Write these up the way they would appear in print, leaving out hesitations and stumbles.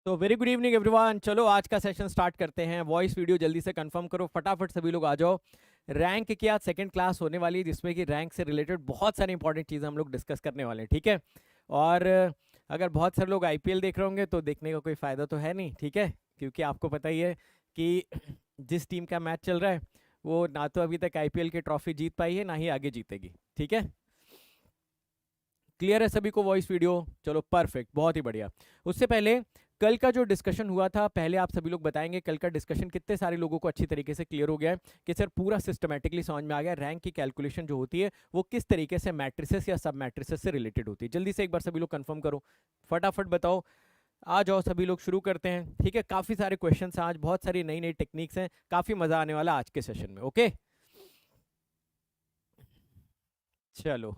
तो very good evening everyone. चलो आज का सेशन स्टार्ट करते हैं। वॉइस वीडियो जल्दी से कंफर्म करो, फटाफट सभी लोग आ जाओ। रैंक की आज सेकंड क्लास होने वाली है, जिसमें कि रैंक से रिलेटेड बहुत सारी इंपॉर्टेंट चीज़ें हम लोग डिस्कस करने वाले हैं, ठीक है। और अगर बहुत सारे लोग आईपीएल देख रहे होंगे तो देखने का कोई फ़ायदा तो है नहीं, ठीक है, क्योंकि आपको पता ही है कि जिस टीम का मैच चल रहा है वो ना तो अभी तक आईपीएल की ट्रॉफी जीत पाई है, ना ही आगे जीतेगी, ठीक है। क्लियर है सभी को वॉइस वीडियो? चलो परफेक्ट, बहुत ही बढ़िया। उससे पहले कल का जो डिस्कशन हुआ था, पहले आप सभी लोग बताएंगे कल का डिस्कशन कितने सारे लोगों को अच्छी तरीके से क्लियर हो गया है कि सर पूरा सिस्टमेटिकली समझ में आ गया रैंक की कैलकुलेशन जो होती है वो किस तरीके से मैट्रिसेस या सब मैट्रिसेस से रिलेटेड होती है। जल्दी से एक बार सभी लोग कंफर्म करो, फटाफट बताओ। आ जाओ सभी लोग, शुरू करते हैं, ठीक है। काफी सारे क्वेश्चन आज, बहुत सारी नई नई टेक्निक्स हैं, काफी मजा आने वाला आज के सेशन में। ओके चलो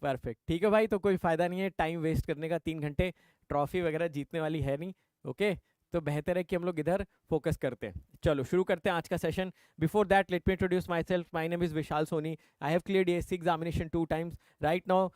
परफेक्ट, ठीक है भाई। तो कोई फायदा नहीं है टाइम वेस्ट करने का, 3 घंटे ट्रॉफी वगैरह जीतने वाली है नहीं। ओके, तो बेहतर है कि हम लोग इधर फोकस करते हैं। चलो शुरू करते हैं आज का session. Before that let me introduce myself. My name is Vishal Soni. I have cleared ASC examination 2 times right now.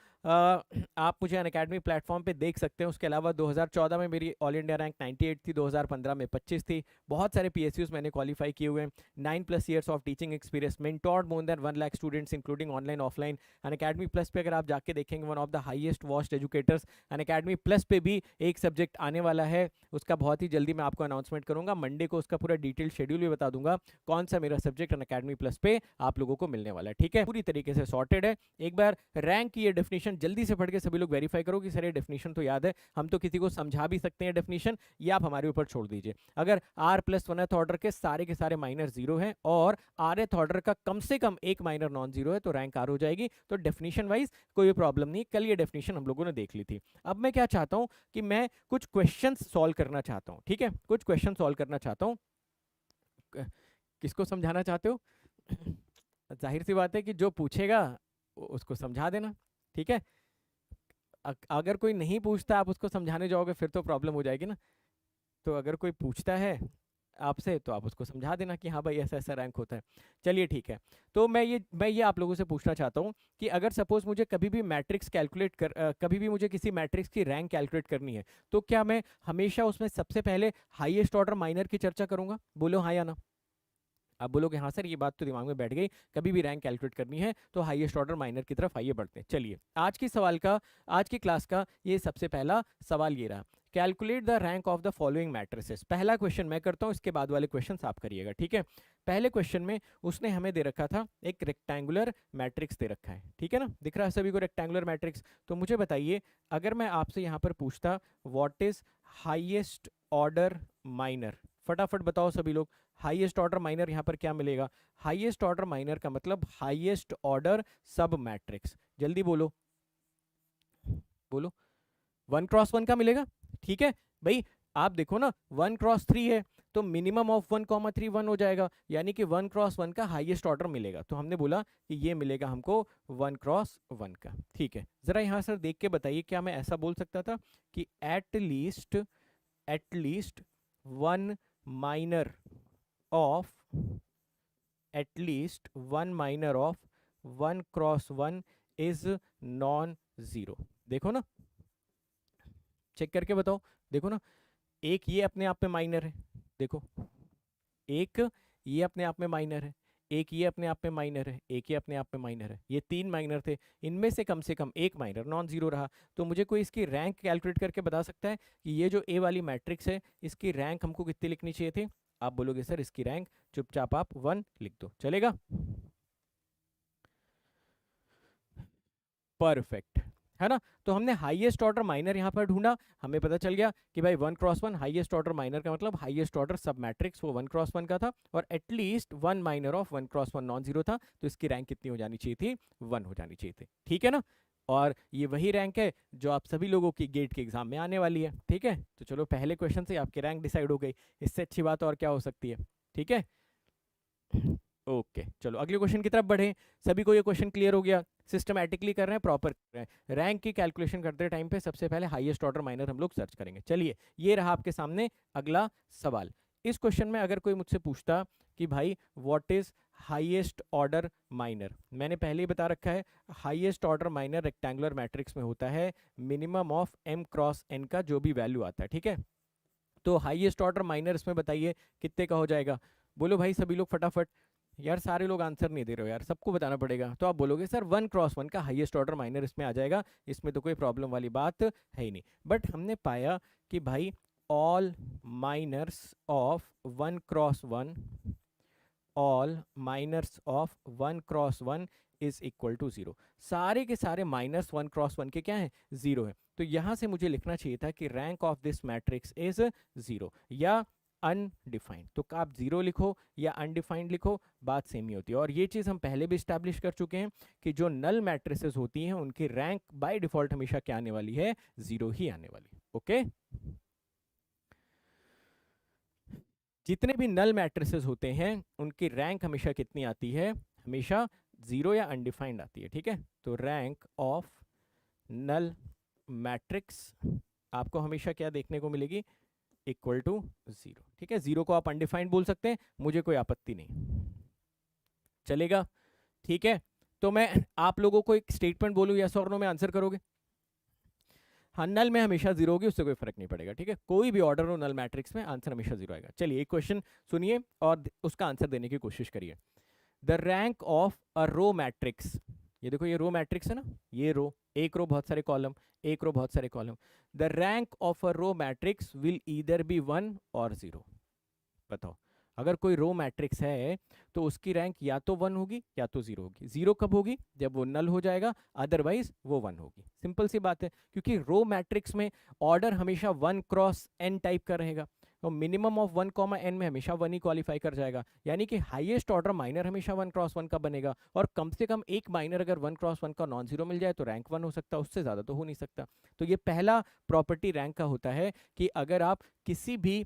आप मुझे अनअकैडमी प्लेटफॉर्म पे देख सकते हैं। उसके अलावा 2014 में मेरी ऑल इंडिया रैंक 98 थी, 2015 में 25 थी। बहुत सारे पीएसयूज मैंने क्वालिफाई किए हुए हैं। 9+ years of teaching experience, mentored more than 1 lakh students including online offline. Unacademy plus पे अगर आप जाके देखेंगे, one of the highest watched educators. Unacademy plus पे भी एक सब्जेक्ट आने वाला है, उसका बहुत ही जल्दी मैं आपको अनाउंसमेंट करूंगा। मंडे को उसका पूरा डिटेल शेड्यूल भी बता दूंगा, कौन सा मेरा सब्जेक्ट अनअकैडमी प्लस पे आप लोगों को मिलने वाला है, ठीक है। पूरी तरीके से सॉर्टेड है। एक बार रैंक की ये डेफिनेशन जल्दी से पढ़ के सभी लोग वेरीफाई करो कि सर ये डेफिनेशन तो याद है, हम तो किसी को समझा भी सकते हैं डेफिनेशन, ये आप हमारे ऊपर छोड़ दीजिए। अगर r+1th ऑर्डर के सारे माइनर जीरो हैं और rth ऑर्डर का कम से कम एक माइनर नॉन जीरो है तो रैंक आर हो जाएगी। तो डेफिनेशन वाइज कोई प्रॉब्लम नहीं, कल ये डेफिनेशन हम लोगों ने देख ली थी। अब मैं क्या चाहता हूं कि मैं कुछ क्वेश्चंस सॉल्व करना चाहता हूं, ठीक है, कुछ क्वेश्चन सॉल्व करना चाहता हूं। किसको समझाना चाहते हो? जाहिर सी बात है कि जो पूछेगा उसको समझा देना, ठीक है। अगर कोई नहीं पूछता आप उसको समझाने जाओगे फिर तो प्रॉब्लम हो जाएगी ना। तो अगर कोई पूछता है आपसे तो आप उसको समझा देना कि हाँ भाई ऐसा ऐसा रैंक होता है। चलिए ठीक है। तो मैं ये आप लोगों से पूछना चाहता हूँ कि अगर सपोज मुझे कभी भी मैट्रिक्स कैलकुलेट कभी भी मुझे किसी मैट्रिक्स की रैंक कैलकुलेट करनी है, तो क्या मैं हमेशा उसमें सबसे पहले हाईएस्ट ऑर्डर माइनर की चर्चा करूंगा? बोलो हाँ या ना। आप बोलोगे हाँ सर, ये बात तो दिमाग में बैठ गई, कभी भी रैंक कैलकुलेट करनी है तो हाईएस्ट ऑर्डर माइनर की तरफ आइए बढ़ते हैं। चलिए आज की क्लास का ये सबसे पहला सवाल ये रहा, calculate the rank of the following matrices. पहला क्वेश्चन मैं करता हूँ, इसके बाद वाले क्वेश्चन आप करिएगा, ठीक है। पहले क्वेश्चन में उसने हमें दे रखा था एक रेक्टेंगुलर मैट्रिक्स दे रखा है, ठीक है ना, दिख रहा है सभी को रेक्टेंगुलर मैट्रिक्स। तो मुझे बताइए, अगर मैं आपसे यहाँ पर पूछता what is highest order minor, फटाफट बताओ सभी लोग। हाईएस्ट ऑर्डर माइनर यहाँ पर क्या मिलेगा? हाईएस्ट ऑर्डर माइनर का मतलब हाईएस्ट ऑर्डर सब मैट्रिक्स। जल्दी बोलो बोलो। 1x1 का मिलेगा, ठीक है भाई। आप देखो ना 1x3 है तो मिनिमम ऑफ 1,3 1 हो जाएगा, यानी कि 1x1 का हाईएस्ट ऑर्डर मिलेगा। तो हमने बोला कि ये मिलेगा हमको 1x1 का, ठीक है। जरा यहाँ सर देख के बताइए, क्या मैं ऐसा बोल सकता था कि at least one minor of at least one minor of 1x1 is non zero? देखो ना, चेक करके बताओ। देखो ना, एक ये अपने आप में माइनर है, देखो, एक ये अपने आप में माइनर है, एक ये अपने आप में माइनर है, एक ये अपने आप में माइनर है। ये 3 माइनर थे, इनमें से कम एक माइनर नॉन जीरो रहा। तो मुझे कोई इसकी रैंक कैलकुलेट करके बता सकता है कि ये जो ए वाली मैट्रिक्स है इसकी रैंक हमको कितनी लिखनी चाहिए थी? आप बोलोगे सर इसकी रैंक चुपचाप आप 1 लिख दो, चलेगा? परफेक्ट, है ना। तो हमने हाईएस्ट ऑर्डर माइनर यहाँ पर ढूंढा, हमें पता चल गया कि भाई 1x1 हाईएस्ट ऑर्डर माइनर का मतलब हाईएस्ट ऑर्डर सब मैट्रिक्स वो 1x1 का था, और at least one minor of 1x1 non zero था। तो इसकी रैंक कितनी हो जानी चाहिए थी? 1 हो जानी चाहिए थी, ठीक है ना। और ये वही रैंक है जो आप सभी लोगों की गेट के एग्जाम में आने वाली है, ठीक है। तो चलो पहले क्वेश्चन से आपकी रैंक डिसाइड हो गई, इससे अच्छी बात और क्या हो सकती है, ठीक है। ओके चलो अगले क्वेश्चन की तरफ बढ़े। सभी को ये क्वेश्चन क्लियर हो गया? सिस्टमैटिकली कर रहे हैं, प्रॉपर कर रहे हैं। रैंक की कैलकुलेशन करते टाइम पे सबसे पहले हाईएस्ट ऑर्डर माइनर हम लोग सर्च करेंगे। चलिए ये रहा आपके सामने अगला सवाल। इस क्वेश्चन में अगर कोई मुझसे पूछता कि भाई what is highest order minor, मैंने पहले ही बता रखा है highest order minor rectangular matrix में होता है minimum of m cross n का जो भी वैल्यू आता है, ठीक है। तो हाईएस्ट ऑर्डर माइनर इसमें बताइए कितने का हो जाएगा, बोलो भाई सभी लोग फटाफट। यार सारे लोग आंसर नहीं दे रहे हो यार, सबको बताना पड़ेगा। तो आप बोलोगे सर 1 क्रॉस 1 का हाईएस्ट ऑर्डर माइनर इसमें आ जाएगा, इसमें तो कोई प्रॉब्लम वाली बात है ही नहीं। बट हमने पाया कि भाई all minors of 1 cross 1, all minors of 1 cross 1 is equal to 0। सारे के सारे माइनस 1 क्रॉस 1 के क्या है, 0 है। तो यहां से मुझे लिखना चाहिए था कि rank of this matrix is 0 या अनडिफाइंड। तो आप 0 लिखो या अनडिफाइंड लिखो, बात सेम ही होती है। और ये चीज हम पहले भी स्टैब्लिश कर चुके हैं कि जो नल मैट्रिसेस होती हैं उनकी रैंक बाय डिफॉल्ट हमेशा क्या आने वाली है, 0 ही आने वाली। ओके, जितने भी नल मैट्रिसेस होते हैं उनकी रैंक हमेशा कितनी आती है, हमेशा 0 या अनडिफाइंड आती है, ठीक है। तो रैंक ऑफ नल मैट्रिक्स आपको हमेशा क्या देखने को मिलेगी, इक्वल टू 0, ठीक है। 0 को आप अनडिफाइंड बोल सकते हैं, मुझे कोई आपत्ति नहीं, चलेगा, ठीक है। तो मैं आप लोगों को एक स्टेटमेंट बोलूं, यस और नो में आंसर करोगे। हाँ, नल में हमेशा 0 होगी, उससे कोई फर्क नहीं पड़ेगा, ठीक है। कोई भी ऑर्डर हो नल मैट्रिक्स में आंसर हमेशा 0 आएगा। चलिए एक क्वेश्चन सुनिए और उसका आंसर देने की कोशिश करिए। The rank of a row matrix, ये देखो ये रो मैट्रिक्स है ना, ये रो, एक रो बहुत सारे कॉलम, एक रो बहुत सारे column. The rank of a row matrix will either be 1 और 0। बताओ, अगर कोई रो मैट्रिक्स है तो उसकी रैंक या तो 1 होगी या तो 0 होगी। 0 कब होगी, जब वो नल हो जाएगा, अदरवाइज वो 1 होगी। सिंपल सी बात है, क्योंकि रो मैट्रिक्स में ऑर्डर हमेशा 1 क्रॉस n टाइप का रहेगा, तो मिनिमम ऑफ 1, n में हमेशा 1 ही क्वालिफाई कर जाएगा। यानी कि हाईएस्ट ऑर्डर माइनर हमेशा 1 क्रॉस 1 का बनेगा, और कम से कम एक माइनर अगर 1 क्रॉस 1 का नॉन जीरो मिल जाए तो रैंक 1 हो सकता है, उससे ज़्यादा तो हो नहीं सकता। तो ये पहला प्रॉपर्टी रैंक का होता है कि अगर आप किसी भी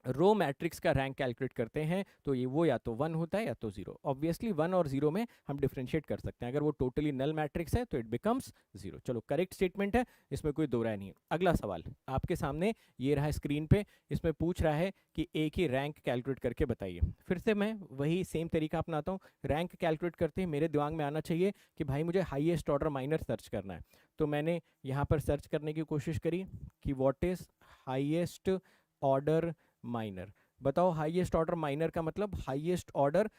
रो मैट्रिक्स का रैंक कैलकुलेट करते हैं तो ये वो या तो 1 होता है या तो 0। ऑब्वियसली 1 और 0 में हम डिफरेंशिएट कर सकते हैं, अगर वो टोटली नल मैट्रिक्स है तो इट बिकम्स 0। चलो करेक्ट स्टेटमेंट है, इसमें कोई दो राय नहीं है। अगला सवाल आपके सामने ये रहा स्क्रीन पे, इसमें पूछ रहा है कि ए की रैंक कैलकुलेट करके बताइए। फिर से मैं वही सेम तरीका अपनाता हूँ। रैंक कैलकुलेट करते ही मेरे दिमाग में आना चाहिए कि भाई मुझे हाईएस्ट ऑर्डर माइनर सर्च करना है। तो मैंने यहाँ पर सर्च करने की कोशिश करी कि what is highest order minor. बताओ हाईएस्ट ऑर्डर माइनर का मतलब हाईएस्ट ऑर्डर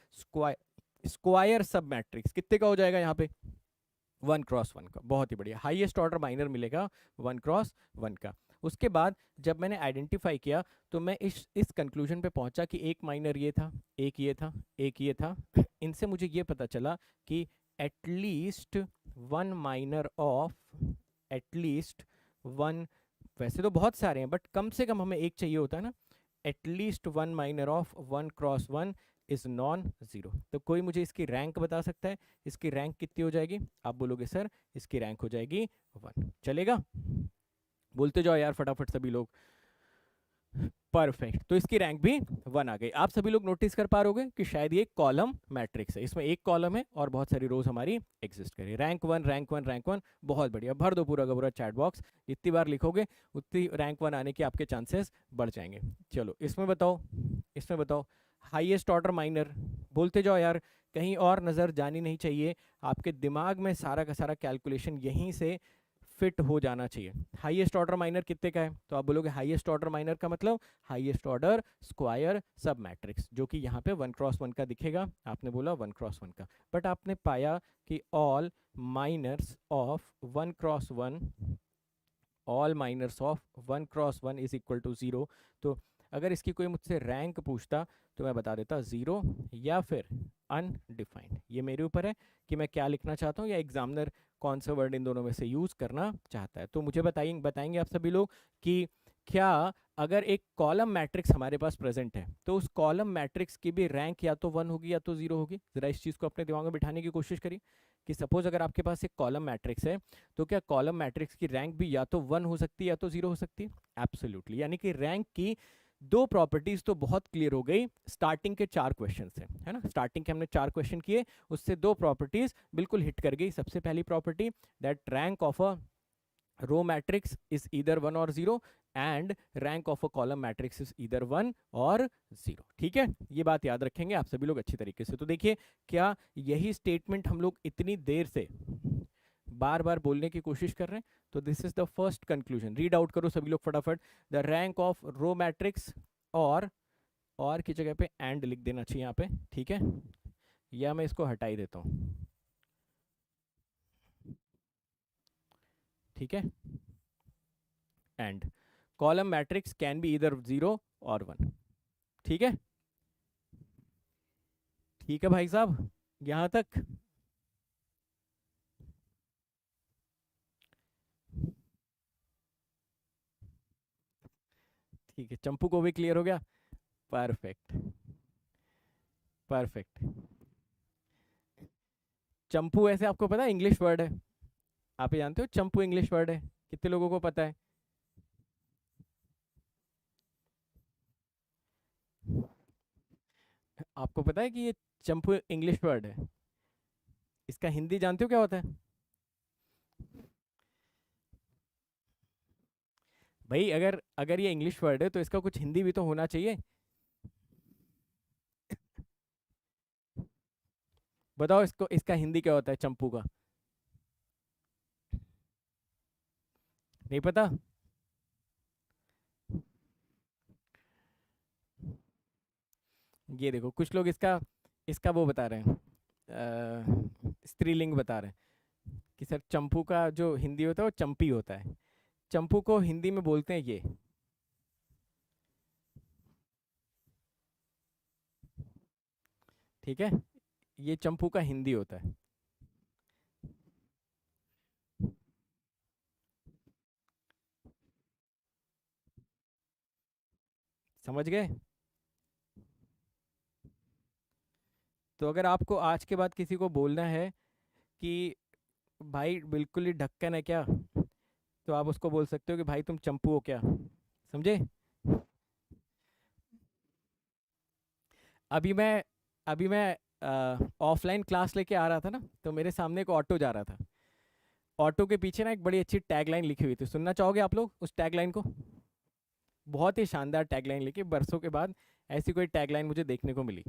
स्क्वायर सब मैट्रिक्स कितने का हो जाएगा, यहाँ पे 1 क्रॉस 1 का। बहुत ही बढ़िया, हाईएस्ट ऑर्डर माइनर मिलेगा 1 क्रॉस 1 का। उसके बाद जब मैंने आइडेंटिफाई किया तो मैं इस कंक्लूजन पे पहुंचा कि एक माइनर ये था, एक ये था, एक ये था। इनसे मुझे ये पता चला कि एटलीस्ट 1 माइनर ऑफ एटलीस्ट 1, वैसे तो बहुत सारे हैं बट कम से कम हमें एक चाहिए होता है ना, at least 1 minor of 1 cross 1 is non zero. तो कोई मुझे इसकी रैंक बता सकता है, इसकी रैंक कितनी हो जाएगी। आप बोलोगे सर इसकी रैंक हो जाएगी 1, चलेगा। बोलते जाओ यार फटाफट सभी लोग। परफेक्ट, तो इसकी रैंक भी 1 आ गई। आप सभी लोग नोटिस कर पा रहे कि शायद ये कॉलम मैट्रिक्स है, इसमें एक कॉलम है और बहुत सारी रोज हमारी एग्जिस्ट करें। रैंक 1 रैंक 1 रैंक 1, बहुत बढ़िया, भर दो पूरा का पूरा चैट बॉक्स। जितनी बार लिखोगे उतनी रैंक 1 आने के आपके चांसेस बढ़ जाएंगे। चलो इसमें बताओ, इसमें बताओ हाईएस्ट ऑर्डर माइनर। बोलते जाओ यार, कहीं और नज़र जानी नहीं चाहिए, आपके दिमाग में सारा का सारा कैलकुलेशन यहीं से फिट हो जाना चाहिए। हाईएस्ट ऑर्डर माइनर कितने का है, तो आप बोलोगे हाईएस्ट ऑर्डर माइनर का मतलब हाईएस्ट ऑर्डर स्क्वायर सब मैट्रिक्स, जो कि यहाँ पे 1 क्रॉस 1 का दिखेगा। आपने बोला 1 क्रॉस 1 का, बट आपने पाया कि all minors of 1 cross 1, all minors of 1 cross 1 is equal to 0। तो अगर इसकी कोई मुझसे रैंक पूछता तो मैं बता देता 0 या फिर अनडिफाइंड। ये मेरे ऊपर है कि मैं क्या लिखना चाहता हूँ या एग्जामिनर कौन सा वर्ड इन दोनों में से यूज़ करना चाहता है। तो मुझे बताएंगे आप सभी लोग कि क्या अगर एक कॉलम मैट्रिक्स हमारे पास प्रेजेंट है तो उस कॉलम मैट्रिक्स की भी रैंक या तो 1 होगी या तो 0 होगी। ज़रा इस चीज़ को अपने दिमाग में बिठाने की कोशिश करिए कि सपोज अगर आपके पास एक कॉलम मैट्रिक्स है तो क्या कॉलम मैट्रिक्स की रैंक भी या तो 1 हो सकती है या तो 0 हो सकती है। एब्सोल्युटली, यानी कि रैंक की दो प्रॉपर्टीज तो बहुत क्लियर हो गई स्टार्टिंग के 4 क्वेश्चन से, है ना। स्टार्टिंग के हमने 4 क्वेश्चन किए, उससे 2 प्रॉपर्टीज बिल्कुल हिट कर गई। सबसे पहली property that rank of a row matrix is either 1 और 0 and rank of a column matrix is either 1 और 0। ठीक है, ये बात याद रखेंगे आप सभी लोग अच्छी तरीके से। तो देखिए, क्या यही स्टेटमेंट हम लोग इतनी देर से बार बार बोलने की कोशिश कर रहे हैं? तो this is the first conclusion. Read out करो सभी लोग फटाफट। The rank of row matrix, और की जगह पे एंड लिख देना चाहिए यहाँ पे, ठीक है, या मैं इसको हटा ही देता हूँ, ठीक है, and column matrix can be इधर 0 और 1। ठीक है, ठीक है भाई साहब, यहां तक? ठीक है, चंपू को भी क्लियर हो गया? Perfect, perfect. चंपू ऐसे आपको पता है इंग्लिश वर्ड है? आप ये जानते हो चंपू इंग्लिश वर्ड है? कितने लोगों को पता है? आपको पता है कि ये चंपू इंग्लिश वर्ड है? इसका हिंदी जानते हो क्या होता है? भाई अगर अगर ये इंग्लिश वर्ड है तो इसका कुछ हिंदी भी तो होना चाहिए। बताओ इसको, इसका हिंदी क्या होता है चंपू का? नहीं पता? ये देखो, कुछ लोग इसका इसका वो बता रहे हैं, स्त्रीलिंग बता रहे हैं कि सर चंपू का जो हिंदी होता है वो चंपी होता है। चंपू को हिंदी में बोलते हैं ये। ठीक है, ये चंपू का हिंदी होता है। समझ गए? तो अगर आपको आज के बाद किसी को बोलना है कि भाई बिल्कुल ही ढक्कन है क्या, तो आप उसको बोल सकते हो कि भाई तुम चंपू हो क्या। समझे? अभी मैं अभी मैं ऑफलाइन क्लास लेके आ रहा था ना, तो मेरे सामने एक ऑटो जा रहा था। ऑटो के पीछे ना एक बड़ी अच्छी टैगलाइन लिखी हुई थी, सुनना चाहोगे आप लोग उस टैगलाइन को? बहुत ही शानदार टैगलाइन लिखी, बरसों के बाद ऐसी कोई टैगलाइन मुझे देखने को मिली।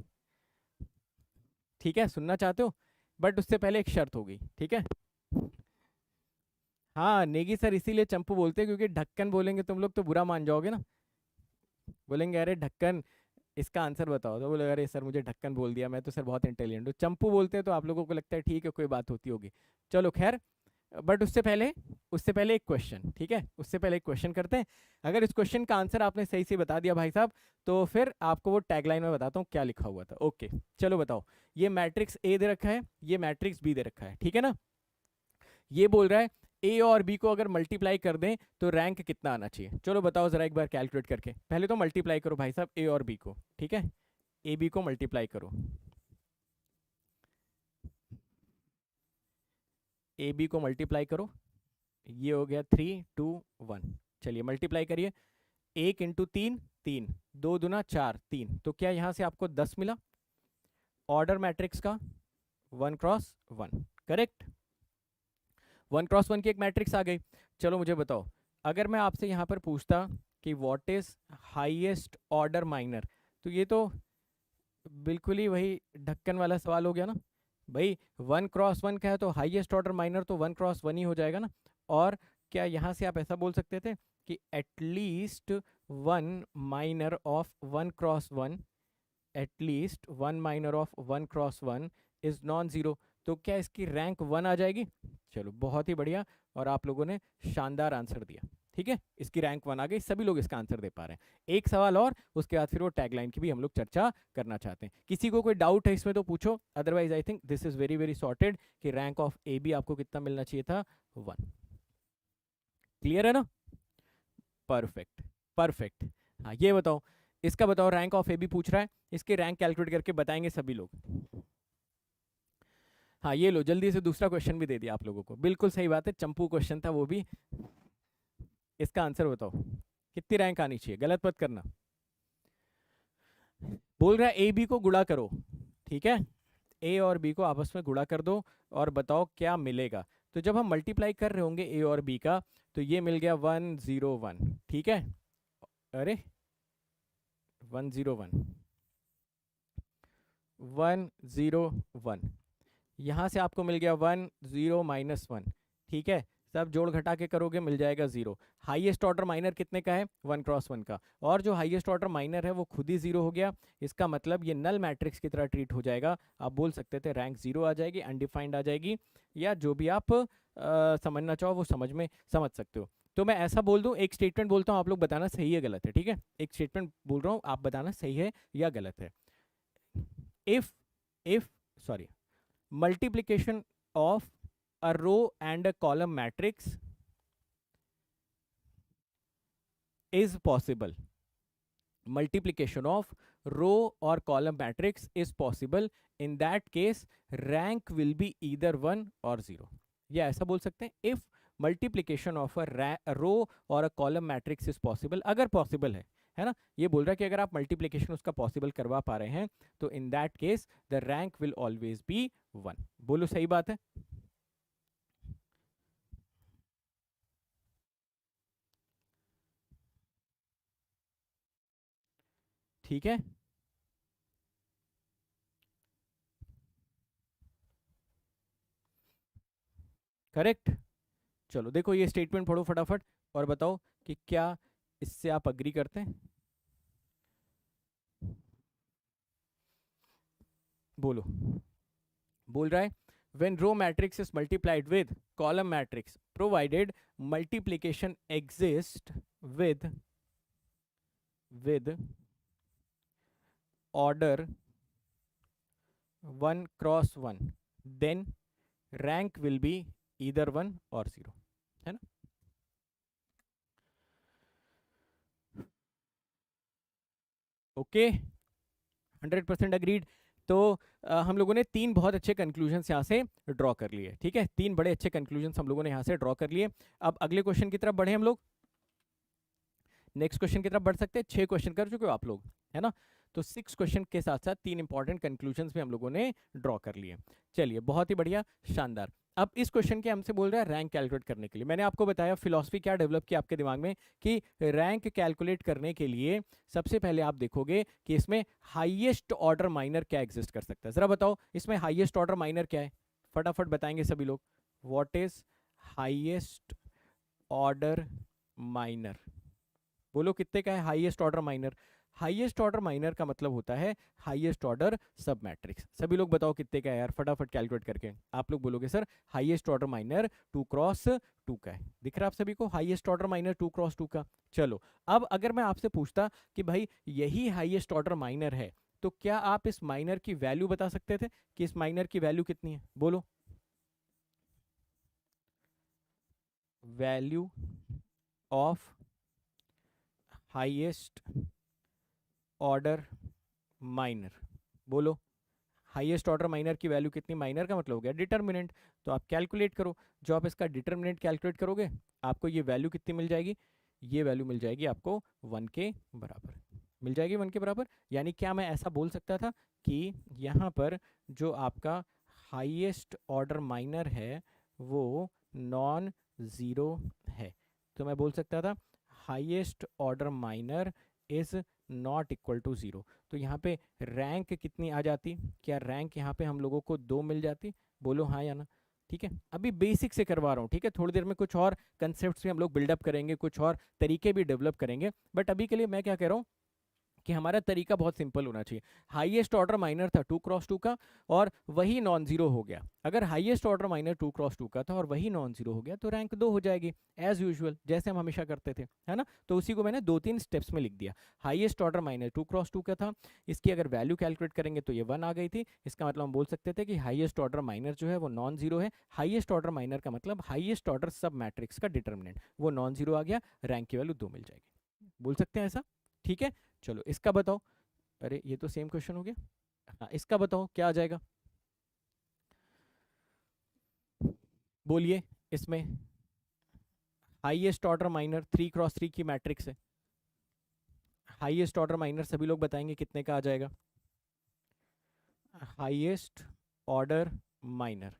ठीक है, सुनना चाहते हो? बट उससे पहले एक शर्त होगी, ठीक है? हाँ, नेगी सर इसीलिए चंपू बोलते हैं क्योंकि ढक्कन बोलेंगे तुम लोग तो बुरा मान जाओगे ना। बोलेंगे अरे ढक्कन, इसका आंसर बताओ, तो बोले अरे सर मुझे ढक्कन बोल दिया, मैं तो सर बहुत इंटेलिजेंट हूँ। चंपू बोलते हैं तो आप लोगों को लगता है ठीक है कोई बात होती होगी। चलो खैर, बट उससे पहले एक क्वेश्चन, ठीक है, उससे पहले एक क्वेश्चन करते हैं। अगर इस क्वेश्चन का आंसर आपने सही से बता दिया भाई साहब, तो फिर आपको वो टैगलाइन में बताता हूँ क्या लिखा हुआ था। ओके, चलो बताओ। ये मैट्रिक्स ए दे रखा है, ये मैट्रिक्स बी दे रखा है, ठीक है ना? ये बोल रहा है ए और बी को अगर मल्टीप्लाई कर दें तो रैंक कितना आना चाहिए। चलो बताओ जरा एक बार कैलकुलेट करके। पहले तो मल्टीप्लाई करो भाई साहब ए और बी को, ठीक है, ए बी को मल्टीप्लाई करो। ए बी को मल्टीप्लाई करो, ये हो गया 3 2 1। चलिए मल्टीप्लाई करिए। 1 × 3 3, 2 दूना 4 3, तो क्या यहाँ से आपको 10 मिला ऑर्डर मैट्रिक्स का? 1 × 1, करेक्ट। 1 × 1 की एक मैट्रिक्स आ गई। चलो मुझे बताओ, अगर मैं आपसे यहाँ पर पूछता कि what is highest order minor, तो ये तो बिल्कुल ही वही ढक्कन वाला सवाल हो गया ना भाई। 1 × 1 का है तो हाईएस्ट ऑर्डर माइनर तो 1 × 1 ही हो जाएगा ना। और क्या यहाँ से आप ऐसा बोल सकते थे कि at least one minor of 1 × 1, at least one minor of 1 × 1 is non zero, तो क्या इसकी रैंक 1 आ जाएगी? चलो बहुत ही बढ़िया, और आप लोगों ने शानदार आंसर दिया। ठीक है, इसकी रैंक 1 आ गई, सभी लोग इसका आंसर दे पा रहे हैं। एक सवाल और, उसके बाद फिर वो टैगलाइन की भी हम लोग चर्चा करना चाहते हैं। किसी को कोई डाउट है इसमें तो पूछो, otherwise I think this is very very sorted कि रैंक ऑफ ए बी आपको कितना मिलना चाहिए था? 1। क्लियर है ना? Perfect, perfect. हाँ ये बताओ, इसका बताओ, रैंक ऑफ ए बी पूछ रहा है, इसके रैंक कैलकुलेट करके बताएंगे सभी लोग। हाँ ये लो, जल्दी से दूसरा क्वेश्चन भी दे दिया आप लोगों को, बिल्कुल सही बात है, चंपू क्वेश्चन था वो भी। इसका आंसर बताओ, कितनी रैंक आनी चाहिए, गलत मत करना। बोल रहा है ए बी को गुणा करो, ठीक है, ए और बी को आपस में गुणा कर दो और बताओ क्या मिलेगा। तो जब हम मल्टीप्लाई कर रहे होंगे ए और बी का, तो ये मिल गया 101, ठीक है। अरे 101, 101, यहाँ से आपको मिल गया 1 0 - 1, ठीक है। सब जोड़ घटा के करोगे मिल जाएगा 0। हाईएस्ट ऑर्डर माइनर कितने का है? 1 × 1 का, और जो हाईएस्ट ऑर्डर माइनर है वो खुद ही 0 हो गया। इसका मतलब ये नल मैट्रिक्स की तरह ट्रीट हो जाएगा। आप बोल सकते थे रैंक 0 आ जाएगी, अनडिफाइंड आ जाएगी, या जो भी आप समझना चाहो वो समझ सकते हो। तो मैं ऐसा बोल दूं, एक स्टेटमेंट बोलता हूँ, आप लोग बताना सही है गलत है, ठीक है। एक स्टेटमेंट बोल रहा हूँ, आप बताना सही है या गलत है। If sorry, multiplication of a row and a column matrix is possible. Multiplication of row or column matrix is possible. In that case, rank will be either 1 or 0. या ऐसा बोल सकते हैं, if multiplication of a row or a column matrix is possible, अगर possible है ना। ये बोल रहा है कि अगर आप मल्टीप्लीकेशन उसका पॉसिबल करवा पा रहे हैं, तो इन that case the rank will always be 1। बोलो सही बात है? ठीक है, करेक्ट। चलो देखो ये स्टेटमेंट पढ़ो फटाफट और बताओ कि क्या इससे आप अग्री करते हैं। बोलो। बोल रहा है when row matrix is multiplied with column matrix provided multiplication exists with order 1 × 1, then rank will be either 1 or 0, है ना। Okay, 100% agreed. तो हम लोगों ने 3 बहुत अच्छे कंक्लूजन्स यहाँ से ड्रॉ कर लिए, ठीक है। 3 बड़े अच्छे कंक्लूजन्स हम लोगों ने यहाँ से ड्रॉ कर लिए। अब अगले क्वेश्चन की तरफ बढ़े हम लोग, नेक्स्ट क्वेश्चन की तरफ बढ़ सकते हैं। 6 क्वेश्चन कर चुके हो आप लोग, है ना। तो 6 क्वेश्चन के साथ साथ 3 इंपॉर्टेंट कंक्लूजन्स भी हम लोगों ने ड्रॉ कर लिए। चलिए बहुत ही बढ़िया, शानदार। अब इस क्वेश्चन के हमसे बोल रहा है रैंक कैलकुलेट करने के लिए। मैंने आपको बताया फिलॉसफी क्या डेवलप की आपके दिमाग में, कि रैंक कैलकुलेट करने के लिए सबसे पहले आप देखोगे कि इसमें हाईएस्ट ऑर्डर माइनर क्या एग्जिस्ट कर सकता है। जरा बताओ इसमें हाईएस्ट ऑर्डर माइनर क्या है, फटाफट बताएंगे सभी लोग। What is highest order minor? बोलो कितने का है highest order minor? Highest order minor का मतलब होता है हाईएस्ट ऑर्डर सब मैट्रिक्स। सभी लोग बताओ कितने का है यार, फटाफट कैलकुलेट करके। आप लोग बोलोगे सर हाईएस्ट ऑर्डर माइनर 2 × 2 का है। दिख रहा है आप सभी को हाईएस्ट ऑर्डर माइनर 2 × 2 का। चलो अब अगर मैं आपसे पूछता कि भाई यही हाईएस्ट ऑर्डर माइनर है, तो क्या आप इस माइनर की वैल्यू बता सकते थे कि इस माइनर की वैल्यू कितनी है? बोलो value of highest order minor. बोलो हाईएस्ट ऑर्डर माइनर की वैल्यू कितनी? माइनर का मतलब हो गया डिटर्मिनेंट। तो आप कैलकुलेट करो, जो आप इसका डिटर्मिनेंट कैलकुलेट करोगे आपको ये वैल्यू कितनी मिल जाएगी? ये वैल्यू मिल जाएगी आपको 1 के बराबर, मिल जाएगी 1 के बराबर। यानी क्या मैं ऐसा बोल सकता था कि यहाँ पर जो आपका हाईएस्ट ऑर्डर माइनर है वो नॉन ज़ीरो है। तो मैं बोल सकता था highest order minor is not equal to 0। तो यहाँ पे रैंक कितनी आ जाती? क्या रैंक यहाँ पे हम लोगों को 2 मिल जाती? बोलो हाँ या ना। ठीक है, अभी बेसिक से करवा रहा हूँ, ठीक है। थोड़ी देर में कुछ और कंसेप्ट्स भी हम लोग बिल्डअप करेंगे, कुछ और तरीके भी डेवलप करेंगे, बट अभी के लिए मैं क्या कह रहा हूँ कि हमारा तरीका बहुत सिंपल होना चाहिए। हाईएस्ट ऑर्डर माइनर था 2 × 2 का और वही नॉन जीरो हो गया। अगर हाईएस्ट ऑर्डर माइनर 2 × 2 का था और वही नॉन जीरो हो गया तो रैंक 2 हो जाएगी, एज यूजुअल जैसे हम हमेशा करते थे, है ना। तो उसी को मैंने 2-3 स्टेप्स में लिख दिया। हाईएस्ट ऑर्डर माइनर 2 × 2 का था, इसकी अगर वैल्यू कैलकुलेट करेंगे तो ये 1 आ गई थी। इसका मतलब हम बोल सकते थे कि हाईएस्ट ऑर्डर माइनर जो है वो नॉन जीरो है। हाईएस्ट ऑर्डर माइनर का मतलब हाईएस्ट ऑर्डर सब मैट्रिक्स का डिटर्मिनेंट वो नॉन जीरो आ गया, रैंक की वैल्यू 2 मिल जाएगी। बोल सकते हैं ऐसा, ठीक है। चलो इसका बताओ। अरे ये तो सेम क्वेश्चन हो गया। हाँ इसका बताओ क्या आ जाएगा, बोलिए। इसमें हाईएस्ट ऑर्डर माइनर 3 × 3 की मैट्रिक्स है। हाईएस्ट ऑर्डर माइनर सभी लोग बताएंगे कितने का आ जाएगा? हाईएस्ट ऑर्डर माइनर,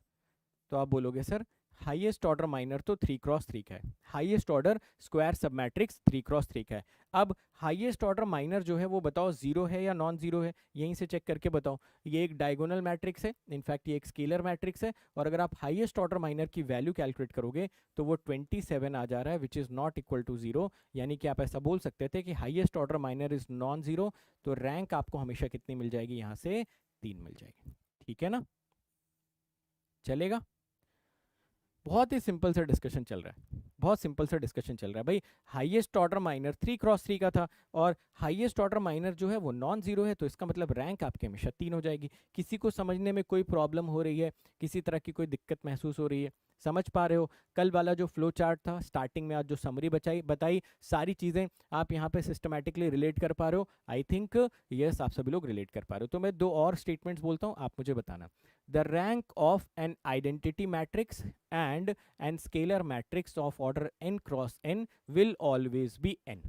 तो आप बोलोगे सर हाईएस्ट ऑर्डर माइनर तो 3x3 का है, हाईएस्ट ऑर्डर स्क्वायर सब मैट्रिक्स 3x3 का है। अब हाईएस्ट ऑर्डर माइनर जो है वो बताओ जीरो है या नॉन जीरो है, यहीं से चेक करके बताओ। ये एक डायगोनल मैट्रिक्स है, इनफैक्ट ये एक स्केलर मैट्रिक्स है, और अगर आप हाईएस्ट ऑर्डर माइनर की वैल्यू कैलकुलेट करोगे तो वो 27 आ जा रहा है, which is not equal to zero. यानी कि आप ऐसा बोल सकते थे कि highest order minor is non zero, तो रैंक आपको हमेशा कितनी मिल जाएगी, यहाँ से 3 मिल जाएगी। ठीक है ना, चलेगा। बहुत ही सिंपल सा डिस्कशन चल रहा है, बहुत सिंपल सा डिस्कशन चल रहा है भाई। हाईएस्ट ऑर्डर माइनर 3x3 का था, और हाईएस्ट ऑर्डर माइनर जो है वो नॉन जीरो है, तो इसका मतलब रैंक आपकी हमेशा 3 हो जाएगी। किसी को समझने में कोई प्रॉब्लम हो रही है, किसी तरह की कोई दिक्कत महसूस हो रही है, समझ पा रहे हो? कल वाला जो फ्लो चार्ट था, स्टार्टिंग में आज जो समरी बताई सारी चीज़ें आप यहाँ पे सिस्टमैटिकली रिलेट कर पा रहे हो? आई थिंक यस, आप सभी लोग रिलेट कर पा रहे हो। तो मैं दो और स्टेटमेंट्स बोलता हूँ, आप मुझे बताना। The rank of an identity matrix and an scalar matrix of order n cross n will always be n।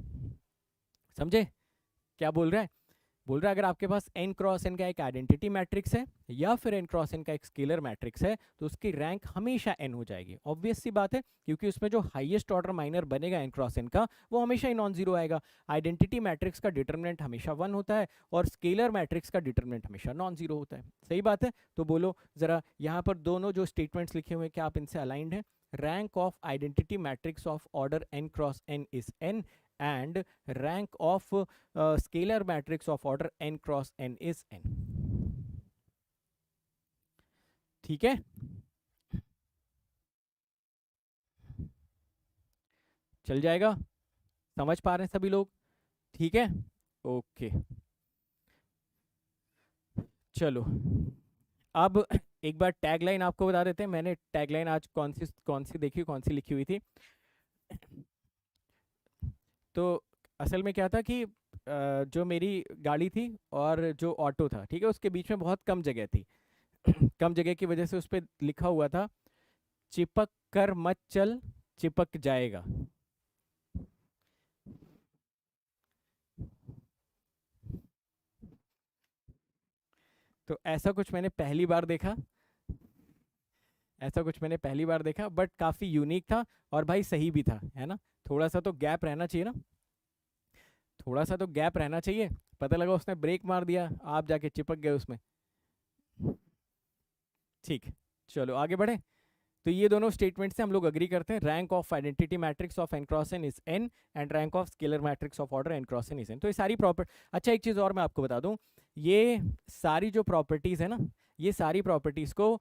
समझे क्या बोल रहा है? बोल रहा है अगर आपके पास n क्रॉस n का एक आइडेंटिटी मैट्रिक्स है या फिर n क्रॉस n का एक स्केलर मैट्रिक्स है, तो उसकी रैंक हमेशा n हो जाएगी। ऑब्वियस सी बात है, क्योंकि उसमें जो हाईएस्ट ऑर्डर माइनर बनेगा n क्रॉस n का, वो हमेशा ही नॉन जीरो आएगा। आइडेंटिटी मैट्रिक्स का डिटर्मिनेंट हमेशा 1 होता है, और स्केलर मैट्रिक्स का डिटर्मिनेंट हमेशा नॉन जीरो होता है। सही बात है? तो बोलो जरा, यहाँ पर दोनों जो स्टेटमेंट्स लिखे हुए हैं, क्या आप इनसे अलाइंड हैं? Rank of identity matrix of order n cross n is n, and rank of scalar matrix of order n cross n is n। ठीक है, चल जाएगा, समझ पा रहे हैं सभी लोग? ठीक है, ओके। चलो अब एक बार टैगलाइन आपको बता देते हैं। मैंने टैगलाइन आज कौन सी देखी, कौन सी लिखी हुई थी। तो असल में क्या था कि जो मेरी गाड़ी थी और जो ऑटो था, ठीक है, उसके बीच में बहुत कम जगह थी। कम जगह की वजह से उस पर लिखा हुआ था, चिपक कर मत चल, चिपक जाएगा। तो ऐसा कुछ मैंने पहली बार देखा, ऐसा कुछ मैंने पहली बार देखा, बट काफ़ी यूनिक था, और भाई सही भी था, है ना? थोड़ा सा तो गैप रहना चाहिए ना, थोड़ा सा तो गैप रहना चाहिए। पता लगा उसने ब्रेक मार दिया, आप जाके चिपक गए उसमें। ठीक, चलो आगे बढ़े। तो ये दोनों स्टेटमेंट से हम लोग अग्री करते हैं, rank of identity matrix of N cross N is N, and rank of scalar matrix of order N cross N is N. तो ये सारी प्रॉपर्टी, अच्छा एक चीज़ और मैं आपको बता दूं, ये सारी जो प्रॉपर्टीज़ है ना, ये सारी प्रॉपर्टीज़ को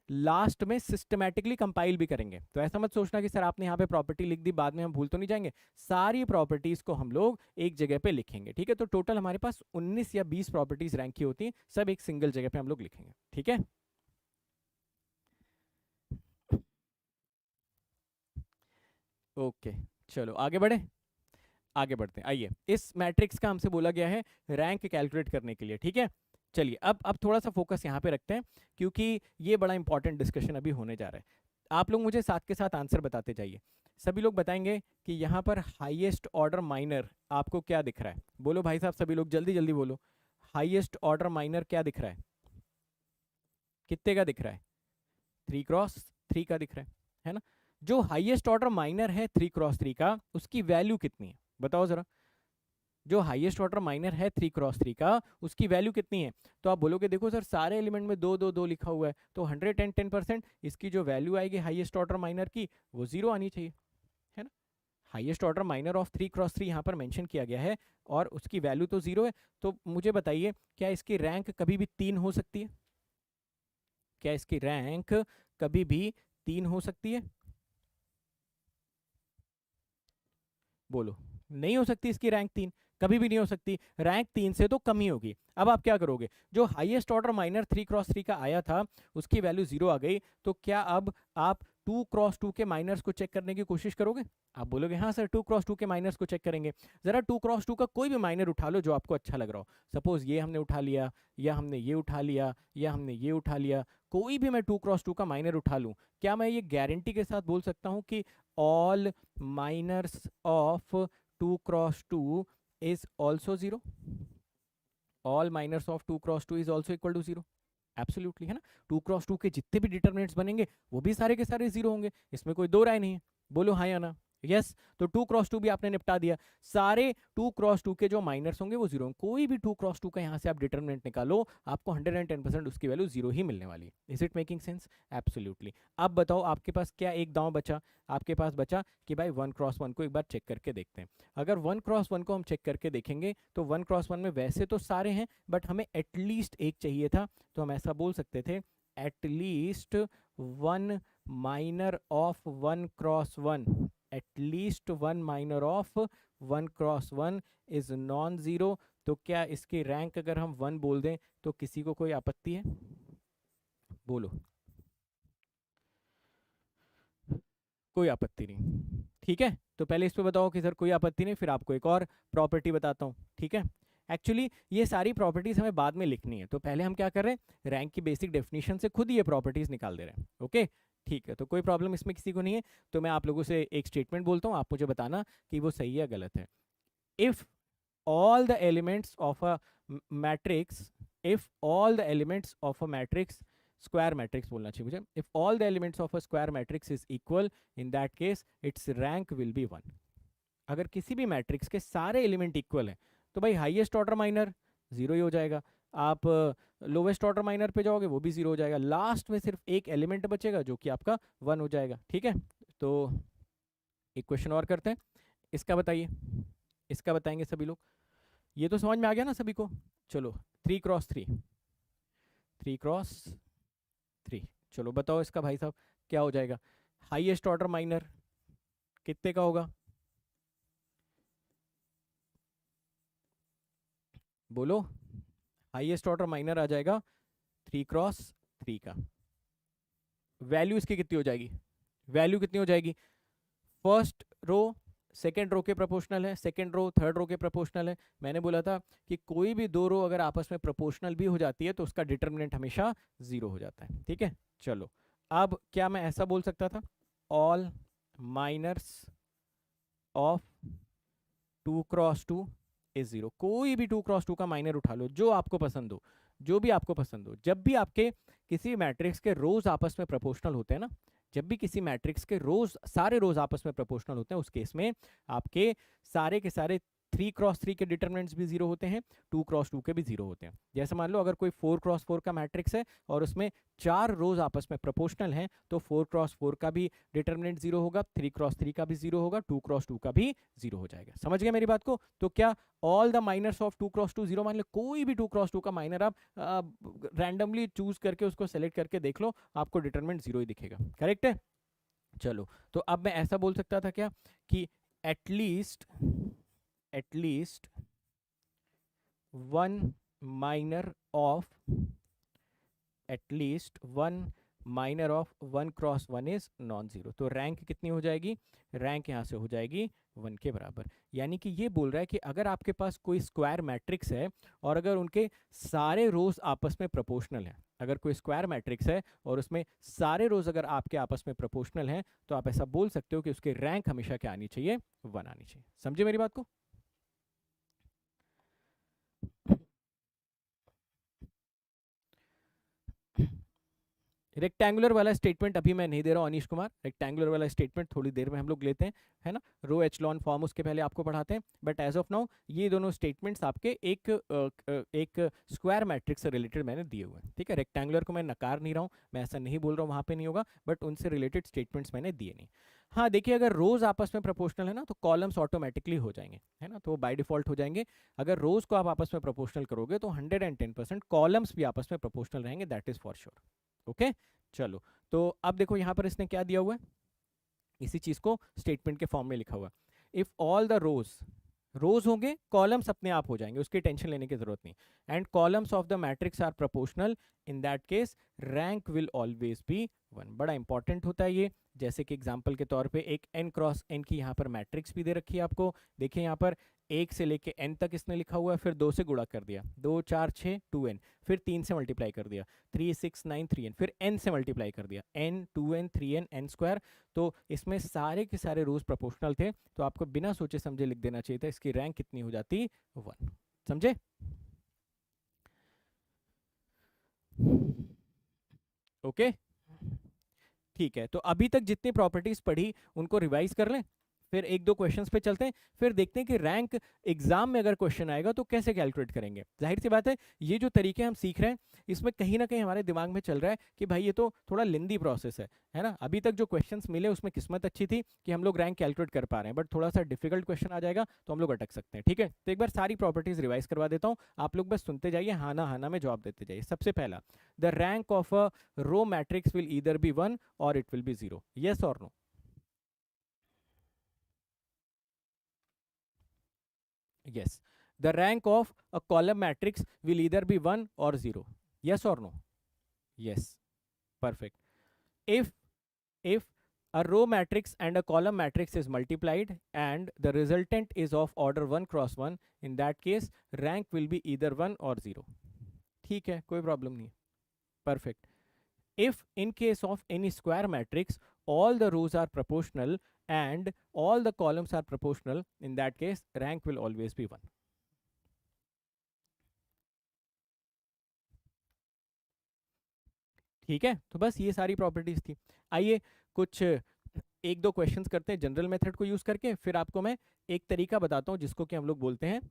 लास्ट में सिस्टमैटिकली कंपाइल भी करेंगे। तो ऐसा मत सोचना कि सर आपने यहाँ पे प्रॉपर्टी लिख दी, बाद में हम भूल तो नहीं जाएंगे। सारी प्रॉपर्टीज़ को हम लोग एक जगह पे लिखेंगे, ठीक है? तो टोटल हमारे पास 19 या 20 प्रॉपर्टीज़ रैंक की होती हैं, सब एक सिंगल जगह पे हम लोग लिखेंगे, ठीक है? ओके, चलो आगे बढ़े, आगे बढ़ते हैं। आइए, इस मैट्रिक्स का हमसे बोला गया है रैंक कैलकुलेट करने के लिए, ठीक है? चलिए अब थोड़ा सा फोकस यहाँ पे रखते हैं, क्योंकि ये बड़ा इंपॉर्टेंट डिस्कशन अभी होने जा रहा है। आप लोग मुझे साथ के साथ आंसर बताते जाइए। सभी लोग बताएंगे कि यहाँ पर हाईएस्ट ऑर्डर माइनर आपको क्या दिख रहा है? बोलो भाई साहब, सभी लोग जल्दी जल्दी बोलो। हाईएस्ट ऑर्डर माइनर क्या दिख रहा है? कितने का दिख रहा है? 3x3 का दिख रहा है ना? जो हाईएस्ट ऑर्डर माइनर है 3x3 का, उसकी वैल्यू कितनी है बताओ जरा। जो हाईएस्ट ऑर्डर माइनर है 3x3 का, उसकी वैल्यू कितनी है? तो आप बोलोगे देखो सर सारे एलिमेंट में 2 2 2 लिखा हुआ है, तो 110%, इसकी जो वैल्यू आएगी हाईएस्ट ऑर्डर माइनर की, वो 0 आनी चाहिए, है ना? Highest order minor of 3x3 यहाँ पर मेंशन किया गया है, और उसकी वैल्यू तो 0 है। तो मुझे बताइए, क्या इसकी रैंक कभी भी 3 हो सकती है? क्या इसकी रैंक कभी भी 3 हो सकती है? बोलो, नहीं हो सकती इसकी रैंक 3, कभी भी नहीं हो सकती। रैंक 3 से तो कम ही होगी। अब आप क्या करोगे, जो हाईएस्ट ऑर्डर माइनर 3x3 का आया था, उसकी वैल्यू 0 आ गई, तो क्या अब आप 2x2 के माइनर्स को चेक करने की कोशिश करोगे? आप बोलोगे हाँ सर 2x2 के माइनर्स को चेक करेंगे। जरा 2x2 का कोई भी माइनर उठा लो जो आपको अच्छा लग रहा हो। सपोज ये हमने उठा लिया, या हमने ये उठा लिया, या हमने ये उठा लिया, कोई भी मैं 2x2 का माइनर उठा लूँ, क्या मैं ये गारंटी के साथ बोल सकता हूँ कि all minors of 2x2 is also 0? All minors of 2x2 is also equal to 0? Absolutely, है ना। 2x2 के जितने भी डिटर्मिनेंट्स बनेंगे वो भी सारे के सारे जीरो होंगे, इसमें कोई दो राय नहीं है। बोलो हाँ या ना। यस, तो 2x2 भी आपने निपटा दिया। सारे 2x2 के जो माइनर्स होंगे वो जीरो होंगे। कोई भी 2x2 का यहाँ से आप डिटर्मिनेंट निकालो, आपको 110% उसकी वैल्यू जीरो ही मिलने वाली। Is it making sense? Absolutely. अब बताओ आपके पास क्या एक दांव बचा? आपके पास बचा कि भाई 1x1 को एक बार चेक करके देखते हैं। अगर 1x1 को हम चेक करके देखेंगे तो 1x1 में वैसे तो सारे हैं, बट हमें एटलीस्ट एक चाहिए था, तो हम ऐसा बोल सकते थे at least one minor of 1x1, at least one minor of 1x1 is non zero. तो क्या इसकी रैंक अगर हम 1 बोल दें तो किसी को कोई आपत्ति है? बोलो। कोई आपत्ति नहीं, ठीक है। तो पहले इस पे बताओ कि सर कोई आपत्ति नहीं, फिर आपको एक और प्रॉपर्टी बताता हूँ, ठीक है। एक्चुअली ये सारी प्रॉपर्टीज हमें बाद में लिखनी है, तो पहले हम क्या कर रहे हैं, रैंक की बेसिक डेफिनेशन से खुद ही ये प्रॉपर्टीज निकाल दे रहे हैं। ओके, ठीक है। तो कोई प्रॉब्लम इसमें किसी को नहीं है। तो मैं आप लोगों से एक स्टेटमेंट बोलता हूँ, आप मुझे बताना कि वो सही है गलत है। If all the elements of a matrix, if all the elements of a matrix, square matrix बोलना चाहिए मुझे, if all the elements of a square matrix is equal, in that case its rank will be 1। अगर किसी भी matrix के सारे element equal हैं तो भाई हाईएस्ट ऑर्डर माइनर जीरो ही हो जाएगा। आप लोवेस्ट ऑर्डर माइनर पे जाओगे वो भी जीरो हो जाएगा। लास्ट में सिर्फ एक एलिमेंट बचेगा जो कि आपका 1 हो जाएगा, ठीक है। तो एक क्वेश्चन और करते हैं, इसका बताइए, इसका बताएंगे सभी लोग। ये तो समझ में आ गया ना सभी को? चलो 3x3, 3x3, चलो बताओ इसका भाई साहब क्या हो जाएगा। हाईएस्ट ऑर्डर माइनर कितने का होगा? बोलो। हाईएस्ट ऑर्डर माइनर आ जाएगा 3x3 का। वैल्यू इसकी कितनी हो जाएगी? वैल्यू कितनी हो जाएगी? फर्स्ट रो सेकेंड रो के प्रोपोर्शनल है, सेकेंड रो थर्ड रो के प्रोपोर्शनल है। मैंने बोला था कि कोई भी दो रो अगर आपस में प्रोपोर्शनल भी हो जाती है तो उसका डिटर्मिनेंट हमेशा जीरो हो जाता है, ठीक है। चलो अब क्या मैं ऐसा बोल सकता था, all minors of 2x2 is zero. कोई भी 2x2 का माइनर उठा लो जो आपको पसंद हो, जो भी आपको पसंद हो। जब भी आपके किसी मैट्रिक्स के रोज आपस में प्रोपोर्शनल होते हैं ना, जब भी किसी मैट्रिक्स के रोज सारे रोज आपस में प्रोपोर्शनल होते हैं, उस केस में आपके सारे के सारे 3x3 के डिटर्मिनेंट्स भी जीरो होते हैं, 2x2 के भी जीरो होते हैं। जैसे मान लो अगर कोई 4x4 का मैट्रिक्स है और उसमें 4 रोज आपस में प्रोपोर्शनल हैं, तो 4x4 का भी डिटर्मिनेंट जीरो होगा, 3x3 का भी जीरो होगा, 2x2 का भी जीरो हो जाएगा। समझ गए मेरी बात को? तो क्या all the minors of 2x2 zero, मान लो कोई भी 2x2 का माइनर आप रैंडमली चूज करके उसको सेलेक्ट करके देख लो, आपको डिटर्मिनेंट जीरो ही दिखेगा। करेक्ट है? चलो तो अब मैं ऐसा बोल सकता था क्या कि at least one minor of at least one minor of 1x1 is non zero. तो रैंक कितनी हो जाएगी? रैंक यहाँ से हो जाएगी 1 के बराबर। यानी कि ये बोल रहा है कि अगर आपके पास कोई स्क्वायर मैट्रिक्स है और अगर उनके सारे रोज आपस में प्रोपोर्शनल हैं, अगर कोई स्क्वायर मैट्रिक्स है और उसमें सारे रोज अगर आपके आपस में प्रोपोर्शनल हैं, तो आप ऐसा बोल सकते हो कि उसकी रैंक हमेशा क्या आनी चाहिए? 1 आनी चाहिए। समझे मेरी बात को? रेक्टेंगुलर वाला स्टेटमेंट अभी मैं नहीं दे रहा हूँ अनीश कुमार, रेक्टेंगुलर वाला स्टेटमेंट थोड़ी देर में हम लोग लेते हैं, है ना। रो एचलॉन फॉर्म उसके पहले आपको पढ़ाते हैं, बट एज ऑफ नाउ ये दोनों स्टेटमेंट्स आपके एक स्क्वायर मैट्रिक्स से रिलेटेड मैंने दिए हुए हैं, ठीक है। रेक्टेंगुलर को मैं नकार नहीं रहा हूँ, मैं ऐसा नहीं बोल रहा हूँ वहाँ पे नहीं होगा, बट उनसे रिलेटेड स्टेटमेंट्स मैंने दिए नहीं। हाँ देखिए, अगर रोज आपस में प्रोपोर्शनल है ना तो कॉलम्स ऑटोमेटिकली हो जाएंगे, है ना, तो बाय डिफॉल्ट हो जाएंगे। अगर रोज को आप आपस में प्रोपोर्शनल करोगे तो 110% कॉलम्स भी आपस में प्रोपोर्शनल रहेंगे, that is for sure. Okay चलो, तो अब देखो यहाँ पर इसने क्या दिया हुआ है, इसी चीज को स्टेटमेंट के फॉर्म में लिखा हुआ है। इफ ऑल द रोज होंगे, कॉलम्स अपने आप हो जाएंगे, उसकी टेंशन लेने की जरूरत नहीं। And columns of the matrix are proportional, in that case rank will always be 1। बड़ा इंपॉर्टेंट होता है ये। जैसे कि एग्जांपल के तौर पे एक n×n की यहाँ पर मैट्रिक्स भी दे रखी है आपको। देखिए यहाँ पर 1 से लेके n तक इसने लिखा हुआ है, फिर 2 से गुणा कर दिया, 2 4 6 2n, फिर 3 से मल्टीप्लाई कर दिया, 3 6 9 3n, फिर n से मल्टीप्लाई कर दिया, n 2n 3n n square. तो इसमें सारे के सारे रोज प्रोपोर्शनल थे, तो आपको बिना सोचे समझे लिख देना चाहिए था, इसकी रैंक कितनी हो जाती? 1। समझे? ओके, ठीक है। तो अभी तक जितनी प्रॉपर्टीज पढ़ी उनको रिवाइज कर लें, फिर एक दो क्वेश्चंस पे चलते हैं, फिर देखते हैं कि रैंक एग्जाम में अगर क्वेश्चन आएगा तो कैसे कैलकुलेट करेंगे। जाहिर सी बात है ये जो तरीके हम सीख रहे हैं इसमें कहीं ना कहीं हमारे दिमाग में चल रहा है कि भाई ये तो थोड़ा लेंदी प्रोसेस है ना। अभी तक जो क्वेश्चंस मिले उसमें किस्मत अच्छी थी कि हम लोग रैंक कैलकुलेट कर पा रहे हैं, बट थोड़ा सा डिफिकल्ट क्वेश्चन आ जाएगा तो हम लोग अटक सकते हैं। ठीक है, तो एक बार सारी प्रॉपर्टीज रिवाइज करवा देता हूँ, आप लोग बस सुनते जाइए, हाँ ना में जवाब देते जाइए। सबसे पहला, the rank of a row matrix will either be 1 और इट विल बी 0, यस और no? Yes. The rank of a column matrix will either be 1 or 0. Yes or no? Yes. Perfect. If if a row matrix and a column matrix is multiplied and the resultant is of order 1 cross 1, in that case rank will be either 1 or 0. ठीक है, कोई problem नहीं. Perfect. If in case of any square matrix all the rows are proportional and all the columns are proportional, in that case rank will always be 1. ठीक है, तो बस ये सारी प्रॉपर्टीज थी। आइए कुछ एक दो क्वेश्चंस करते हैं जनरल मेथड को यूज करके, फिर आपको मैं एक तरीका बताता हूँ जिसको कि हम लोग बोलते हैं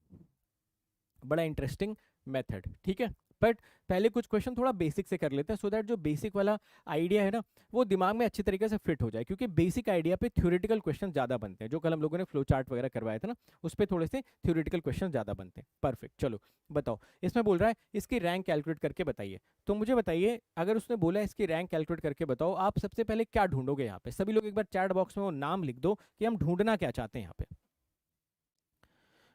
बड़ा इंटरेस्टिंग मेथड। ठीक है, बट पहले कुछ क्वेश्चन थोड़ा बेसिक से कर लेते हैं सो दैट जो बेसिक वाला आइडिया है ना वो दिमाग में अच्छी तरीके से फिट हो जाए, क्योंकि बेसिक आइडिया पे थ्योरेटिकल क्वेश्चन ज्यादा बनते हैं। जो कल हम लोगों ने फ्लो चार्ट वगैरह करवाया था ना उस पर थोड़े से थ्योरेटिकल क्वेश्चन ज्यादा बनते हैं। परफेक्ट, चलो बताओ। इसमें बोल रहा है इसकी रैंक कैलकुलेट करके बताइए। तो मुझे बताइए, अगर उसने बोला इसकी रैंक कैलकुलेट करके बताओ, आप सबसे पहले क्या ढूंढोगे यहाँ पे? सभी लोग एक बार चैट बॉक्स में वो नाम लिख दो कि हम ढूंढना क्या चाहते हैं यहाँ पे।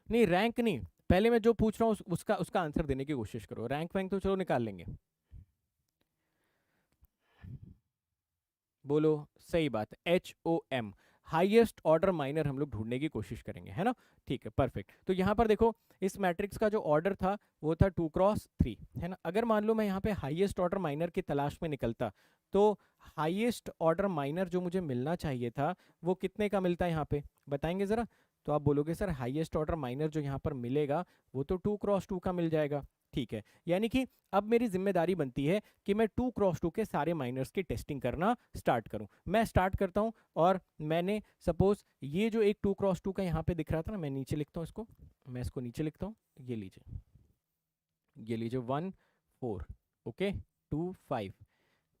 नहीं, रैंक नहीं, पहले मैं जो पूछ रहा हूँ उसका उसका आंसर देने की कोशिश करो। रैंक वैंक तो चलो निकाल लेंगे। बोलो, सही बात है, HOM, हाईएस्ट ऑर्डर माइनर हम लोग ढूंढने की कोशिश करेंगे, है ना। ठीक है, परफेक्ट। तो यहाँ पर देखो इस मैट्रिक्स का जो ऑर्डर था वो था 2 क्रॉस 3, है ना। अगर मान लो मैं यहाँ पे हाईएस्ट ऑर्डर माइनर की तलाश में निकलता तो हाईएस्ट ऑर्डर माइनर जो मुझे मिलना चाहिए था वो कितने का मिलता है यहाँ पे, बताएंगे जरा। तो आप बोलोगे सर हाईएस्ट ऑर्डर माइनर जो यहाँ पर मिलेगा वो तो 2 क्रॉस 2 का मिल जाएगा। ठीक है, यानी कि अब मेरी जिम्मेदारी बनती है कि मैं 2 क्रॉस 2 के सारे माइनर्स की टेस्टिंग करना स्टार्ट करूं। मैं स्टार्ट करता हूं और मैंने सपोज ये जो एक 2 क्रॉस 2 का यहाँ पे दिख रहा था ना, मैं नीचे लिखता हूँ इसको, मैं इसको नीचे लिखता हूँ, ये लीजिए, ये लीजिए 1 4, ओके, 2 5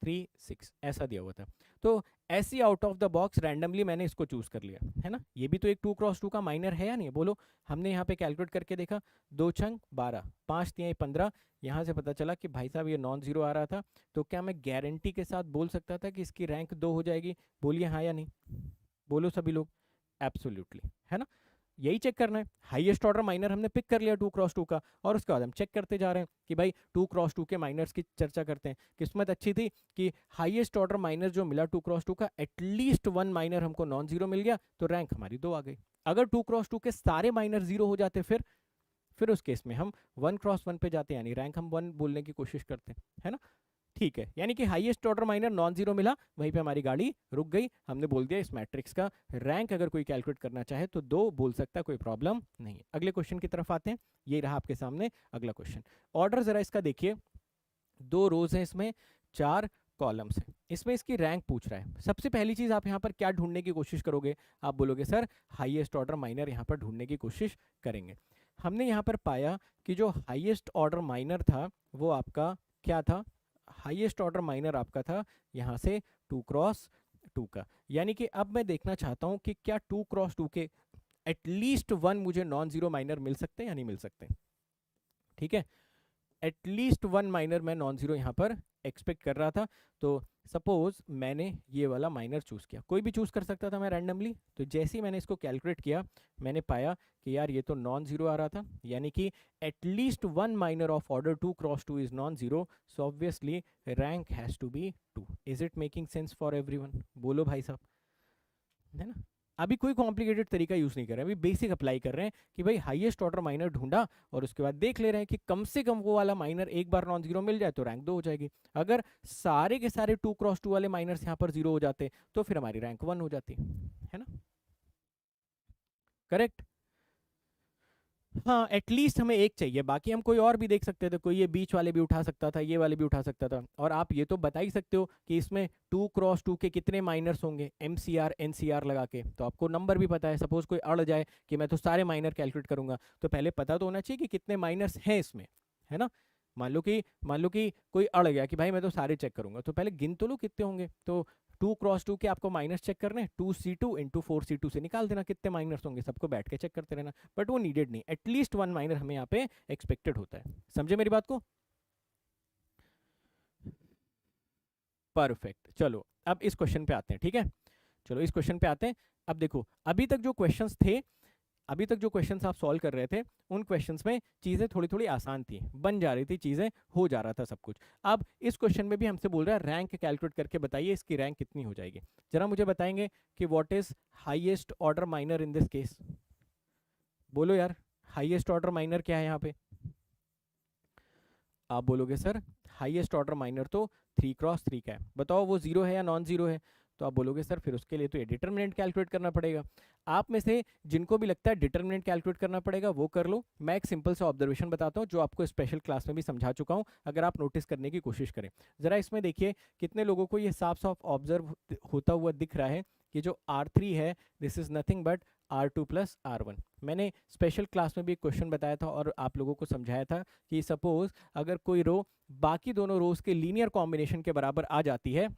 3 6 ऐसा दिया हुआ था। तो ऐसी out of the box randomly मैंने इसको चूज कर लिया, है ना। ये भी तो एक 2 क्रॉस 2 का माइनर है या नहीं, बोलो। हमने यहाँ पे कैलकुलेट करके देखा, 2 छंग 12, 5 3 15, यहाँ से पता चला कि भाई साहब ये नॉन जीरो आ रहा था। तो क्या मैं गारंटी के साथ बोल सकता था कि इसकी रैंक 2 हो जाएगी? बोलिए हाँ या नहीं, बोलो सभी लोग। एब्सोल्युटली, है ना। यही चेक करना है। हाईएस्ट ऑर्डर माइनर हमने पिक कर लिया 2 क्रॉस 2 का, और उसके बाद हम चेक करते जा रहे हैं कि भाई 2 क्रॉस 2 के माइनर्स की चर्चा करते हैं। किस्मत अच्छी थी कि हाईएस्ट ऑर्डर माइनर जो मिला 2 क्रॉस 2 का, एटलीस्ट 1 माइनर हमको नॉन जीरो मिल गया, तो रैंक हमारी 2 आ गई। अगर 2 क्रॉस 2 के सारे माइनर 0 हो जाते फिर उस केस में हम 1 क्रॉस 1 पे जाते हैं, यानी रैंक हम 1 बोलने की कोशिश करते हैं, है ना। ठीक है, यानी कि highest order minor non zero मिला, वहीं पे हमारी गाड़ी रुक गई। हमने बोल दिया इस मैट्रिक्स का रैंक अगर कोई कैलकुलेट करना चाहे तो 2 बोल सकता है, कोई प्रॉब्लम नहीं है। अगले क्वेश्चन की तरफ आते हैं, ये रहा आपके सामने अगला क्वेश्चन। ऑर्डर जरा इसका देखिए, 2 रोज हैं इसमें, 4 कॉलम्स हैं, इसमें इसकी रैंक पूछ रहा है। सबसे पहली चीज आप यहाँ पर क्या ढूंढने की कोशिश करोगे? आप बोलोगे सर हाईएस्ट ऑर्डर माइनर यहाँ पर ढूंढने की कोशिश करेंगे। हमने यहाँ पर पाया कि जो हाईएस्ट ऑर्डर माइनर था वो आपका क्या था? हाईएस्ट ऑर्डर माइनर आपका था यहाँ से 2 क्रॉस 2 का। यानी कि अब मैं देखना चाहता हूँ कि क्या 2 क्रॉस 2 के एटलीस्ट 1 मुझे नॉन जीरो माइनर मिल सकते हैं या नहीं मिल सकते। ठीक है, एटलीस्ट 1 माइनर मैं नॉन जीरो यहाँ पर एक्सपेक्ट कर रहा था। तो सपोज मैंने ये वाला माइनर चूज किया, कोई भी चूज कर सकता था मैं रैंडमली। तो जैसे ही मैंने इसको कैलकुलेट किया मैंने पाया कि यार ये तो नॉन जीरो आ रहा था, यानी कि at least 1 minor of order 2 cross 2 is non zero, so obviously rank has to be 2। Is it making sense for everyone? बोलो भाई साहब, है ना। अभी कोई कॉम्प्लिकेटेड तरीका यूज नहीं कर रहे हैं, अभी बेसिक अप्लाई कर रहे हैं कि भाई हाईएस्ट ऑर्डर माइनर ढूंढा और उसके बाद देख ले रहे हैं कि कम से कम वो वाला माइनर एक बार नॉन जीरो मिल जाए तो रैंक 2 हो जाएगी। अगर सारे के सारे 2 क्रॉस 2 वाले माइनर्स यहाँ पर 0 हो जाते तो फिर हमारी रैंक 1 हो जाती, है ना। करेक्ट। हाँ एटलीस्ट हमें एक चाहिए, बाकी हम कोई और भी देख सकते थे, कोई ये बीच वाले भी उठा सकता था, ये वाले भी उठा सकता था। और आप ये तो बता ही सकते हो कि इसमें 2x2 के कितने माइनर्स होंगे, MCR NCR लगा के तो आपको नंबर भी पता है। सपोज कोई अड़ जाए कि मैं तो सारे माइनर कैलकुलेट करूंगा, तो पहले पता तो होना चाहिए कि कितने माइनर्स हैं इसमें, है ना। मान लो कि कोई अड़ गया कि भाई मैं तो सारे चेक करूंगा, तो पहले गिन तो लो कितने होंगे। तो 2x2 के आपको माइनस चेक करने, 2C2 इंटू 4C2 से निकाल देना कितने माइनर्स होंगे, सबको बैठ के चेक करते रहना। बट वो नीडेड नहीं, एटलीस्ट 1 माइनर हमें यहाँ पे एक्सपेक्टेड होता है। समझे मेरी बात को? परफेक्ट। चलो अब इस क्वेश्चन पे आते हैं, ठीक है। चलो इस क्वेश्चन पे आते हैं। अब देखो अभी तक जो क्वेश्चंस थे, अभी तक जो क्वेश्चंस आप सॉल्व कर रहे थे, उन क्वेश्चंस में चीजें थोड़ी थोड़ी आसान थी, बन जा रही थी चीजें, हो जा रहा था सब कुछ। अब इस क्वेश्चन में भी हमसे बोल रहा है रैंक कैलकुलेट करके बताइए इसकी रैंक कितनी हो जाएगी। जरा मुझे बताएंगे कि what is highest order minor in this case. बोलो यार, हाईएस्ट ऑर्डर माइनर क्या है यहाँ पे? आप बोलोगे सर हाईएस्ट ऑर्डर माइनर तो 3x3 का है, बताओ वो जीरो है या नॉन जीरो है। तो आप बोलोगे सर फिर उसके लिए तो ये डिटर्मिनेंट कैलकुलेट करना पड़ेगा। आप में से जिनको भी लगता है डिटर्मिनेंट कैलकुलेट करना पड़ेगा वो कर लो। मैं एक सिंपल सा ऑब्जर्वेशन बताता हूँ जो आपको स्पेशल क्लास में भी समझा चुका हूँ, अगर आप नोटिस करने की कोशिश करें। जरा इसमें देखिए कितने लोगों को ये साफ साफ ऑब्जर्व होता हुआ दिख रहा है कि जो R3 है this is nothing but R2 plus R1। मैंने स्पेशल क्लास में भी एक क्वेश्चन बताया था और आप लोगों को समझाया था कि सपोज अगर कोई रो बाकी दोनों रोज के लीनियर कॉम्बिनेशन के बराबर आ जाती है,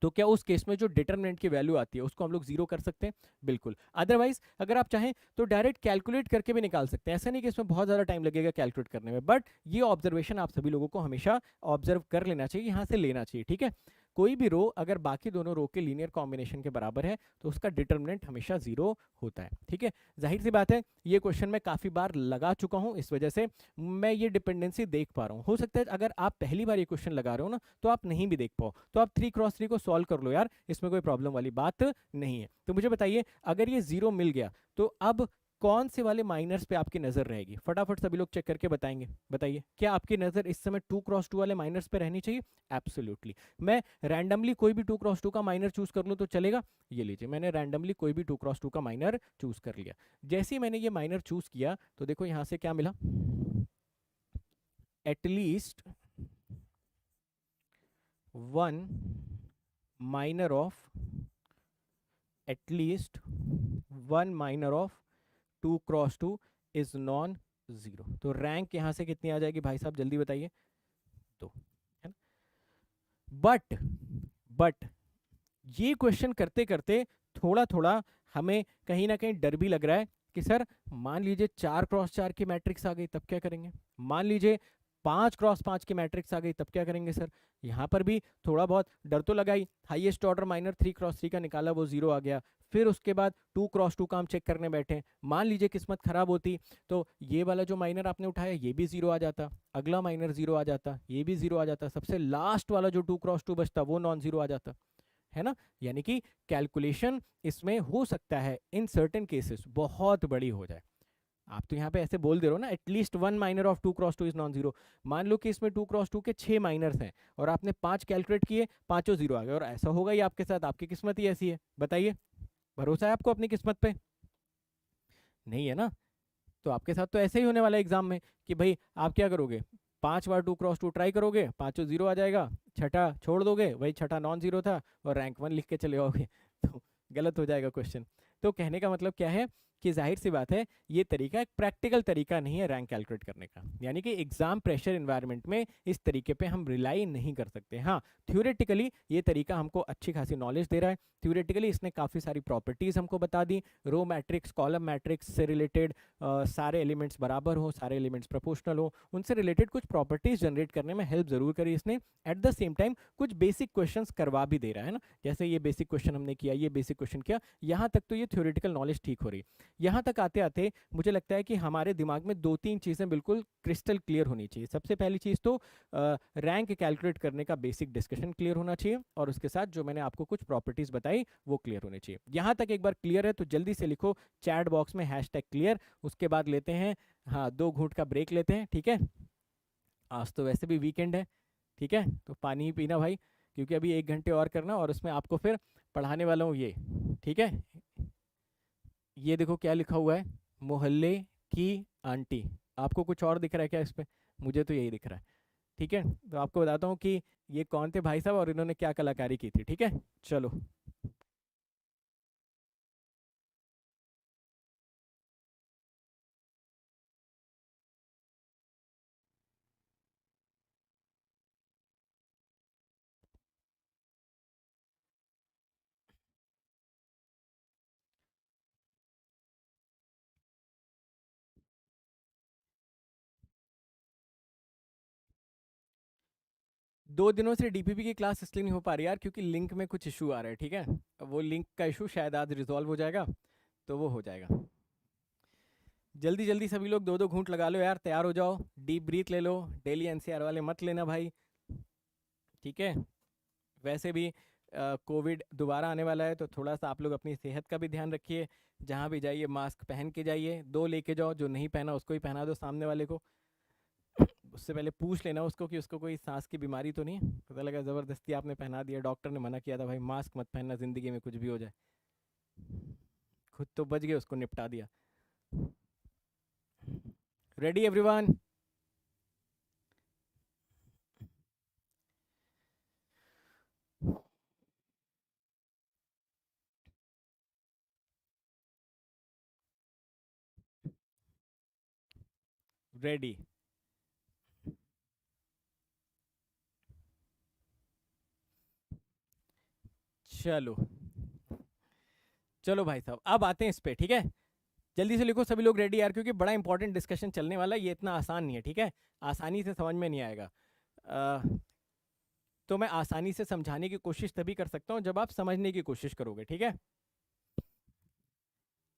तो क्या उस केस में जो डिटरमिनेंट की वैल्यू आती है उसको हम लोग जीरो कर सकते हैं? बिल्कुल। अदरवाइज अगर आप चाहें तो डायरेक्ट कैलकुलेट करके भी निकाल सकते हैं, ऐसा नहीं कि इसमें बहुत ज़्यादा टाइम लगेगा कैलकुलेट करने में। बट ये ऑब्जर्वेशन आप सभी लोगों को हमेशा ऑब्जर्व कर लेना चाहिए, यहाँ से लेना चाहिए, ठीक है। कोई भी रो अगर बाकी दोनों रो के लीनियर कॉम्बिनेशन के बराबर है तो उसका डिटरमिनेंट हमेशा जीरो होता है, ठीक है। जाहिर सी बात है ये क्वेश्चन मैं काफ़ी बार लगा चुका हूँ, इस वजह से मैं ये डिपेंडेंसी देख पा रहा हूँ। हो सकता है अगर आप पहली बार ये क्वेश्चन लगा रहे हो ना तो आप नहीं भी देख पाओ, तो आप 3x3 को सॉल्व कर लो यार, इसमें कोई प्रॉब्लम वाली बात नहीं है। तो मुझे बताइए अगर ये जीरो मिल गया तो अब कौन से वाले माइनर्स पे आपकी नजर रहेगी? फटाफट सभी लोग चेक करके बताएंगे। बताइए क्या आपकी नजर इस समय 2x2 वाले माइनर्स पे रहनी चाहिए? एब्सोल्युटली। मैं रैंडमली कोई भी 2x2 का माइनर चूज कर लूँ तो चलेगा? ये लीजिए मैंने रैंडमली कोई भी 2x2 का माइनर चूज कर लिया। जैसे ही मैंने ये माइनर चूज किया तो देखो यहां से क्या मिला, at least 1 minor of, at least 1 minor of 2x2 is non zero. तो रैंक यहां से कितनी आ जाएगी भाई साहब, जल्दी बताइए। तो है ना, बट ये क्वेश्चन करते करते थोड़ा थोड़ा हमें कहीं ना कहीं डर भी लग रहा है कि सर मान लीजिए 4x4 की मैट्रिक्स आ गई तब क्या करेंगे, मान लीजिए 5x5 की मैट्रिक्स आ गई तब क्या करेंगे सर। यहाँ पर भी थोड़ा बहुत डर तो लगा ही, हाईएस्ट ऑर्डर माइनर 3x3 का निकाला वो जीरो आ गया, फिर उसके बाद 2x2 का हम चेक करने बैठे, मान लीजिए किस्मत खराब होती तो ये वाला जो माइनर आपने उठाया ये भी जीरो आ जाता, अगला माइनर जीरो आ जाता, ये भी जीरो आ जाता, सबसे लास्ट वाला जो 2x2 बचता वो नॉन जीरो आ जाता, है ना। यानी कि कैलकुलेशन इसमें हो सकता है इन सर्टेन केसेस बहुत बड़ी हो जाए। आप तो यहाँ पे ऐसे बोल दे रहे हो ना at least 1 minor of 2x2 is non zero. मान लो कि इसमें 2x2 के 6 माइनर्स हैं और आपने 5 कैलकुलेट किए, पांचों जीरो आ गए, और ऐसा होगा ही आपके साथ, आपकी किस्मत ही ऐसी है। बताइए, भरोसा है आपको अपनी किस्मत पे? नहीं है ना। तो आपके साथ तो ऐसे ही होने वाला है एग्जाम में कि भाई आप क्या करोगे, 5 बार 2x2 ट्राई करोगे, पांचों जीरो आ जाएगा, छठा छोड़ दोगे, वही छठा नॉन जीरो था और रैंक 1 लिख के चले जाओगे तो गलत हो जाएगा क्वेश्चन। तो कहने का मतलब क्या है कि जाहिर सी बात है ये तरीका एक प्रैक्टिकल तरीका नहीं है रैंक कैलकुलेट करने का, यानी कि एग्जाम प्रेशर एनवायरनमेंट में इस तरीके पे हम रिलाई नहीं कर सकते। हाँ थ्योरेटिकली ये तरीका हमको अच्छी खासी नॉलेज दे रहा है, थ्योरेटिकली इसने काफ़ी सारी प्रॉपर्टीज़ हमको बता दी, रो मैट्रिक्स कॉलम मैट्रिक्स से रिलेटेड सारे एलिमेंट्स बराबर हो, सारे एलिमेंट्स प्रोपोर्शनल हो, उनसे रिलेटेड कुछ प्रॉपर्टीज जनरेट करने में हेल्प जरूर करी इसने। एट द सेम टाइम कुछ बेसिक क्वेश्चंस करवा भी दे रहा है ना, जैसे ये बेसिक क्वेश्चन हमने किया, ये बेसिक क्वेश्चन किया, यहाँ तक तो ये थ्योरेटिकल नॉलेज ठीक हो रही। यहाँ तक आते आते मुझे लगता है कि हमारे दिमाग में 2-3 चीज़ें बिल्कुल क्रिस्टल क्लियर होनी चाहिए। सबसे पहली चीज़ तो रैंक कैलकुलेट करने का बेसिक डिस्कशन क्लियर होना चाहिए, और उसके साथ जो मैंने आपको कुछ प्रॉपर्टीज बताई वो क्लियर होनी चाहिए। यहाँ तक एक बार क्लियर है तो जल्दी से लिखो चैट बॉक्स में #क्लियर। उसके बाद लेते हैं, हाँ 2 घूंट का ब्रेक लेते हैं, ठीक है। आज तो वैसे भी वीकेंड है, ठीक है, तो पानी ही पीना भाई, क्योंकि अभी 1 घंटे और करना और उसमें आपको फिर पढ़ाने वाला हूँ ये, ठीक है। ये देखो क्या लिखा हुआ है, मोहल्ले की आंटी। आपको कुछ और दिख रहा है क्या इस पे? मुझे तो यही दिख रहा है। ठीक है, तो आपको बताता हूँ कि ये कौन थे भाई साहब और इन्होंने क्या कलाकारी की थी। ठीक है, चलो। 2 दिनों से डीपीपी की क्लास इसलिए नहीं हो पा रही यार, क्योंकि लिंक में कुछ इशू आ रहा है। ठीक है, वो लिंक का इशू शायद आज रिजॉल्व हो जाएगा, तो वो हो जाएगा। जल्दी जल्दी सभी लोग 2-2 घूंट लगा लो यार, तैयार हो जाओ, डीप ब्रीथ ले लो। डेली एनसीआर वाले मत लेना भाई। ठीक है, वैसे भी कोविड दोबारा आने वाला है, तो थोड़ा सा आप लोग अपनी सेहत का भी ध्यान रखिए। जहाँ भी जाइए मास्क पहन के जाइए, 2 लेके जाओ, जो नहीं पहना उसको ही पहना दो सामने वाले को। उससे पहले पूछ लेना उसको कि उसको कोई सांस की बीमारी तो नहीं है। पता लगा ज़बरदस्ती आपने पहना दिया, डॉक्टर ने मना किया था भाई मास्क मत पहनना, ज़िंदगी में कुछ भी हो जाए। खुद तो बच गए, उसको निपटा दिया। Ready everyone? रेडी? चलो चलो भाई साहब, अब आते हैं इस पे। ठीक है, जल्दी से लिखो सभी लोग रेडी यार, क्योंकि बड़ा इंपॉर्टेंट डिस्कशन चलने वाला है, ये इतना आसान नहीं है। ठीक है, आसानी से समझ में नहीं आएगा। अ, तो मैं आसानी से समझाने की कोशिश तभी कर सकता हूँ जब आप समझने की कोशिश करोगे। ठीक है,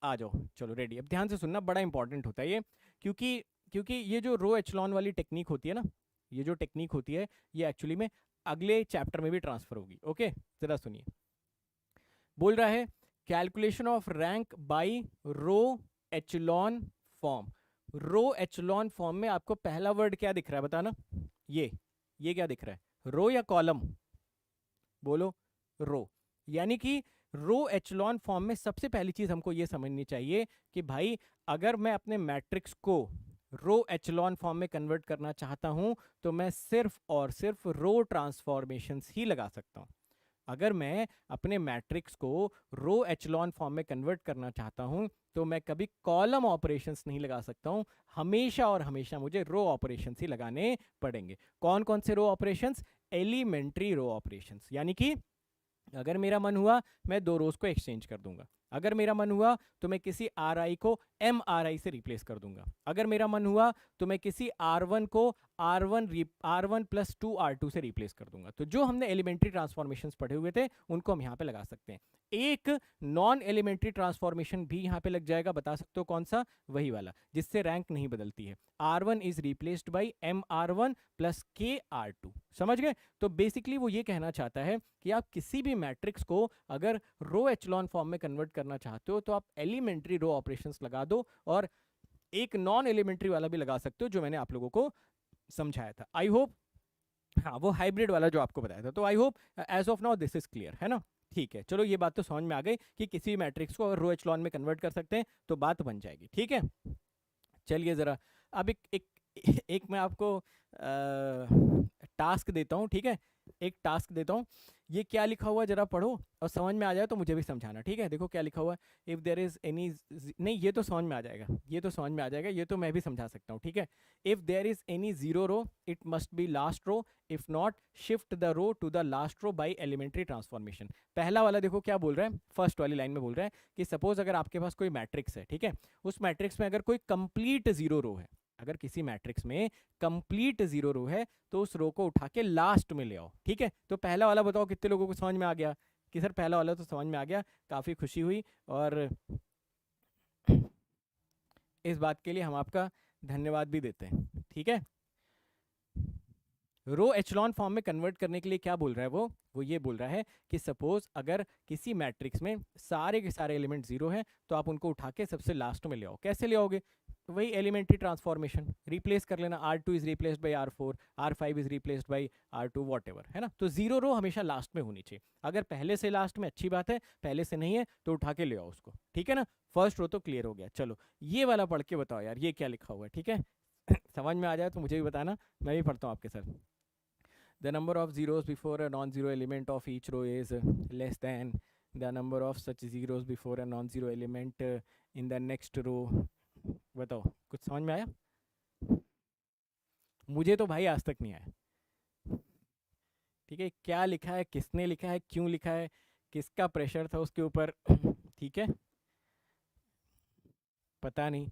आ जाओ। चलो रेडी, अब ध्यान से सुनना, बड़ा इंपॉर्टेंट होता है ये। क्योंकि क्योंकि ये जो रो एचलॉन वाली टेक्निक होती है ना, ये जो टेक्निक होती है, ये एक्चुअली में अगले चैप्टर में भी ट्रांसफर होगी। ओके, जरा सुनिए। बोल रहा है calculation of rank by row echelon form. Row echelon form में आपको पहला वर्ड क्या दिख रहा है बताना? ये क्या दिख रहा है, रो या कॉलम? बोलो। रो। यानी कि रो एचलॉन फॉर्म में सबसे पहली चीज हमको ये समझनी चाहिए कि भाई, अगर मैं अपने मैट्रिक्स को रो एचलॉन फॉर्म में कन्वर्ट करना चाहता हूं, तो मैं सिर्फ और सिर्फ रो ट्रांसफॉर्मेशंस ही लगा सकता हूं। अगर मैं अपने मैट्रिक्स को रो एचलॉन फॉर्म में कन्वर्ट करना चाहता हूं, तो मैं कभी कॉलम ऑपरेशंस नहीं लगा सकता हूं। हमेशा और हमेशा मुझे रो ऑपरेशंस ही लगाने पड़ेंगे। कौन कौन से row operations? Elementary row operations. यानी कि अगर मेरा मन हुआ, मैं 2 रोज को एक्सचेंज कर दूंगा। अगर मेरा मन हुआ, तो मैं किसी आर आई को एम आर आई से रिप्लेस कर दूंगा। अगर मेरा मन हुआ, तो मैं किसी आर वन को R1 + 2 R2 से रिप्लेस कर दूंगा। तो जो हमने एलिमेंट्री ट्रांसफॉर्मेशन पढ़े हुए थे, उनको हम यहाँ पे लगा सकते हैं। एक नॉन एलिमेंट्री ट्रांसफॉर्मेशन भी यहाँ पे लग जाएगा, बता सकते हो कौन सा? वही वाला जिससे रैंक नहीं बदलती है। R1 is replaced by MR1 + KR2। समझ गए? तो बेसिकली वो ये कहना चाहता है कि आप किसी भी मैट्रिक्स को अगर रो एचलॉन फॉर्म में कन्वर्ट करना चाहते हो, तो आप एलिमेंट्री रो ऑपरेशंस लगा दो, और एक नॉन एलिमेंट्री वाला भी लगा सकते हो, जो मैंने आप लोगों को समझाया था। आई होप, हाँ, वो हाइब्रिड वाला जो आपको बताया था। तो I hope as of now this is clear, है ना? ठीक है, चलो ये बात तो समझ में आ गई कि किसी भी मैट्रिक्स को अगर रो एचलॉन में कन्वर्ट कर सकते हैं, तो बात बन जाएगी। ठीक है, चलिए जरा, अब एक मैं आपको टास्क देता हूँ। ठीक है, एक टास्क देता हूँ। ये क्या लिखा हुआ है जरा पढ़ो, और समझ में आ जाए तो मुझे भी समझाना। ठीक है, देखो क्या लिखा हुआ है। इफ देर इज एनी, नहीं ये तो समझ में आ जाएगा, ये तो समझ में आ जाएगा, ये तो मैं भी समझा सकता हूँ। ठीक है, if there is any zero row, it must be last row. If not, shift the row to the last row by elementary transformation. पहला वाला देखो क्या बोल रहा है, फर्स्ट वाली लाइन में बोल रहा है कि सपोज अगर आपके पास कोई मैट्रिक्स है, ठीक है, उस मैट्रिक्स में अगर कोई कंप्लीट जीरो रो है, अगर किसी मैट्रिक्स में कंप्लीट जीरो रो है, तो उस रो को उठा के लास्ट में ले आओ। ठीक है, तो पहला वाला बताओ कितने लोगों को समझ में आ गया? कि सर पहला वाला तो समझ में आ गया, काफ़ी खुशी हुई, और इस बात के लिए हम आपका धन्यवाद भी देते हैं। ठीक है, रो एचलॉन फॉर्म में कन्वर्ट करने के लिए क्या बोल रहा है वो ये बोल रहा है कि सपोज अगर किसी मैट्रिक्स में सारे के सारे एलिमेंट जीरो हैं, तो आप उनको उठा के सबसे लास्ट में ले आओ। कैसे ले आओगे? वही एलिमेंट्री ट्रांसफॉर्मेशन, रिप्लेस कर लेना, R2 is replaced by R4, R5 is replaced by R2, what ever, है ना। तो जीरो रो हमेशा लास्ट में होनी चाहिए। अगर पहले से लास्ट में अच्छी बात है, पहले से नहीं है तो उठा के ले आओ उसको, ठीक है ना। फर्स्ट रो तो क्लियर हो गया। चलो ये वाला पढ़ के बताओ यार, ये क्या लिखा हुआ है, ठीक है। समझ में आ जाए तो मुझे भी बताना, मैं भी पढ़ता हूँ आपके साथ। The number of zeros before a non-zero element of each row is less than the number of such zeros before a non-zero element in the next row। बताओ कुछ समझ में आया? मुझे तो भाई आज तक नहीं आया। ठीक है, क्या लिखा है, किसने लिखा है, क्यों लिखा है, किसका प्रेशर था उसके ऊपर, ठीक है, पता नहीं।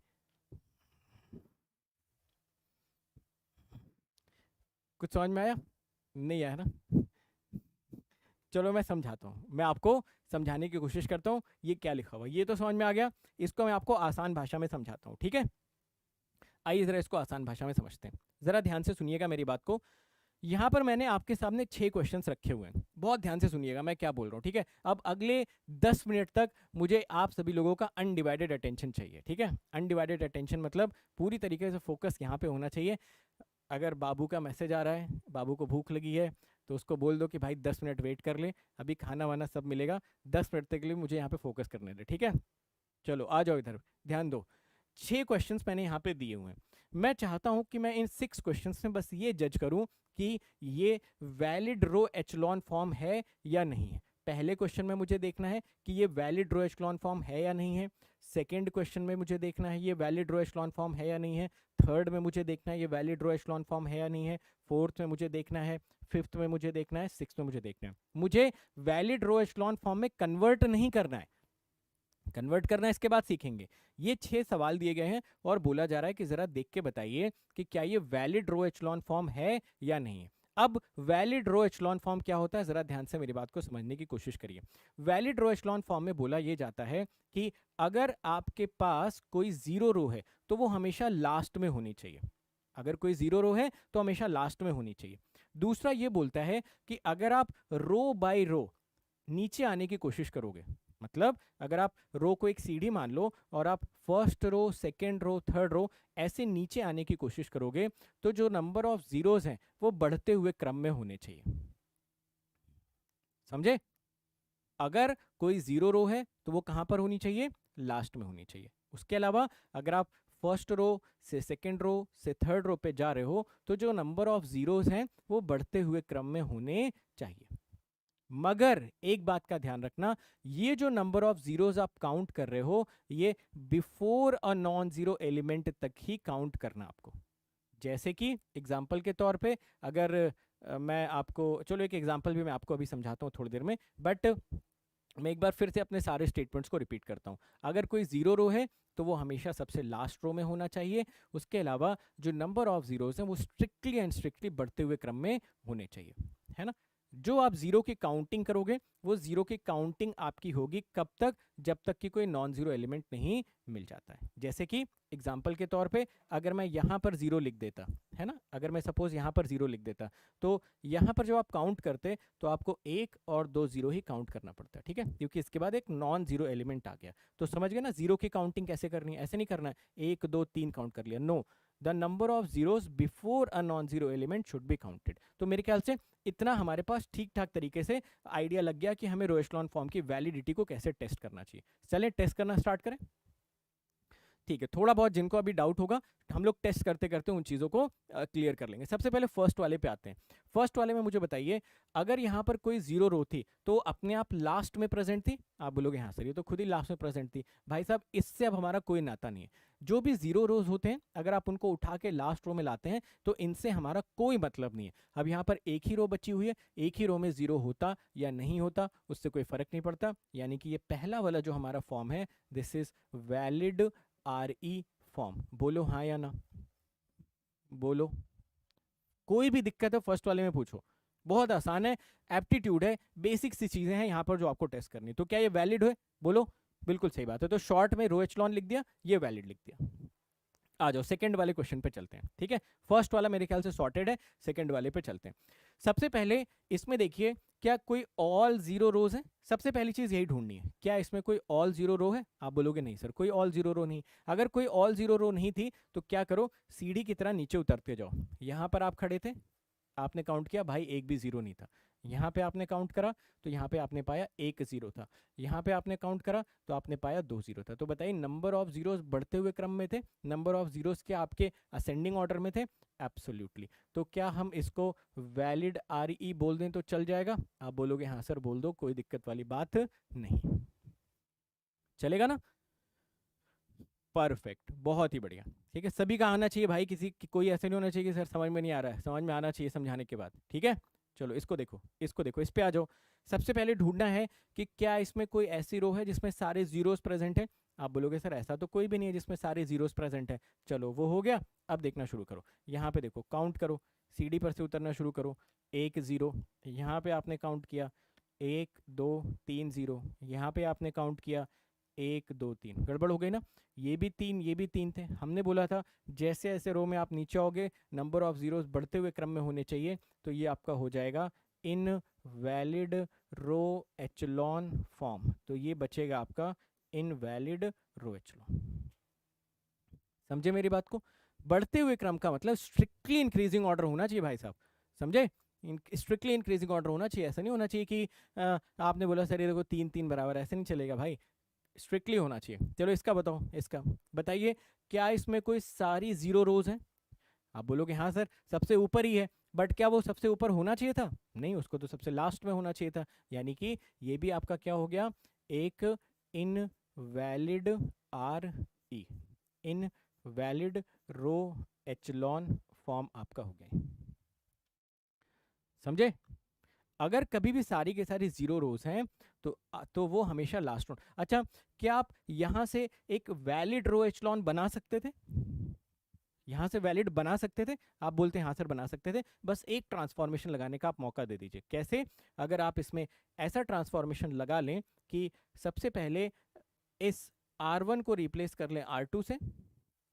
कुछ समझ में आया? नहीं आया ना? चलो मैं समझाता हूँ, मैं आपको समझाने की कोशिश करता हूँ। ये क्या लिखा हुआ, ये तो समझ में आ गया, इसको मैं आपको आसान भाषा में समझाता हूँ, ठीक है। आइए जरा इसको आसान भाषा में समझते हैं। जरा ध्यान से सुनिएगा मेरी बात को। यहाँ पर मैंने आपके सामने 6 क्वेश्चंस रखे हुए हैं, बहुत ध्यान से सुनिएगा मैं क्या बोल रहा हूँ, ठीक है। अब अगले 10 मिनट तक मुझे आप सभी लोगों का अनडिवाइडेड अटेंशन चाहिए, ठीक है। अनडिवाइडेड अटेंशन मतलब पूरी तरीके से फोकस यहाँ पे होना चाहिए। अगर बाबू का मैसेज आ रहा है, बाबू को भूख लगी है, तो उसको बोल दो कि भाई 10 मिनट वेट कर ले, अभी खाना वाना सब मिलेगा, 10 मिनट तक के लिए मुझे यहाँ पे फोकस करने दे, ठीक है। चलो आ जाओ इधर, ध्यान दो। 6 क्वेश्चंस मैंने यहाँ पे दिए हुए हैं। मैं चाहता हूँ कि मैं इन 6 क्वेश्चंस में बस ये जज करूँ कि ये वैलिड रो एचलॉन फॉर्म है या नहीं है। पहले क्वेश्चन में मुझे देखना है कि ये वैलिड रो एचलॉन फॉर्म है या नहीं है। सेकेंड क्वेश्चन में मुझे देखना है ये वैलिड रो एचलॉन फॉर्म है या नहीं है। थर्ड में मुझे देखना है ये वैलिड रो एचलॉन फॉर्म है या नहीं है। फोर्थ में मुझे देखना है, फिफ्थ में मुझे देखना है, सिक्स्थ में मुझे देखना है। मुझे वैलिड रो एचलॉन फॉर्म में कन्वर्ट नहीं करना है, कन्वर्ट करना है इसके बाद सीखेंगे। ये 6 सवाल दिए गए हैं और बोला जा रहा है कि जरा देख के बताइए कि क्या ये वैलिड रो एचलॉन फॉर्म है या नहीं है। अब वैलिड रो एचलॉन फॉर्म क्या होता है, जरा ध्यान से मेरी बात को समझने की कोशिश करिए। वैलिड रो एचलॉन फॉर्म में बोला ये जाता है कि अगर आपके पास कोई जीरो रो है तो वो हमेशा लास्ट में होनी चाहिए। अगर कोई जीरो रो है तो हमेशा लास्ट में होनी चाहिए। दूसरा ये बोलता है कि अगर आप रो बाय रो नीचे आने की कोशिश करोगे, मतलब अगर आप रो को एक सीढ़ी मान लो और आप first row, second row, third row ऐसे नीचे आने की कोशिश करोगे, तो जो नंबर ऑफ जीरोस हैं वो बढ़ते हुए क्रम में होने चाहिए। समझे? अगर कोई जीरो रो है तो वो कहां पर होनी चाहिए, लास्ट में होनी चाहिए। उसके अलावा अगर आप फर्स्ट रो से सेकेंड रो से थर्ड रो पे जा रहे हो तो जो नंबर ऑफ जीरोस हैं वो बढ़ते हुए क्रम में होने चाहिए। मगर एक बात का ध्यान रखना, ये जो नंबर ऑफ जीरोस आप काउंट कर रहे हो ये before a non zero element तक ही काउंट करना आपको। जैसे कि एग्जांपल के तौर पे अगर मैं आपको, चलो एक एग्जांपल भी मैं आपको अभी समझाता हूँ थोड़ी देर में, बट मैं एक बार फिर से अपने सारे स्टेटमेंट्स को रिपीट करता हूँ। अगर कोई जीरो रो है तो वो हमेशा सबसे लास्ट रो में होना चाहिए। उसके अलावा जो नंबर ऑफ जीरोस हैं वो स्ट्रिक्टली एंड स्ट्रिक्टली बढ़ते हुए क्रम में होने चाहिए, है ना। जो आप जीरो की काउंटिंग करोगे वो जीरो की काउंटिंग आपकी होगी कब तक, जब तक कि कोई नॉन जीरो एलिमेंट नहीं मिल जाता है। जैसे कि एग्जाम्पल के तौर पे अगर मैं यहाँ पर जीरो लिख देता, है ना, अगर मैं सपोज यहाँ पर जीरो लिख देता तो यहाँ पर जब आप काउंट करते तो आपको 1 और 2 जीरो ही काउंट करना पड़ता है, ठीक है, क्योंकि इसके बाद एक नॉन जीरो एलिमेंट आ गया। तो समझ गए ना जीरो की काउंटिंग कैसे करनी है। ऐसे नहीं करना है 1 2 3 काउंट कर लिया, no, the number of zeros before a non zero element should be counted. तो मेरे ख्याल से इतना हमारे पास ठीक ठाक तरीके से आइडिया लग गया कि हमें रो एचलॉन फॉर्म की वैलिडिटी को कैसे टेस्ट करना चाहिए। चलें टेस्ट करना स्टार्ट करें। ठीक है, थोड़ा बहुत जिनको अभी डाउट होगा हम लोग टेस्ट करते करते उन चीज़ों को क्लियर कर लेंगे। सबसे पहले फर्स्ट वाले पे आते हैं। फर्स्ट वाले में मुझे बताइए, अगर यहाँ पर कोई जीरो रो थी तो अपने आप लास्ट में प्रेजेंट थी। आप बोलोगे हाँ सर ये तो खुद ही लास्ट में प्रेजेंट थी। भाई साहब इससे अब हमारा कोई नाता नहीं है। जो भी जीरो रोज होते हैं अगर आप उनको उठा के लास्ट रो में लाते हैं तो इनसे हमारा कोई मतलब नहीं है। अब यहाँ पर एक ही रो बची हुई है, एक ही रो में जीरो होता या नहीं होता उससे कोई फर्क नहीं पड़ता। यानी कि ये पहला वाला जो हमारा फॉर्म है this is valid RE form. बोलो हाँ या ना, बोलो। कोई भी दिक्कत है फर्स्ट वाले में पूछो, बहुत आसान है, एप्टीट्यूड है, बेसिक सी चीजें हैं यहाँ पर जो आपको टेस्ट करनी। तो क्या ये वैलिड है, बोलो। बिल्कुल सही बात है। तो शॉर्ट में रो एचलॉन लिख दिया, ये वैलिड लिख दिया। आ जाओ सेकंड वाले क्वेश्चन पे चलते हैं, ठीक है। फर्स्ट वाला मेरे ख्याल से सॉर्टेड है, सेकंड वाले पे चलते हैं। सबसे पहले इसमें देखिए क्या कोई ऑल जीरो रोज है, सबसे पहली चीज यही ढूंढनी है, क्या इसमें कोई ऑल जीरो रो है। आप बोलोगे नहीं सर कोई ऑल जीरो रो नहीं। अगर कोई ऑल जीरो रो नहीं थी तो क्या करो, सीढ़ी की तरह नीचे उतरते जाओ। यहां पर आप खड़े थे, आपने काउंट किया भाई एक भी जीरो नहीं था। यहाँ पे आपने काउंट करा तो यहाँ पे आपने पाया एक जीरो था। यहाँ पे आपने काउंट करा तो आपने पाया दो जीरो था। तो बताइए नंबर ऑफ जीरोस बढ़ते हुए क्रम में थे, नंबर ऑफ जीरोस के आपके असेंडिंग ऑर्डर में थे। एब्सोल्युटली। तो क्या हम इसको वैलिड आर ई बोल दें तो चल जाएगा। आप बोलोगे हाँ सर बोल दो, कोई दिक्कत वाली बात नहीं, चलेगा ना। परफेक्ट, बहुत ही बढ़िया। ठीक है, सभी का आना चाहिए भाई, किसी कोई ऐसे नहीं होना चाहिए कि सर समझ में नहीं आ रहा है, समझ में आना चाहिए समझाने के बाद। ठीक है, चलो इसको देखो, इसको देखो, इस पे आ जाओ। सबसे पहले ढूंढना है कि क्या इसमें कोई ऐसी रो है जिसमें सारे जीरोस प्रेजेंट है। आप बोलोगे सर ऐसा तो कोई भी नहीं है जिसमें सारे जीरोस प्रेजेंट है। चलो वो हो गया, अब देखना शुरू करो। यहाँ पे देखो, काउंट करो, सीढ़ी पर से उतरना शुरू करो। एक जीरो, यहाँ पे आपने काउंट किया, एक दो तीन जीरो, यहाँ पे आपने काउंट किया एक दो तीन, गड़बड़ हो गई ना। ये भी तीन, ये भी तीन थे। हमने बोला था जैसे ऐसे रो में आप नीचे आओगे नंबर ऑफ जीरोस बढ़ते हुए क्रम में होने चाहिए। तो ये आपका हो जाएगा इन वैलिड रो एचलॉन फॉर्म। तो ये बचेगा आपका इनवैलिड रो एचलॉन। समझे मेरी बात को। बढ़ते हुए क्रम का मतलब स्ट्रिक्टली इंक्रीजिंग ऑर्डर होना चाहिए भाई साहब, समझे। स्ट्रिक्टली इंक्रीजिंग ऑर्डर होना चाहिए, ऐसा नहीं होना चाहिए कि आपने बोला सर ये देखो तीन तीन बराबर, ऐसे नहीं चलेगा भाई, स्ट्रिक्टली होना चाहिए। चलो इसका बताओ, इसका बताइए क्या इसमें कोई सारी जीरो रोज हैं। आप बोलोगे हाँ सर सबसे ऊपर ही है, बट क्या वो सबसे ऊपर होना चाहिए था। नहीं, उसको तो सबसे लास्ट में होना चाहिए था। यानी कि ये भी आपका क्या हो गया, एक इनवैलिड आर ई, इनवैलिड रो एचलॉन फॉर्म आपका हो गया। समझे। अगर कभी भी सारी के सारी जीरो रोज हैं तो वो हमेशा लास्ट रो। अच्छा, क्या आप यहां से एक वैलिड रो एचलॉन बना सकते थे, यहां से वैलिड बना सकते थे। आप बोलते हैं हाँ सर बना सकते थे, बस एक ट्रांसफॉर्मेशन लगाने का आप मौका दे दीजिए। कैसे, अगर आप इसमें ऐसा ट्रांसफॉर्मेशन लगा लें कि सबसे पहले इस R1 को रिप्लेस कर लें R2 से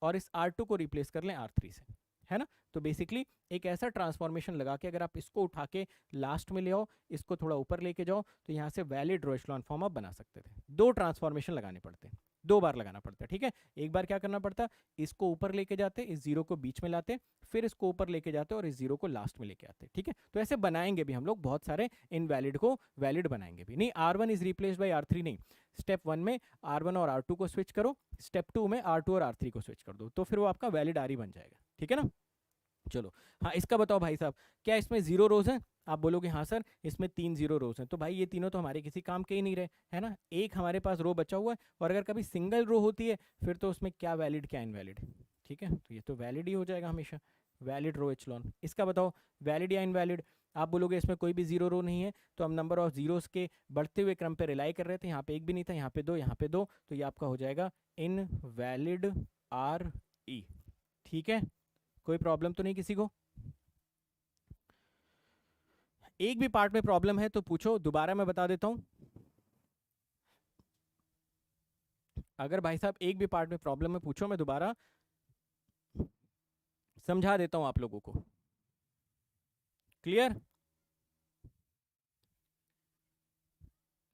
और इस R2 को रिप्लेस कर लें R3 से, है ना। तो बेसिकली एक ऐसा ट्रांसफॉर्मेशन लगा के अगर आप इसको उठा के लास्ट में ले आओ, इसको थोड़ा ऊपर लेके जाओ, तो यहाँ से वैलिड रो एचलॉन फॉर्म आप बना सकते थे। दो ट्रांसफॉर्मेशन लगाने पड़ते हैं, दो बार लगाना पड़ता है। ठीक है, एक बार क्या करना पड़ता, इसको ऊपर लेके जाते, इस जीरो को बीच में लाते, फिर इसको ऊपर लेके जाते और इस जीरो को लास्ट में लेके आते। ठीक है, तो ऐसे बनाएंगे भी हम लोग बहुत सारे इनवैलिड को वैलिड बनाएंगे भी। नहीं R1 is replaced by R3 नहीं, स्टेप 1 में R1 और R2 को स्विच करो, स्टेप 2 में R2 और R3 को स्विच कर दो, तो फिर वो आपका वैलिड आर बन जाएगा। ठीक है ना। चलो हाँ, इसका बताओ भाई साहब, क्या इसमें जीरो रोज हैं। आप बोलोगे हाँ सर इसमें तीन जीरो रोज हैं। तो भाई ये तीनों तो हमारे किसी काम के ही नहीं रहे, है ना। एक हमारे पास रो बचा हुआ है, और अगर कभी सिंगल रो होती है फिर तो उसमें क्या वैलिड क्या इनवैलिड। ठीक है, तो ये तो वैलिड ही हो जाएगा हमेशा, वैलिड रो एचलॉन। इसका बताओ वैलिड या इनवैलिड। आप बोलोगे इसमें कोई भी जीरो रो नहीं है, तो हम नंबर ऑफ जीरोस के बढ़ते हुए क्रम पे रिलाई कर रहे थे। यहाँ पे एक भी नहीं था, यहाँ पे दो, यहाँ पे दो, तो ये आपका हो जाएगा इनवैलिड आर ई। ठीक है, कोई प्रॉब्लम तो नहीं किसी को। एक भी पार्ट में प्रॉब्लम है तो पूछो, दोबारा मैं बता देता हूं। अगर भाई साहब एक भी पार्ट में प्रॉब्लम है पूछो, मैं दोबारा समझा देता हूं आप लोगों को। क्लियर।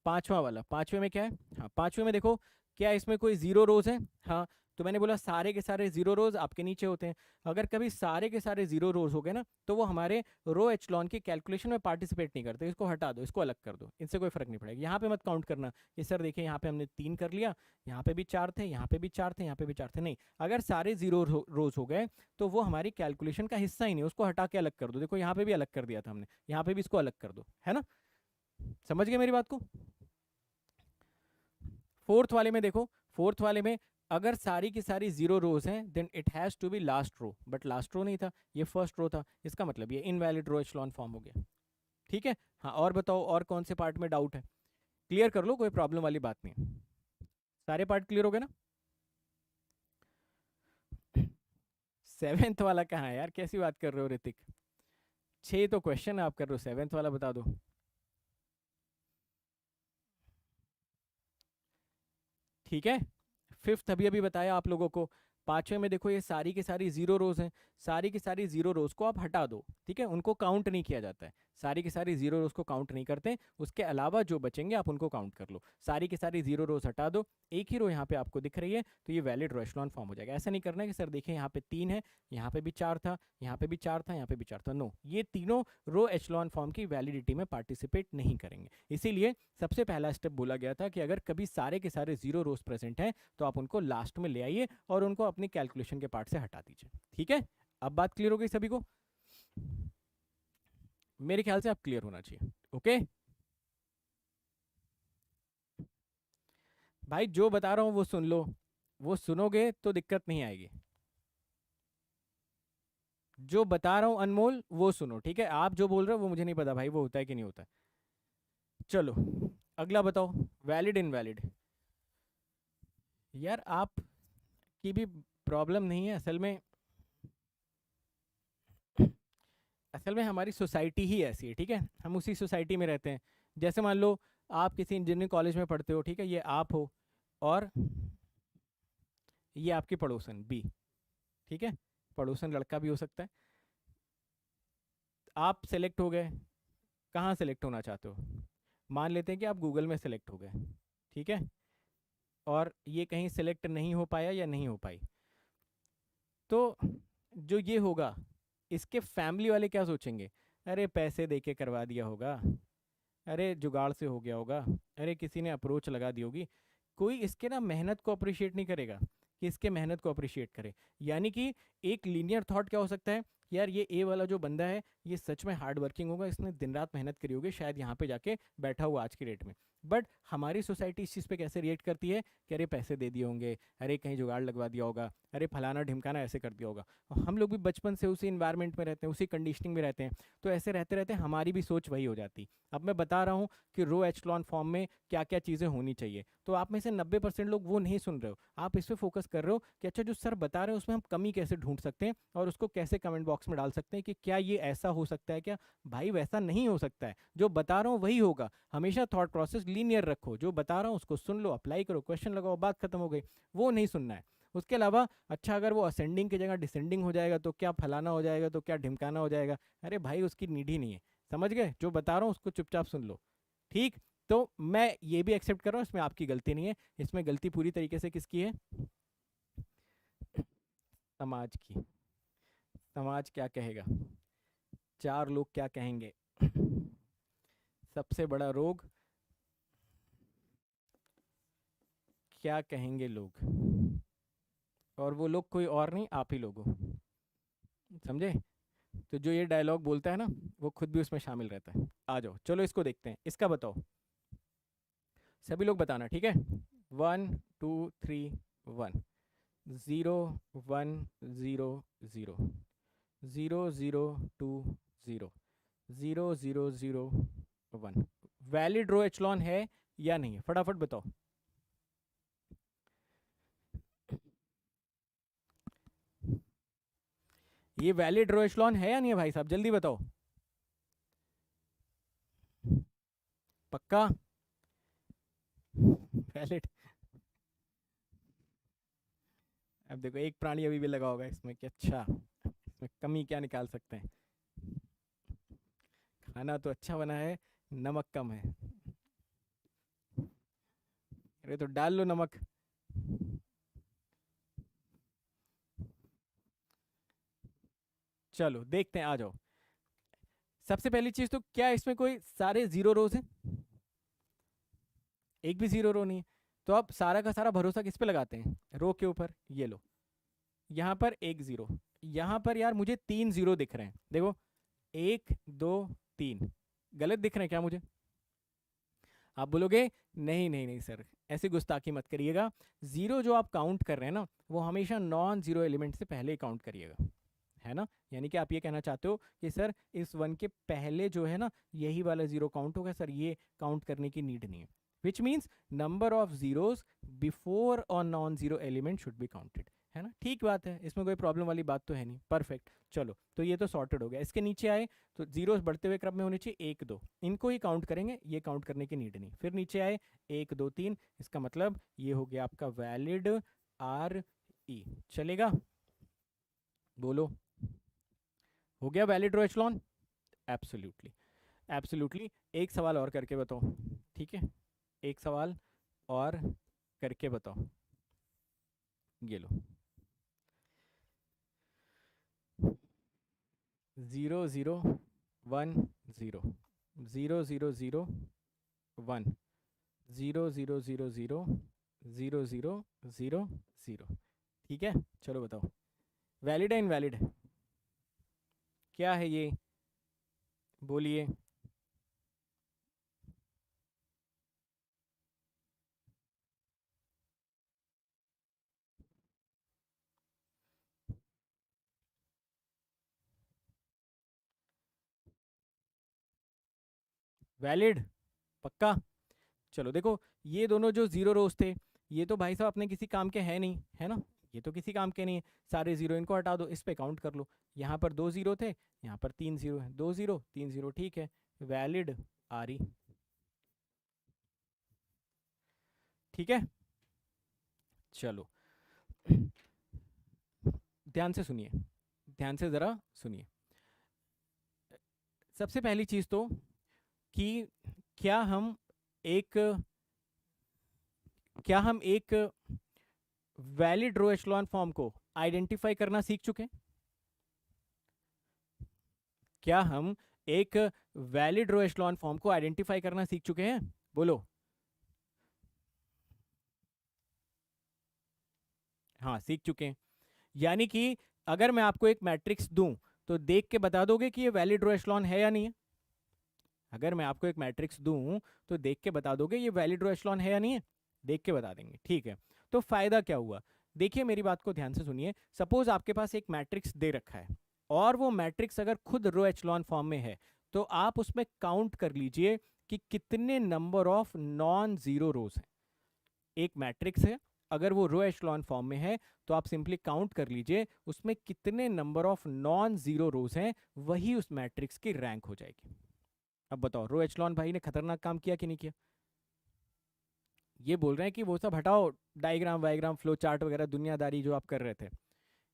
पांचवा वाला, पांचवे में क्या है। हाँ पांचवे में देखो, क्या इसमें कोई जीरो रोज है। हाँ, तो मैंने बोला सारे के सारे जीरो रोज आपके नीचे होते हैं। अगर कभी सारे के सारे जीरो रोज हो गए ना, तो वो हमारे रो एचलॉन की कैलकुलेशन में पार्टिसिपेट नहीं करते। इसको हटा दो, इसको अलग कर दो, इनसे कोई फर्क नहीं पड़ेगा। यहाँ पे मत काउंट करना कि सर देखिए यहाँ पे हमने तीन कर लिया, यहाँ पे भी चार थे, यहाँ पे भी चार थे, यहाँ पे भी चार थे। नहीं, अगर सारे जीरो रोज हो गए तो वो हमारी कैलकुलेशन का हिस्सा ही नहीं, उसको हटा के अलग कर दो। देखो यहाँ पे भी अलग कर दिया था हमने, यहाँ पे भी इसको अलग कर दो, है ना। समझ गए मेरी बात को। फोर्थ वाले में देखो, फोर्थ वाले में अगर सारी की सारी जीरो रोज हैं then it has to be last row, but last row नहीं था, ये फर्स्ट रो था। इसका मतलब ये इनवैलिड रो एचलॉन फॉर्म हो गया। ठीक है। हाँ, और बताओ और कौन से पार्ट में डाउट है, क्लियर कर लो, कोई प्रॉब्लम वाली बात नहीं है। सारे पार्ट क्लियर हो गए ना। सेवेंथ वाला कहाँ है यार, कैसी बात कर रहे हो ऋतिक। छह तो क्वेश्चन आप कर रहे हो, सेवेंथ वाला बता दो। ठीक है, फिफ्थ अभी अभी बताया आप लोगों को। पांचवे में देखो ये सारी की सारी जीरो रोज हैं, सारी की सारी जीरो रोज को आप हटा दो, ठीक है, उनको काउंट नहीं किया जाता है, सारी की सारी जीरो रोज को काउंट नहीं करते, उसके अलावा जो बचेंगे आप उनको काउंट कर लो, सारी की सारी जीरो रोज हटा दो, एक ही रो यहाँ पे आपको दिख रही है, तो ये वैलिड रो एचेलॉन फॉर्म हो जाएगा। ऐसा नहीं करना है कि सर देखिए यहाँ पे 3 है, यहाँ पे भी 4 था, यहाँ पे भी 4 था, यहाँ पे भी 4 था, नो, ये तीनों रो एचेलॉन फॉर्म की वैलिडिटी में पार्टिसिपेट नहीं करेंगे। इसीलिए सबसे पहला स्टेप बोला गया था कि अगर कभी सारे के सारे जीरो रोज प्रेजेंट हैं तो आप उनको लास्ट में ले आइए और उनको अपनी कैलकुलेशन के पार्ट से हटा दीजिए, ठीक है। अब बात क्लियर हो गई सभी को? मेरे ख्याल से आप क्लियर होना चाहिए, ओके। भाई जो बता रहा हूं वो सुन लो, वो सुनोगे तो दिक्कत नहीं आएगी, जो बता रहा हूं अनमोल वो सुनो, ठीक है। आप जो बोल रहे हो वो मुझे नहीं पता भाई वो होता है कि नहीं होता है। चलो अगला बताओ, वैलिड इनवैलिड। यार आप की भी प्रॉब्लम नहीं है असल में, असल में हमारी सोसाइटी ही ऐसी है, ठीक है, हम उसी सोसाइटी में रहते हैं। जैसे मान लो आप किसी इंजीनियरिंग कॉलेज में पढ़ते हो, ठीक है, ये आप हो और ये आपकी पड़ोसन बी, ठीक है, पड़ोसन लड़का भी हो सकता है। आप सेलेक्ट हो गए, कहाँ सेलेक्ट होना चाहते हो, मान लेते हैं कि आप गूगल में सेलेक्ट हो गए, ठीक है, और ये कहीं सेलेक्ट नहीं हो पाया या नहीं हो पाई, तो जो ये होगा इसके फैमिली वाले क्या सोचेंगे, अरे पैसे दे के करवा दिया होगा, अरे जुगाड़ से हो गया होगा, अरे किसी ने अप्रोच लगा दी होगी। कोई इसके ना मेहनत को अप्रिशिएट नहीं करेगा कि इसके मेहनत को अप्रिशिएट करे। यानी कि एक लीनियर थॉट क्या हो सकता है, यार ये ए वाला जो बंदा है ये सच में हार्ड वर्किंग होगा, इसने दिन रात मेहनत करी होगी, शायद यहाँ पे जाके बैठा हुआ आज की डेट में। बट हमारी सोसाइटी इस चीज़ पे कैसे रिएक्ट करती है कि अरे पैसे दे दिए होंगे, अरे कहीं जुगाड़ लगवा दिया होगा, अरे फलाना ढिमकाना ऐसे कर दिया होगा। और हम लोग भी बचपन से उसी इन्वायरमेंट में रहते हैं, उसी कंडीशनिंग में रहते हैं, तो ऐसे रहते रहते हमारी भी सोच वही हो जाती। अब मैं बता रहा हूँ कि रो एचलॉन फॉर्म में क्या क्या चीज़ें होनी चाहिए, तो आप में से 90% लोग वो नहीं सुन रहे हो, आप इस पर फोकस कर रहे हो कि अच्छा जो सर बता रहे हैं उसमें हम कमी कैसे ढूंढ सकते हैं और उसको कैसे कमेंट बॉक्स में डाल सकते हैं कि क्या ये ऐसा हो सकता है क्या। भाई वैसा नहीं हो सकता है, जो बता रहा हूँ वही होगा। हमेशा थॉट प्रोसेस लीनियर रखो, जो बता रहा हूँ उसको सुन लो, अप्लाई करो, क्वेश्चन लगाओ, बात खत्म हो गई, वो नहीं सुनना है। उसके अलावा अच्छा अगर वो असेंडिंग की जगह डिसेंडिंग हो जाएगा तो क्या फलाना हो जाएगा तो क्या ढिमकाना हो जाएगा, अरे भाई उसकी नीड ही नहीं है। समझ गए, जो बता रहा हूँ उसको चुपचाप सुन लो, ठीक। तो मैं ये भी एक्सेप्ट कर रहा हूँ इसमें आपकी गलती नहीं है, इसमें गलती पूरी तरीके से किसकी है, समाज की। समाज क्या कहेगा, चार लोग क्या कहेंगे, सबसे बड़ा रोग, क्या कहेंगे लोग, और वो लोग कोई और नहीं आप ही लोग हो, समझे। तो जो ये डायलॉग बोलता है ना वो खुद भी उसमें शामिल रहता है। आ जाओ चलो इसको देखते हैं, इसका बताओ, सभी लोग बताना, ठीक है। 1 2 3 1, 0 1 0 0, 0 0 2 0, 0 0 0 1। वैलिड रो एचलॉन है या नहीं है, फटाफट बताओ। ये वैलिड रो एचलॉन है या नहीं है भाई साहब, जल्दी बताओ, पक्का वैलिड। अब देखो एक प्राणी अभी भी लगा होगा इसमें कि अच्छा इसमें कमी क्या निकाल सकते हैं, खाना तो अच्छा बना है, नमक कम है, अरे तो डाल लो नमक। चलो देखते हैं, आ जाओ। सबसे पहली चीज तो क्या इसमें कोई सारे जीरो रोज हैं, एक भी जीरो रो नहीं है, तो आप सारा का सारा भरोसा किस पे लगाते हैं, रो के ऊपर। ये लो यहाँ पर एक जीरो, यहाँ पर यार मुझे 3 जीरो दिख रहे हैं, देखो 1 2 3, गलत दिख रहे हैं क्या मुझे। आप बोलोगे नहीं नहीं नहीं सर ऐसी गुस्ताखी मत करिएगा, जीरो जो आप काउंट कर रहे हैं ना वो हमेशा नॉन जीरो एलिमेंट से पहले ही काउंट करिएगा, है ना। यानी कि आप ये कहना चाहते हो कि सर इस 1 के पहले जो है ना यही वाला जीरो काउंट होगा, सर ये काउंट करने की नीड नहीं है, which means number of zeros before और non zero element should be counted, है ना। ठीक बात है, इसमें कोई प्रॉब्लम वाली बात तो है नहीं, परफेक्ट। चलो तो ये तो सॉर्टेड हो गया। इसके नीचे आए तो जीरोस बढ़ते हुए क्रम में होने चाहिए 1 2, इनको ही काउंट करेंगे, ये काउंट करने की नीड नहीं। फिर नीचे आए 1 2 3, इसका मतलब ये हो गया आपका वैलिड आर ई चलेगा? बोलो, हो गया valid row echelon? Absolutely, absolutely. एक सवाल और करके बताओ, ठीक है? एक सवाल और करके बताओ, ये लो। 0 0 1 0 0 0 0 1 0 0 0 0 0 0 0 0। ठीक है, चलो बताओ, वैलिड है इनवैलिड है? क्या है ये, बोलिए। वैलिड, पक्का? चलो देखो, ये दोनों जो जीरो रोज थे, ये तो भाई साहब अपने किसी काम के हैं नहीं, है ना? ये तो किसी काम के नहीं है। सारे जीरो इनको हटा दो, इस पे काउंट कर लो। यहाँ पर 2 जीरो थे, यहाँ पर 3 जीरो है। 2 जीरो 3 जीरो, ठीक है, वैलिड आ रही। ठीक है, चलो ध्यान से सुनिए, ध्यान से ज़रा सुनिए। सबसे पहली चीज़ तो कि क्या हम एक क्या हम एक वैलिड रो एचलॉन फॉर्म को आइडेंटिफाई करना सीख चुके हैं? क्या हम एक वैलिड रो एचलॉन फॉर्म को आइडेंटिफाई करना सीख चुके हैं? बोलो। हाँ, सीख चुके हैं। यानी कि अगर मैं आपको एक मैट्रिक्स दूं, तो देख के बता दोगे कि ये वैलिड रो एचलॉन है या नहीं है? अगर मैं आपको एक मैट्रिक्स दूं, तो देख के बता दोगे ये वैलिड रो एचलॉन है या नहीं है? देख के बता देंगे, ठीक है। तो फायदा क्या हुआ? देखिए मेरी बात को ध्यान से सुनिए। सपोज आपके पास एक मैट्रिक्स दे रखा है, और वो मैट्रिक्स अगर खुद रो एचलॉन फॉर्म में है, तो आप उसमें काउंट कर लीजिए कि कितने number of non zero rows हैं। एक मैट्रिक्स है, अगर वो रो एचलॉन फॉर्म में है, तो आप सिंपली काउंट कर लीजिए उसमें कितने number of non zero rows हैं, वही उस मैट्रिक्स की रैंक हो जाएगी। अब बताओ, रो एचलॉन भाई ने खतरनाक काम किया कि नहीं किया? ये बोल रहे हैं कि वो सब हटाओ, डायग्राम वायग्राम फ्लो चार्ट वगैरह दुनियादारी जो आप कर रहे थे।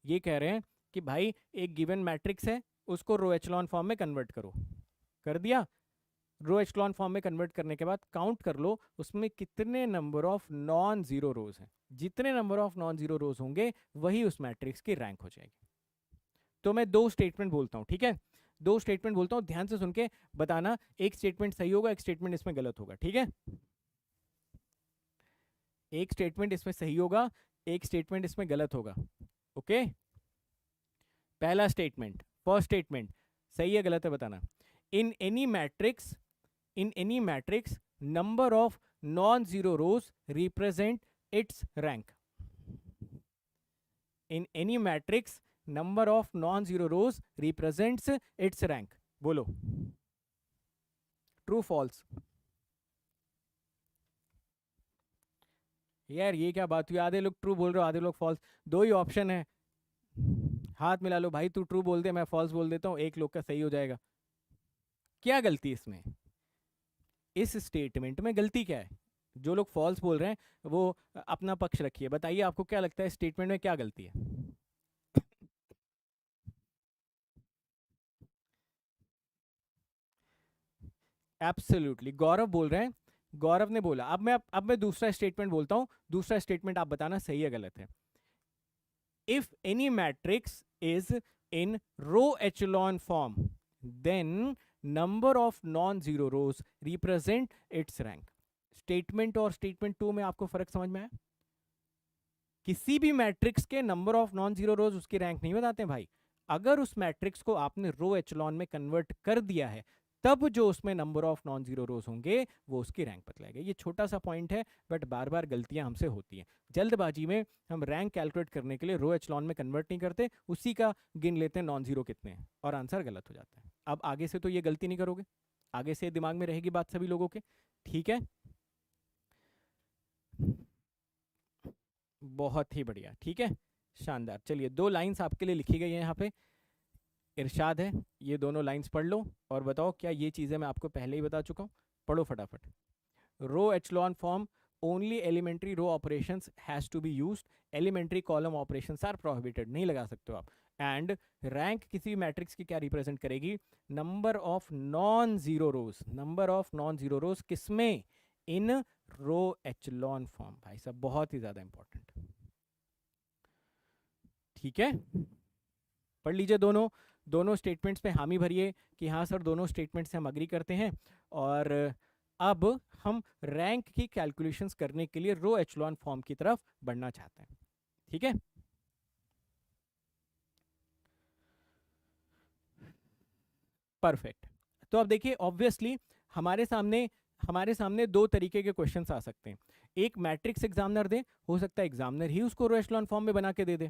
ये कह रहे हैं कि भाई एक गिवन मैट्रिक्स है, उसको रो एचलॉन फॉर्म में कन्वर्ट करो। कर दिया। रो एचलॉन फॉर्म में कन्वर्ट करने के बाद काउंट कर लो उसमें कितने number of non zero rows हैं। जितने नंबर ऑफ नॉन जीरो रोज होंगे, वही उस मैट्रिक्स की रैंक हो जाएगी। तो मैं दो स्टेटमेंट बोलता हूँ, ठीक है? दो स्टेटमेंट बोलता हूँ, ध्यान से सुन के बताना। एक स्टेटमेंट सही होगा, एक स्टेटमेंट इसमें गलत होगा, ठीक है? एक स्टेटमेंट इसमें सही होगा, एक स्टेटमेंट इसमें गलत होगा। ओके, पहला स्टेटमेंट, फर्स्ट स्टेटमेंट, सही है गलत है बताना। In any matrix, in any matrix, number of non zero rows represent its rank. In any matrix, number of non zero rose represents it's rank. बोलो, ट्रू फॉल्स? यार ये क्या बात हुई, आधे लोग ट्रू बोल रहे हो, आधे लोग फॉल्स। दो ही ऑप्शन है, हाथ मिला लो भाई। तू ट्रू बोल दे, मैं फॉल्स बोल देता हूँ, एक लोग का सही हो जाएगा। क्या गलती इसमें, इस स्टेटमेंट में गलती क्या है? जो लोग फॉल्स बोल रहे हैं वो अपना पक्ष रखिए, बताइए आपको क्या लगता है स्टेटमेंट में क्या गलती है? एब्सोल्युटली, गौरव बोल रहे हैं। गौरव ने बोला। अब मैं दूसरा स्टेटमेंट बोलता हूं, दूसरा स्टेटमेंट आप बताना सही है गलत है। If any matrix is in row echelon form, then number of non zero rows represent its rank. Statement और स्टेटमेंट टू में आपको फर्क समझ में आया? किसी भी मैट्रिक्स के नंबर ऑफ नॉन जीरो रोज उसकी रैंक नहीं बताते भाई। अगर उस मैट्रिक्स को आपने रो एचलॉन में कन्वर्ट कर दिया है, तब जो उसमें नंबर ऑफ नॉन जीरो रोज होंगे वो उसकी रैंक बतलाएगा। ये छोटा सा पॉइंट है, बट बार बार गलतियां हमसे होती हैं। जल्दबाजी में हम रैंक कैलकुलेट करने के लिए रो एचलॉन में कन्वर्ट नहीं करते, उसी का गिन लेते हैं नॉन जीरो कितने हैं, और आंसर गलत हो जाता है। अब आगे से तो ये गलती नहीं करोगे, आगे से दिमाग में रहेगी बात सभी लोगों के, ठीक है? बहुत ही बढ़िया, ठीक है, शानदार। चलिए, दो लाइंस आपके लिए लिखी गई है यहाँ पे, इरशाद है। ये दोनों लाइंस पढ़ लो और बताओ क्या ये चीज़ें मैं आपको पहले ही बता चुका हूँ? पढ़ो फटाफट। Row echelon form only elementary row operations has to be used, elementary column operations are prohibited, नहीं लगा सकते हो आप। एंड रैंक किसी मैट्रिक्स की क्या रिप्रेजेंट करेगी? Number of non zero rose, number of non zero रोज किसमें? इन रो एचलॉन फॉर्म। भाई साहब बहुत ही ज्यादा इंपॉर्टेंट, ठीक है। पढ़ लीजिए दोनों दोनों स्टेटमेंट्स पे हामी भरिए कि हाँ सर दोनों स्टेटमेंट से हम अग्री करते हैं। और अब हम रैंक की कैलकुलेशंस करने के लिए रो एचलॉन फॉर्म की तरफ बढ़ना चाहते हैं, ठीक है। परफेक्ट। तो अब देखिए ऑब्वियसली हमारे सामने दो तरीके के क्वेश्चंस आ सकते हैं। एक मैट्रिक्स एग्जामिनर दे, हो सकता है एग्जामिनर ही उसको रो एचलॉन फॉर्म में बना के दे दे।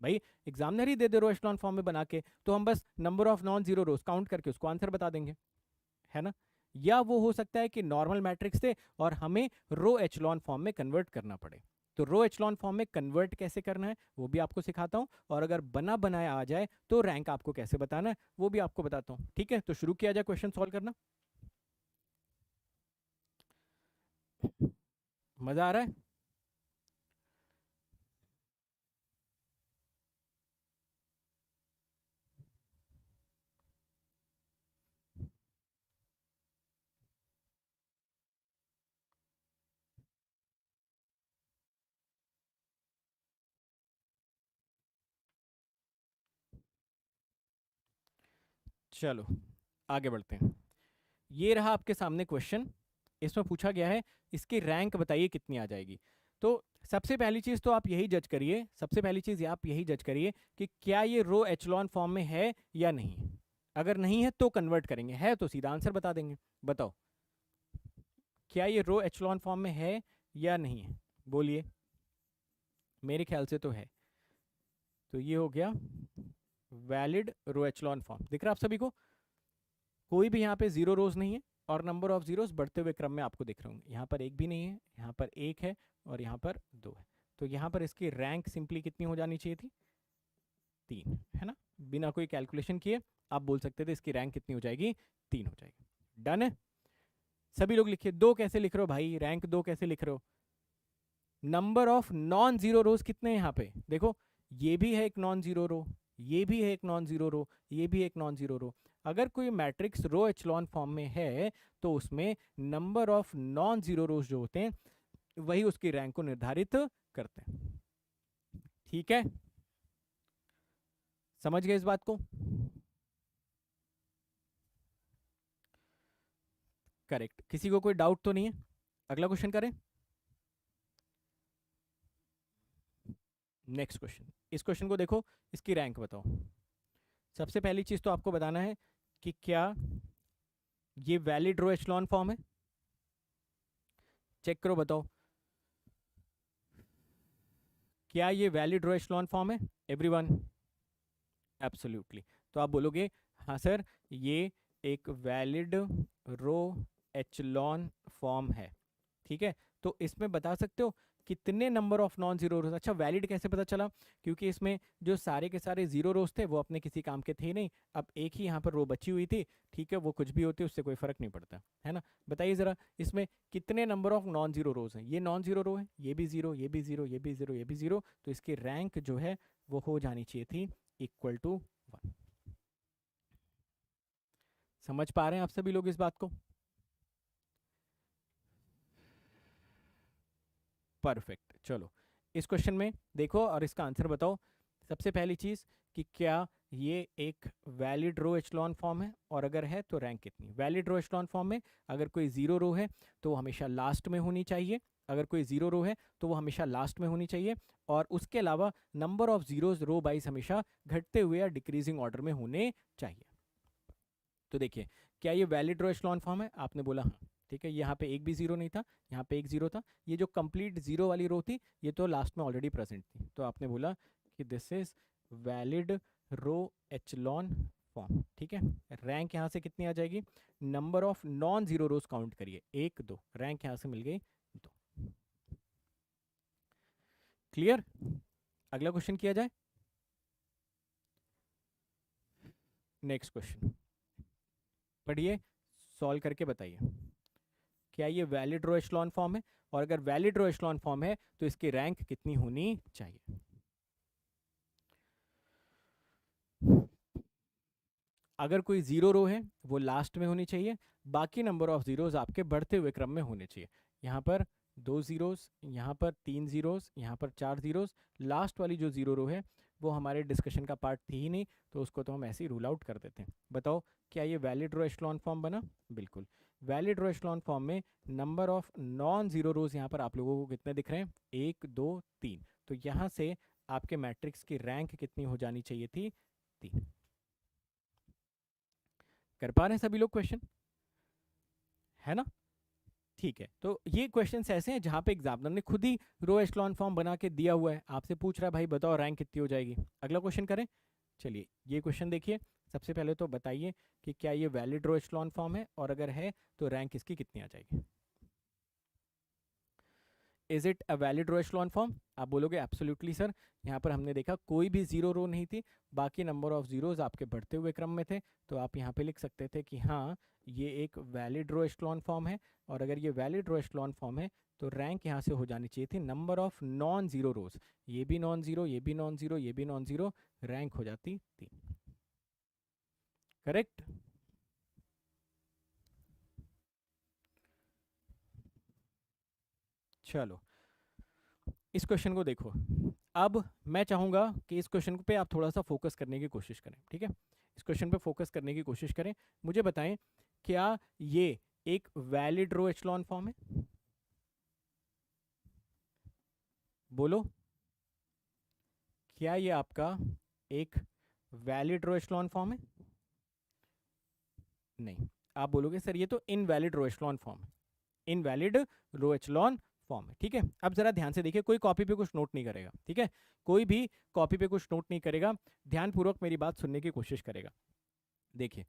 भाई एग्जामिनर ही दे दे रो एचलॉन फॉर्म में बना के, तो हम बस number of non zero rows count करके उसको आंसर बता देंगे, है ना। या वो हो सकता है कि नॉर्मल मैट्रिक्स दे और हमें रो एचलॉन फॉर्म में कन्वर्ट करना पड़े। तो रो एचलॉन फॉर्म में कन्वर्ट कैसे करना है वो भी आपको सिखाता हूं, और अगर बना बनाया आ जाए तो रैंक आपको कैसे बताना है वो भी आपको बताता हूं, ठीक है। तो शुरू किया जाए क्वेश्चन सॉल्व करना। मजा आ रहा है? चलो आगे बढ़ते हैं। ये रहा आपके सामने क्वेश्चन। इसमें पूछा गया है इसकी रैंक बताइए कितनी आ जाएगी। तो सबसे पहली चीज तो आप यही जज करिए, सबसे पहली चीज आप यही जज करिए कि क्या ये रो एचलॉन फॉर्म में है या नहीं। अगर नहीं है तो कन्वर्ट करेंगे, है तो सीधा आंसर बता देंगे। बताओ क्या ये रो एचलॉन फॉर्म में है या नहीं है, बोलिए। मेरे ख्याल से तो है। तो ये हो गया वैलिड रो एचलॉन फॉर्म। दिख रहा है आप सभी को? कोई भी यहाँ पे जीरो रोज नहीं है और नंबर ऑफ जीरोस बढ़ते हुए क्रम में आपको दिख रहे होंगे। यहाँ पर एक भी नहीं है, यहाँ पर एक है और यहाँ पर दो है। तो यहाँ पर इसकी रैंक सिंपली कितनी हो जानी चाहिए थी? 3, है ना। बिना कोई कैलकुलेशन किए आप बोल सकते थे इसकी रैंक कितनी हो जाएगी? 3 हो जाएगी। डन है। सभी लोग लिखिए। दो कैसे लिख रहे हो भाई? रैंक 2 कैसे लिख रहे हो? नंबर ऑफ नॉन जीरो रोज कितने हैं यहाँ पे? देखो ये भी है एक नॉन जीरो रो, ये भी है एक नॉन जीरो रो, ये भी एक नॉन जीरो रो। अगर कोई मैट्रिक्स रो एचलॉन फॉर्म में है तो उसमें नंबर ऑफ नॉन जीरो रोज जो होते हैं वही उसकी रैंक को निर्धारित करते हैं, ठीक है। समझ गए इस बात को? करेक्ट। किसी को कोई डाउट तो नहीं है? अगला क्वेश्चन करें। नेक्स्ट क्वेश्चन, इस क्वेश्चन को देखो, इसकी रैंक बताओ। सबसे पहली चीज तो आपको बताना है कि क्या ये वैलिड रो एचलॉन फॉर्म है। चेक करो बताओ क्या ये वैलिड रो एचलॉन फॉर्म है एवरीवन? एब्सोल्युटली। तो आप बोलोगे हाँ सर ये एक वैलिड रो एचलॉन फॉर्म है, ठीक है। तो इसमें बता सकते हो कितने नंबर ऑफ नॉन जीरो रोज? अच्छा वैलिड कैसे पता चला? क्योंकि इसमें जो सारे के सारे जीरो रोज थे वो अपने किसी काम के थे नहीं, अब एक ही यहाँ पर रो बची हुई थी, ठीक है। वो कुछ भी होती है उससे कोई फर्क नहीं पड़ता, है ना। बताइए जरा इसमें कितने number of non zero rows हैं? ये नॉन जीरो रो है, ये भी जीरो, ये भी जीरो, ये भी जीरो, ये भी जीरो। तो इसकी रैंक जो है वो हो जानी चाहिए थी इक्वल टू 1। समझ पा रहे हैं आप सभी लोग इस बात को? परफेक्ट। चलो इस क्वेश्चन में देखो और इसका आंसर बताओ। सबसे पहली चीज कि क्या ये एक वैलिड रो एचलॉन फॉर्म है, और अगर है तो रैंक कितनी? वैलिड रो एचलॉन फॉर्म में अगर कोई जीरो रो है तो वो हमेशा लास्ट में होनी चाहिए, अगर कोई जीरो रो है तो वो हमेशा लास्ट में होनी चाहिए, और उसके अलावा number of zeros row wise हमेशा घटते हुए या डिक्रीजिंग ऑर्डर में होने चाहिए। तो देखिए क्या ये वैलिड रो एचलॉन फॉर्म है? आपने बोला हाँ, ठीक है। यहाँ पे एक भी जीरो नहीं था, यहाँ पे एक जीरो था। ये जो कंप्लीट जीरो वाली रो थी ये तो लास्ट में ऑलरेडी प्रेजेंट थी, तो आपने बोला कि this is valid row echelon form, ठीक है। रैंक यहाँ से कितनी आ जाएगी? Number of non zero rows count करिए, 1 2, रैंक यहाँ से मिल गई 2। क्लियर? अगला क्वेश्चन किया जाए। नेक्स्ट क्वेश्चन पढ़िए, सॉल्व करके बताइए क्या ये वैलिड रो एचलॉन फॉर्म है। और अगर वैलिड रो एचलॉन फॉर्म है तो इसकी रैंक कितनी होनी चाहिए। अगर कोई जीरो रो है वो लास्ट में होनी चाहिए, बाकी नंबर ऑफ जीरोज आपके बढ़ते हुए क्रम में होने चाहिए। यहाँ पर 2 जीरोज, यहाँ पर 3 जीरोज, यहाँ पर 4 जीरोज। लास्ट वाली जो जीरो रो है वो हमारे डिस्कशन का पार्ट थी ही नहीं, तो उसको तो हम ऐसे ही रूल आउट कर देते हैं। बताओ क्या ये वैलिड रो एचलॉन फॉर्म बना? बिल्कुल। वैलिड रो एचलॉन फॉर्म में नंबर ऑफ नॉन जीरो रोज यहाँ पर आप लोगों को कितने दिख रहे हैं? 1 2 3। तो यहाँ से आपके मैट्रिक्स की रैंक कितनी हो जानी चाहिए थी? 3। कर पा रहे हैं सभी लोग क्वेश्चन? है ना? ठीक है, तो ये क्वेश्चंस ऐसे हैं जहां पे एग्जामिनर ने खुद ही रो एचलॉन फॉर्म बना के दिया हुआ है, आपसे पूछ रहा है भाई बताओ रैंक कितनी हो जाएगी। अगला क्वेश्चन करें। चलिए ये क्वेश्चन देखिए। सबसे पहले तो बताइए कि क्या ये वैलिड रो एचलॉन फॉर्म है, और अगर है तो रैंक इसकी कितनी आ जाएगी। Is it a valid row echelon form? आप बोलोगे एब्सोल्युटली सर, यहाँ पर हमने देखा कोई भी जीरो रो नहीं थी, बाकी नंबर ऑफ जीरोज आपके बढ़ते हुए क्रम में थे, तो आप यहाँ पे लिख सकते थे कि हाँ ये एक वैलिड रो एचलॉन फॉर्म है। और अगर ये वैलिड रो एचलॉन फॉर्म है तो रैंक यहाँ से हो जानी चाहिए थी नंबर ऑफ नॉन जीरो रोज। ये भी नॉन जीरो, ये भी नॉन जीरो, ये भी नॉन जीरो, रैंक हो जाती 3। करेक्ट? चलो इस क्वेश्चन को देखो। अब मैं चाहूंगा कि इस क्वेश्चन पे आप थोड़ा सा फोकस करने की कोशिश करें, ठीक है? इस क्वेश्चन पे फोकस करने की कोशिश करें। मुझे बताएं क्या ये एक वैलिड रो एचलॉन फॉर्म है? बोलो, क्या ये आपका एक वैलिड रो एचलॉन फॉर्म है? नहीं। आप बोलोगे सर ये तो इनवैलिड रो एचलॉन फॉर्म है। इनवैलिड रो एचलॉन फॉर्म है, ठीक है? अब जरा ध्यान से देखिए, कोई कॉपी पे कुछ नोट नहीं करेगा, ठीक है? कोई भी कॉपी पे कुछ नोट नहीं करेगा, ध्यानपूर्वक मेरी बात सुनने की कोशिश करेगा। देखिए,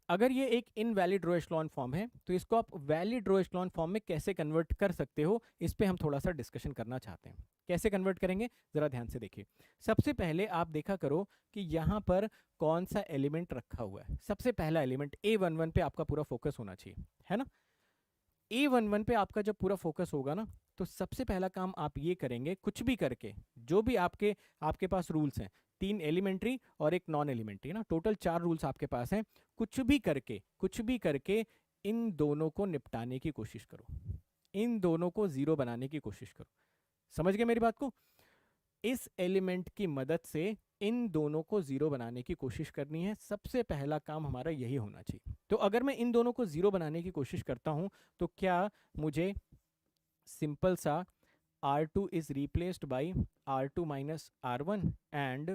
अगर ये एक इनवैलिड रो एचलॉन फॉर्म है तो इसको आप वैलिड रो एचलॉन फॉर्म में कैसे कन्वर्ट कर सकते हो, इस पे हम थोड़ा सा डिस्कशन करना चाहते हैं। कैसे कन्वर्ट करेंगे जरा ध्यान से देखिए। सबसे पहले आप देखा करो कि यहाँ पर कौन सा एलिमेंट रखा हुआ है। सबसे पहला एलिमेंट A11 पे आपका पूरा फोकस होना चाहिए, है ना? A11 पे आपका जब पूरा फोकस होगा ना, तो सबसे पहला काम आप ये करेंगे, कुछ भी करके, जो भी आपके आपके पास रूल्स हैं, 3 एलिमेंट्री और एक नॉन एलिमेंट्री ना, टोटल 4 रूल्स आपके पास हैं। कुछ भी करके इन दोनों को निपटाने की कोशिश करो, इन दोनों को जीरो बनाने की कोशिश करो। समझ गए मेरी बात को? इस एलिमेंट की मदद से इन दोनों को जीरो बनाने की कोशिश करनी है। सबसे पहला काम हमारा यही होना चाहिए। तो अगर मैं इन दोनों को जीरो बनाने की कोशिश करता हूं तो क्या मुझे सिंपल सा R2 is replaced by R2 minus R1 and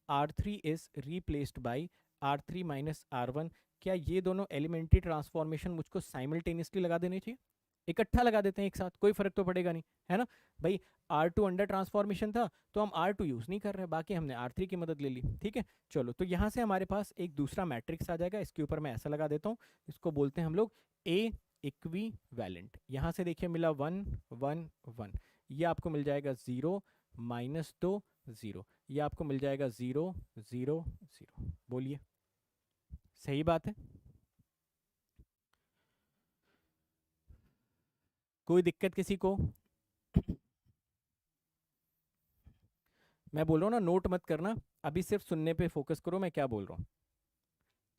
R3 is replaced by R3 minus R1, क्या ये दोनों एलिमेंट्री ट्रांसफॉर्मेशन मुझको साइमल्टेनियसली लगा देने चाहिए? इकट्ठा लगा देते हैं एक साथ, कोई फर्क तो पड़ेगा नहीं, है ना भाई? R2 अंडर ट्रांसफॉर्मेशन था तो हम R2 यूज नहीं कर रहे, बाकी हमने R3 की मदद ले ली, ठीक है? चलो, तो यहाँ से हमारे पास एक दूसरा मैट्रिक्स आ जाएगा। इसके ऊपर मैं ऐसा लगा देता हूँ, इसको बोलते हैं हम लोग A इक्वी वैलेंट। यहाँ से देखिए मिला 1 1 1, ये आपको मिल जाएगा 0 -2 0, ये आपको मिल जाएगा 0 0 0। बोलिए, सही बात है? कोई दिक्कत किसी को? मैं बोल रहा हूँ ना, नोट मत करना, अभी सिर्फ सुनने पे फोकस करो मैं क्या बोल रहा हूँ।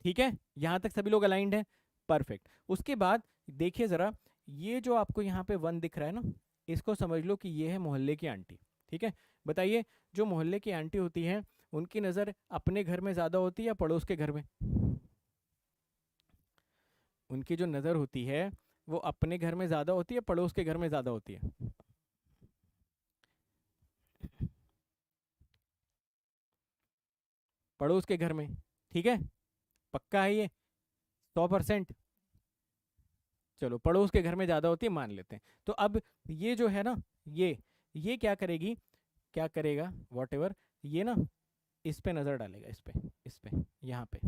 ठीक है, यहां तक सभी लोग अलाइंड हैं? परफेक्ट। उसके बाद देखिए जरा, ये जो आपको यहाँ पे 1 दिख रहा है ना, इसको समझ लो कि ये है मोहल्ले की आंटी। ठीक है, बताइए जो मोहल्ले की आंटी होती है उनकी नज़र अपने घर में ज़्यादा होती है या पड़ोस के घर में? उनकी जो नज़र होती है वो अपने घर में ज़्यादा होती है, पड़ोस के घर में ज़्यादा होती है? पड़ोस के घर में। ठीक है, पक्का है ये? 100%? चलो, पड़ोस के घर में ज़्यादा होती है मान लेते हैं। तो अब ये जो है ना, ये क्या करेगी, क्या करेगा, वॉट एवर, ये ना इस पे नज़र डालेगा, इस पे यहाँ पे,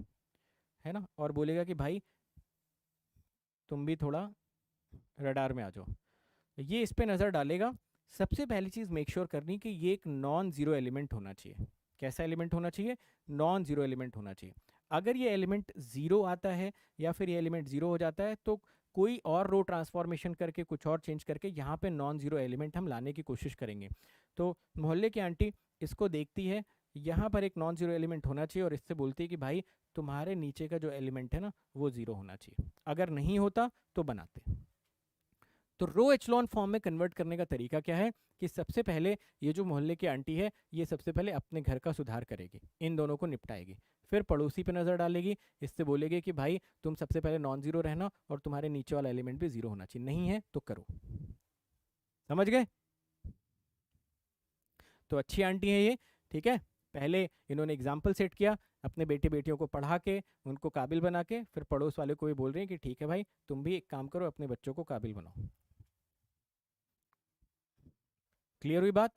है ना, और बोलेगा कि भाई तुम भी थोड़ा रडार में आ जाओ। ये इस पे नज़र डालेगा। सबसे पहली चीज़ मेक श्योर करनी कि ये एक नॉन ज़ीरो एलिमेंट होना चाहिए। कैसा एलिमेंट होना चाहिए? नॉन ज़ीरो एलिमेंट होना चाहिए। अगर ये एलिमेंट ज़ीरो आता है या फिर ये एलिमेंट ज़ीरो हो जाता है तो कोई और रो ट्रांसफॉर्मेशन करके कुछ और चेंज करके यहाँ पे नॉन जीरो एलिमेंट हम लाने की कोशिश करेंगे। तो मोहल्ले की आंटी इसको देखती है, यहाँ पर एक नॉन जीरो एलिमेंट होना चाहिए और इससे बोलती है कि भाई तुम्हारे नीचे का जो एलिमेंट है ना वो जीरो होना चाहिए, अगर नहीं होता तो बनाते। तो रो एचलॉन फॉर्म में कन्वर्ट करने का तरीका क्या है कि सबसे पहले ये जो मोहल्ले की आंटी है ये सबसे पहले अपने घर का सुधार करेगी, इन दोनों को निपटाएगी, फिर पड़ोसी पे नजर डालेगी, इससे बोलेगी कि भाई तुम सबसे पहले नॉन जीरो रहना और तुम्हारे नीचे वाला एलिमेंट भी जीरो होना चाहिए, नहीं है तो करो। समझ गए? तो अच्छी आंटी है ये, ठीक है। पहले इन्होंने एग्जाम्पल सेट किया, अपने बेटे बेटियों को पढ़ा के उनको काबिल बना के, फिर पड़ोस वाले को भी बोल रहे हैं कि ठीक है भाई तुम भी एक काम करो, अपने बच्चों को काबिल बनाओ। क्लियर हुई बात?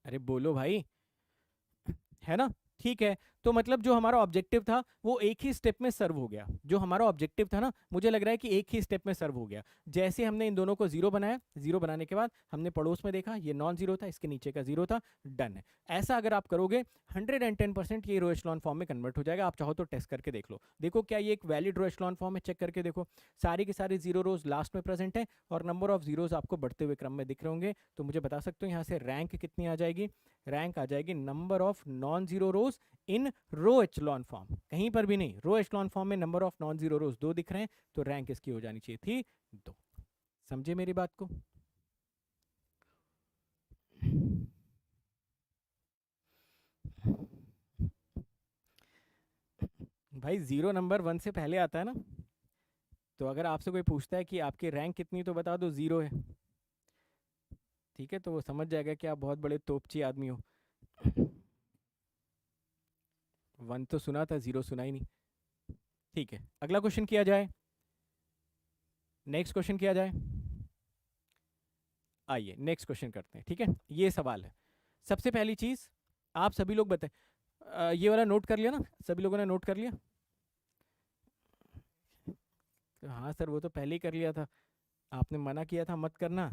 अरे बोलो भाई, है ना? ठीक है। तो मतलब जो हमारा ऑब्जेक्टिव था वो एक ही स्टेप में सर्व हो गया, जो हमारा ऑब्जेक्टिव था ना मुझे लग रहा है कि एक ही स्टेप में सर्व हो गया। जैसे हमने इन दोनों को जीरो बनाया, जीरो बनाने के बाद हमने पड़ोस में देखा ये नॉन जीरो था, इसके नीचे का जीरो था, डन है। ऐसा अगर आप करोगे 110% ये रो एचलॉन फॉर्म में कन्वर्ट हो जाएगा। आप चाहो तो टेस्ट करके देख लो, देखो क्या ये एक वैलिड रो एचलॉन फॉर्म है, चेक करके देखो। सारी की सारी जीरो रोज लास्ट में प्रेजेंट है और नंबर ऑफ जीरोज आपको बढ़ते हुए क्रम में दिख रहे होंगे, तो मुझे बता सकते हो यहाँ से रैंक कितनी आ जाएगी? रैंक आ जाएगी number of non zero rows in row echelon form, कहीं पर भी नहीं। रो एचलॉन फॉर्म में number of non zero rows 2 दिख रहे हैं, तो रैंक इसकी हो जानी चाहिए थी 2। समझे मेरी बात को? भाई जीरो नंबर 1 से पहले आता है ना, तो अगर आपसे कोई पूछता है कि आपकी रैंक कितनी तो बता दो जीरो है, ठीक है, तो वो समझ जाएगा कि आप बहुत बड़े तोपची आदमी हो। 1 तो सुना था, जीरो सुना ही नहीं। ठीक है, अगला क्वेश्चन किया जाए, नेक्स्ट क्वेश्चन किया जाए। आइए नेक्स्ट क्वेश्चन करते हैं, ठीक है। ये सवाल है, सबसे पहली चीज आप सभी लोग बताएं, ये वाला नोट कर लिया ना, सभी लोगों ने नोट कर लिया? तो हाँ सर वो तो पहले ही कर लिया था, आपने मना किया था मत करना,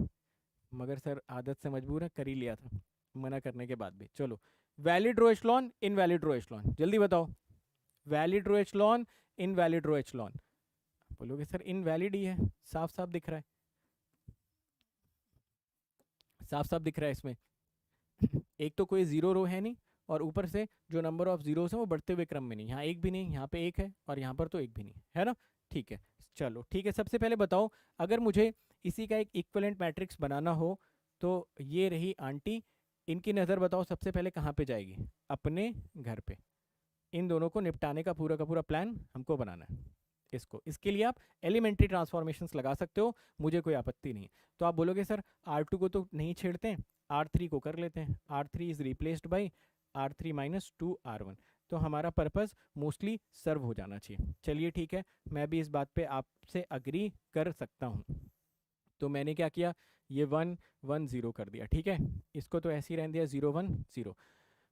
मगर सर आदत से मजबूर है, कर ही लिया था मना करने के बाद भी। चलो, वैलिड रो एचलॉन, इनवैलिड रो एचलॉन, जल्दी बताओ। वैलिड रो एचलॉन, इनवैलिड रो एचलॉन। बोलोगे सर इनवैलिड ही है, साफ साफ दिख रहा है, साफ साफ दिख रहा है इसमें। एक तो कोई जीरो रो है नहीं, और ऊपर से जो नंबर ऑफ जीरोस हैं वो बढ़ते हुए क्रम में नहीं, यहाँ एक भी नहीं, यहाँ पे एक है और यहाँ पर तो एक भी नहीं है ना। ठीक है, चलो ठीक है। सबसे पहले बताओ, अगर मुझे इसी का एक इक्विवेलेंट मैट्रिक्स बनाना हो, तो ये रही आंटी, इनकी नज़र बताओ सबसे पहले कहाँ पे जाएगी? अपने घर पे। इन दोनों को निपटाने का पूरा प्लान हमको बनाना है। इसको, इसके लिए आप एलिमेंट्री ट्रांसफॉर्मेशंस लगा सकते हो, मुझे कोई आपत्ति नहीं है। तो आप बोलोगे सर R2 को तो नहीं छेड़ते हैं, R3 को कर लेते हैं, R3 is replaced by R3 minus 2R1, तो हमारा पर्पस मोस्टली सर्व हो जाना चाहिए। चलिए ठीक है, मैं भी इस बात पे आपसे अग्री कर सकता हूँ। तो मैंने क्या किया, ये 1 1 0 कर दिया, ठीक है। इसको तो ऐसे ही रहने दिया 0 1 0।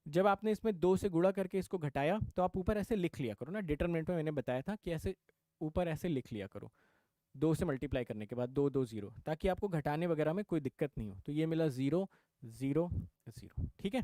जब आपने इसमें 2 से गुणा करके इसको घटाया, तो आप ऊपर ऐसे लिख लिया करो ना, डिटरमिनेंट में मैंने बताया था कि ऐसे ऊपर ऐसे लिख लिया करो, 2 से मल्टीप्लाई करने के बाद 2 2 0, ताकि आपको घटाने वगैरह में कोई दिक्कत नहीं हो। तो ये मिला 0 0 0, ठीक है।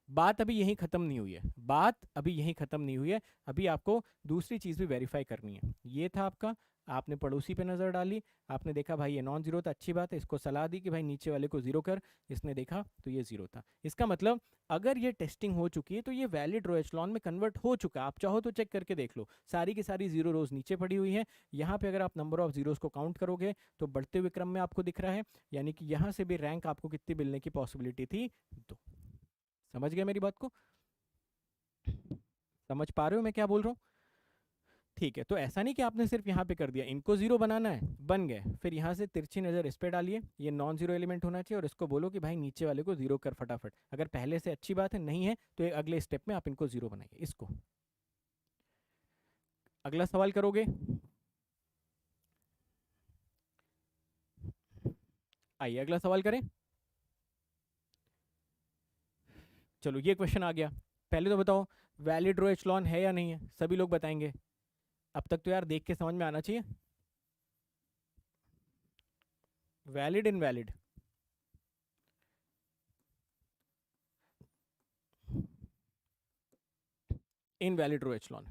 बात अभी यहीं खत्म नहीं हुई है, बात अभी यहीं खत्म नहीं हुई है, अभी आपको दूसरी चीज भी वेरीफाई करनी है। ये था आपका, आपने पड़ोसी पे नजर डाली, आपने देखा भाई ये नॉन जीरो था, अच्छी बात है, इसको सलाह दी कि भाई नीचे वाले को जीरो कर, इसने देखा तो ये जीरो था। इसका मतलब अगर ये टेस्टिंग हो चुकी है तो ये वैलिड रो एचलॉन में कन्वर्ट हो चुका है। आप चाहो तो चेक करके देख लो, सारी की सारी जीरो रोज नीचे पड़ी हुई है। यहाँ पे अगर आप नंबर ऑफ जीरोस को काउंट करोगे तो बढ़ते हुए क्रम में आपको दिख रहा है, यानी कि यहाँ से भी रैंक आपको कितनी मिलने की पॉसिबिलिटी थी? 2। समझ गया मेरी बात को? समझ पा रहे हो मैं क्या बोल रहा हूँ? ठीक है, तो ऐसा नहीं कि आपने सिर्फ यहाँ पे कर दिया, इनको जीरो बनाना है, बन गए, फिर यहाँ से तिरछी नज़र इस पे डालिए, ये नॉन जीरो एलिमेंट होना चाहिए, और इसको बोलो कि भाई नीचे वाले को जीरो कर फटाफट। अगर पहले से अच्छी बात है, नहीं है तो एक अगले स्टेप में आप इनको जीरो बनाइए। इसको अगला सवाल करोगे? आइए अगला सवाल करें। चलो ये क्वेश्चन आ गया, पहले तो बताओ वैलिड रो एचलॉन है या नहीं है? सभी लोग बताएंगे। अब तक तो यार देख के समझ में आना चाहिए। Valid invalid? इनवैलिड रो एचलॉन।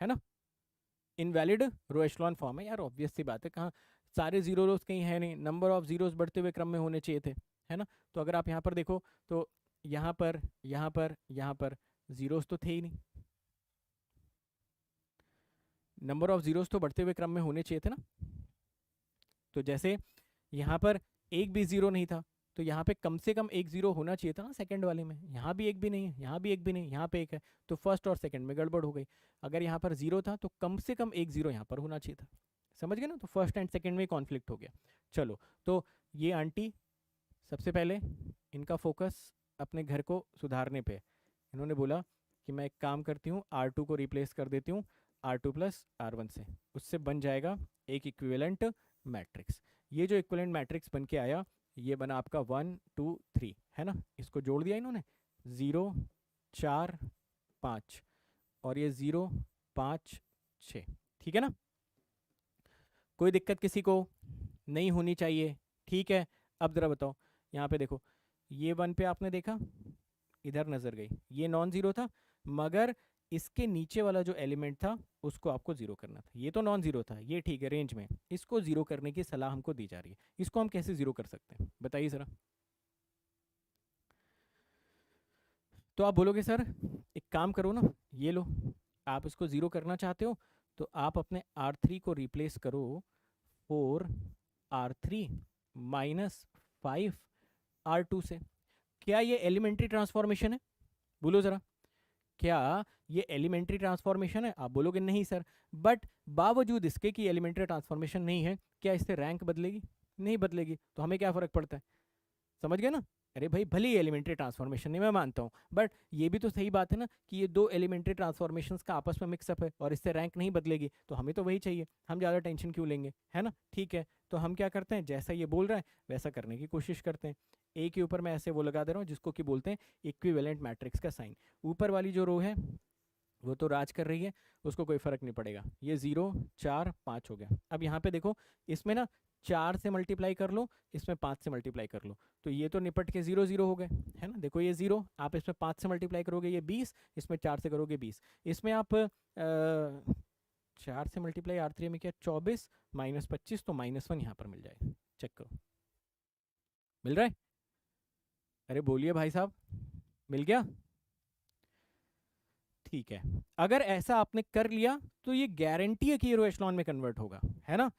है ना। इनवैलिड रो एचलॉन फॉर्म है यार, ऑब्वियस सी बात है, कहाँ सारे जीरो रोज कहीं है नहीं, नंबर ऑफ जीरोस बढ़ते हुए क्रम में होने चाहिए थे, है ना। तो अगर आप यहाँ पर देखो तो यहाँ पर यहाँ पर यहाँ पर जीरोस तो थे ही नहीं, नंबर ऑफ जीरोस तो बढ़ते हुए क्रम में होने चाहिए थे ना। तो जैसे यहाँ पर एक भी जीरो नहीं था, तो यहाँ पे कम से कम एक जीरो होना चाहिए था ना सेकंड वाले में, यहाँ भी एक भी नहीं है, यहाँ भी एक भी नहीं, यहाँ पे एक है, तो फर्स्ट और सेकंड में गड़बड़ हो गई। अगर यहाँ पर जीरो था तो कम से कम एक जीरो यहाँ पर होना चाहिए था, समझ गए ना। तो फर्स्ट एंड सेकंड में कॉन्फ्लिक्ट हो गया। चलो, तो ये आंटी सबसे पहले इनका फोकस अपने घर को सुधारने पे, इन्होंने बोला कि मैं एक काम करती हूँ, R2 को रिप्लेस कर देती हूँ R2 प्लस R1 से, उससे बन जाएगा एक इक्विवेलेंट मैट्रिक्स। ये जो इक्विवेलेंट मैट्रिक्स बन के आया, ये बना आपका 1 2 3, है ना। इसको जोड़ दिया इन्होंने, 0 4 5 और ये 0 5 6, ठीक है ना। कोई दिक्कत किसी को नहीं होनी चाहिए, ठीक है। अब जरा बताओ, यहाँ पे देखो, ये 1 पे आपने देखा, इधर नजर गई, ये नॉन जीरो था, मगर इसके नीचे वाला जो एलिमेंट था उसको आपको जीरो करना था। ये तो नॉन जीरो था, ये ठीक है रेंज में, इसको जीरो करने की सलाह हमको दी जा रही है। इसको हम कैसे जीरो कर सकते हैं बताइए जरा। तो आप बोलोगे सर एक काम करो ना, ये लो, आप इसको जीरो करना चाहते हो तो आप अपने R3 को रिप्लेस करो 4R3 माइनस 5R2 से। क्या ये एलिमेंट्री ट्रांसफॉर्मेशन है? बोलो जरा, क्या ये एलिमेंट्री ट्रांसफॉर्मेशन है? आप बोलोगे नहीं सर, बट बावजूद इसके कि एलिमेंट्री ट्रांसफॉर्मेशन नहीं है, क्या इससे रैंक बदलेगी? नहीं बदलेगी, तो हमें क्या फर्क पड़ता है, समझ गए ना। अरे भाई, भले ही एलिमेंट्री ट्रांसफॉर्मेशन नहीं, मैं मानता हूँ, बट ये भी तो सही बात है ना कि ये दो एलिमेंट्री ट्रांसफॉर्मेशंस का आपस में मिक्सअप है और इससे रैंक नहीं बदलेगी, तो हमें तो वही चाहिए, हम ज़्यादा टेंशन क्यों लेंगे, है ना। ठीक है, तो हम क्या करते हैं, जैसा ये बोल रहा है वैसा करने की कोशिश करते हैं। ए के ऊपर मैं ऐसे वो लगा दे रहा हूँ जिसको कि बोलते हैं इक्विवेलेंट मैट्रिक्स का साइन। ऊपर वाली जो रो है वो तो राज कर रही है, उसको कोई फर्क नहीं पड़ेगा। ये 0 4 5 हो गया। अब यहाँ पे देखो, इसमें ना 4 से मल्टीप्लाई कर लो, इसमें 5 से मल्टीप्लाई कर लो, तो ये तो निपट के 0 0 हो गए, है ना। देखो ये 0, आप इसमें 5 से मल्टीप्लाई करोगे ये 20, इसमें 4 से करोगे 20, इसमें आप 4 से मल्टीप्लाई R3 में क्या 24 माइनस 25, तो -1 यहाँ पर मिल जाएगा। चेक करो, मिल रहा है? अरे बोलिए भाई साहब, मिल गया? ठीक है, अगर ऐसा आपने कर लिया तो ये गारंटी है कि ये रो एचलॉन में कन्वर्ट होगा, है ना।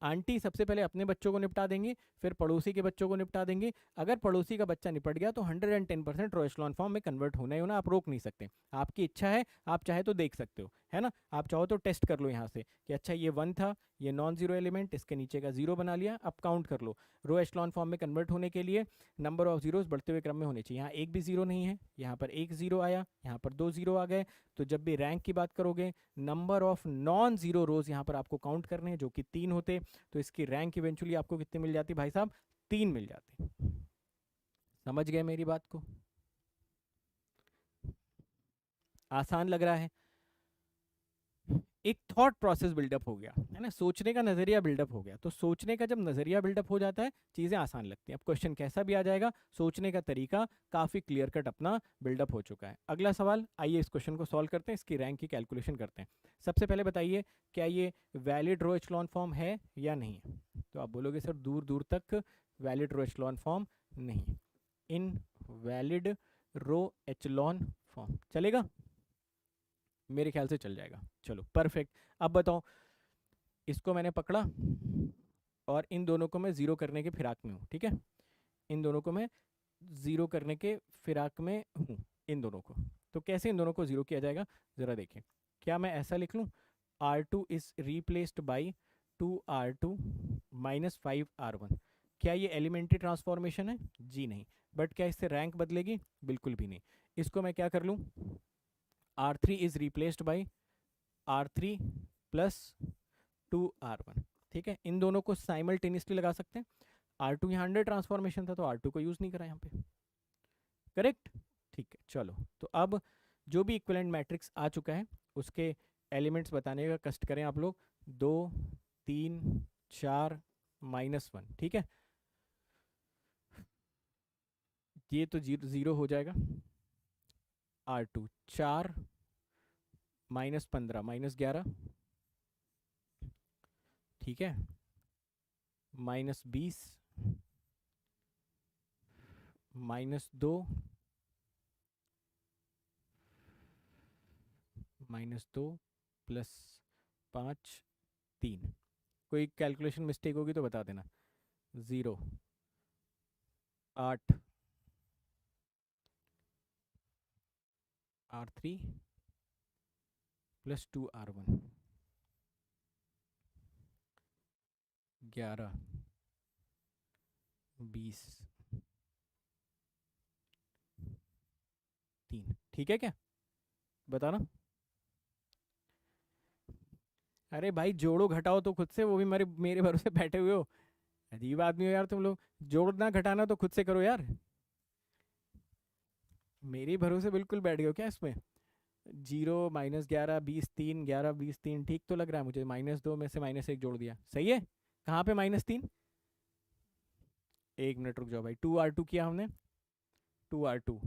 आंटी सबसे पहले अपने बच्चों को निपटा देंगे, फिर पड़ोसी के बच्चों को निपटा देंगे। अगर पड़ोसी का बच्चा निपट गया तो 110% रो एचलॉन फॉर्म में कन्वर्ट होना ही होना, आप रोक नहीं सकते। आपकी इच्छा है, आप चाहे तो देख सकते हो, है ना। आप चाहो तो टेस्ट कर लो यहाँ से कि अच्छा ये 1 था, ये नॉन जीरो एलिमेंट, इसके नीचे का 0 बना लिया, अब काउंट कर लो। रो एचलॉन फॉर्म में कन्वर्ट होने के लिए नंबर ऑफ जीरोस बढ़ते हुए क्रम में होने चाहिए। यहाँ एक भी जीरो नहीं है, यहाँ पर एक जीरो आया, यहाँ पर 2 जीरो आ गए। तो जब भी रैंक की बात करोगे, नंबर ऑफ नॉन जीरो रोज यहाँ पर आपको काउंट करने हैं, जो कि 3 होते, तो इसकी रैंक इवेंचुअली आपको कितनी मिल जाती भाई साहब? 3 मिल जाती। समझ गए मेरी बात को? आसान लग रहा है? एक थॉट प्रोसेस बिल्डअप हो गया, है ना, सोचने का नजरिया बिल्डअप हो गया। तो सोचने का जब नजरिया बिल्डअप हो जाता है, चीजें आसान लगती हैं। अब क्वेश्चन कैसा भी आ जाएगा, सोचने का तरीका काफी क्लियर कट अपना बिल्डअप हो चुका है। अगला सवाल, आइए इस क्वेश्चन को सॉल्व करते हैं, इसकी रैंक की कैलकुलेशन करते हैं। सबसे पहले बताइए, क्या ये वैलिड रो एचलॉन फॉर्म है या नहीं है? तो आप बोलोगे सर दूर दूर तक वैलिड रो एचलॉन फॉर्म नहीं, इन वैलिड रो एचलॉन फॉर्म चलेगा? मेरे ख्याल से चल जाएगा। चलो परफेक्ट। अब बताओ, इसको मैंने पकड़ा और इन दोनों को मैं जीरो करने के फिराक में हूँ, ठीक है। इन दोनों को मैं जीरो करने के फिराक में हूँ, इन दोनों को। तो कैसे इन दोनों को जीरो किया जाएगा, जरा देखिए। क्या मैं ऐसा लिख लूँ, R2 is replaced by 2R2 minus 5R1? क्या ये एलिमेंट्री ट्रांसफॉर्मेशन है? जी नहीं। बट क्या इससे रैंक बदलेगी? बिल्कुल भी नहीं। इसको मैं क्या कर लूँ, R3 is replaced by R3 plus 2R1, ठीक है। इन दोनों को साइमल्टेनियसली लगा सकते हैं। R2 यहाँ अंडर ट्रांसफॉर्मेशन था तो R2 को यूज नहीं करा यहाँ पे, करेक्ट। ठीक है, चलो तो अब जो भी इक्विवेलेंट मैट्रिक्स आ चुका है उसके एलिमेंट्स बताने का कष्ट करें आप लोग। 2 3 4 -1, ठीक है। ये तो जीरो जीरो हो जाएगा। R2 4 -15 -11, ठीक है, -20 -2 -2 +5 3। कोई कैलकुलेशन मिस्टेक होगी तो बता देना। 0 8 R3 +2 R1 11 20 3। ठीक है क्या? बताना। अरे भाई जोड़ो घटाओ तो खुद से, वो भी मेरे मेरे भरोसे बैठे हुए हो। अजीब आदमी हो यार तुम लोग। जोड़ना घटाना तो खुद से करो यार। मेरे भरोसे बिल्कुल बैठ गए हो क्या इसमें? 0 -11 20 3 11 20 3 ठीक तो लग रहा है मुझे। -2 में से -1 जोड़ दिया, सही है। कहाँ पे -3? 1 मिनट रुक जाओ भाई। 2R2 किया हमने, 2R2,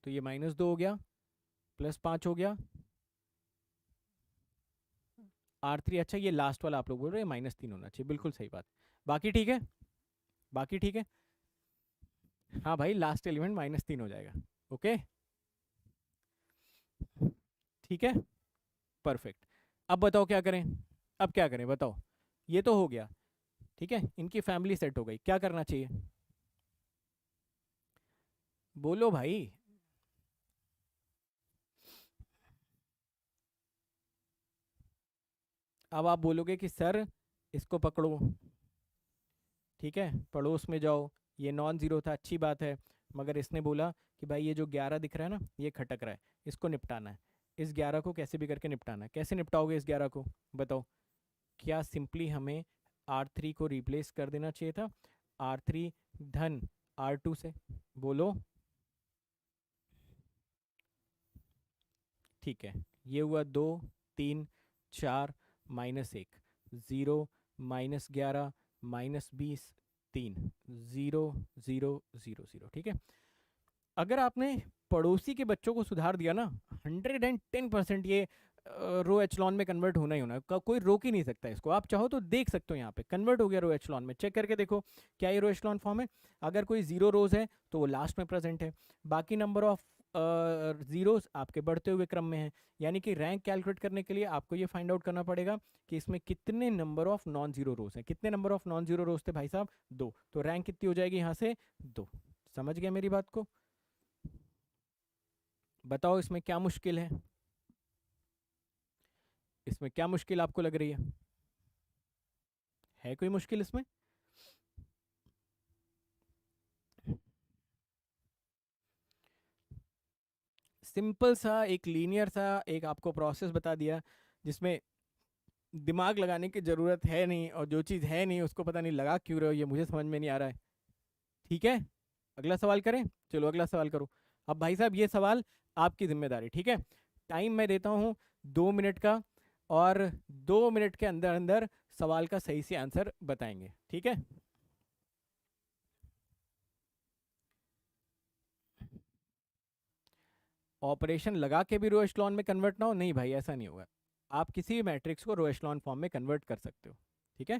तो ये -2 हो गया, +5 हो गया, R3। अच्छा ये लास्ट वाला आप लोग बोल रहे हैं -3 होना चाहिए, बिल्कुल सही बात। बाकी ठीक है, बाकी ठीक है। हाँ भाई लास्ट एलिमेंट -3 हो जाएगा। ओके ठीक है, परफेक्ट। अब बताओ क्या करें? अब क्या करें बताओ? ये तो हो गया, ठीक है, इनकी फैमिली सेट हो गई, क्या करना चाहिए? बोलो भाई। अब आप बोलोगे कि सर इसको पकड़ो, ठीक है, पड़ोस में जाओ, ये नॉन जीरो था, अच्छी बात है। मगर इसने बोला कि भाई ये जो 11 दिख रहा है ना, ये खटक रहा है, इसको निपटाना है। इस 11 को कैसे भी करके निपटाना है। कैसे निपटाओगे इस 11 को? बताओ। क्या सिंपली हमें R3 को रिप्लेस कर देना चाहिए था, R3 धन R2 से? बोलो। ठीक है, ये हुआ 2 3 4 -1 0 -11 -20 3 0 0 0 0। ठीक है, अगर आपने पड़ोसी के बच्चों को सुधार दिया ना, 110% ये रो एचलॉन में कन्वर्ट होना ही होना है। कोई रोक ही नहीं सकता इसको। आप चाहो तो देख सकते हो, यहाँ पे कन्वर्ट हो गया रो एचलॉन में। चेक करके देखो क्या ये रो एचलॉन फॉर्म है। अगर कोई जीरो रोज है तो वो लास्ट में प्रेजेंट है, बाकी नंबर ऑफ जीरोस आपके बढ़ते हुए क्रम में है। यानी कि रैंक कैलकुलेट करने के लिए आपको ये फाइंड आउट करना पड़ेगा कि इसमें कितने number of non zero rows हैं। कितने नंबर ऑफ नॉन जीरो रोज थे भाई साहब? 2। तो रैंक कितनी हो जाएगी यहाँ से? 2। समझ गया मेरी बात को? बताओ इसमें क्या मुश्किल है? इसमें क्या मुश्किल आपको लग रही है कोई मुश्किल इसमें? सिंपल सा एक लीनियर सा एक आपको प्रोसेस बता दिया, जिसमें दिमाग लगाने की जरूरत है नहीं, और जो चीज़ है नहीं उसको पता नहीं लगा क्यों रहे हो, ये मुझे समझ में नहीं आ रहा है। ठीक है, अगला सवाल करें? चलो अगला सवाल करो। अब भाई साहब ये सवाल आपकी जिम्मेदारी, ठीक है। टाइम मैं देता हूँ 2 मिनट का, और 2 मिनट के अंदर अंदर सवाल का सही से आंसर बताएंगे, ठीक है। ऑपरेशन लगा के भी रो एचलॉन में कन्वर्ट ना हो, नहीं भाई ऐसा नहीं होगा। आप किसी भी मैट्रिक्स को रो एचलॉन फॉर्म में कन्वर्ट कर सकते हो, ठीक है।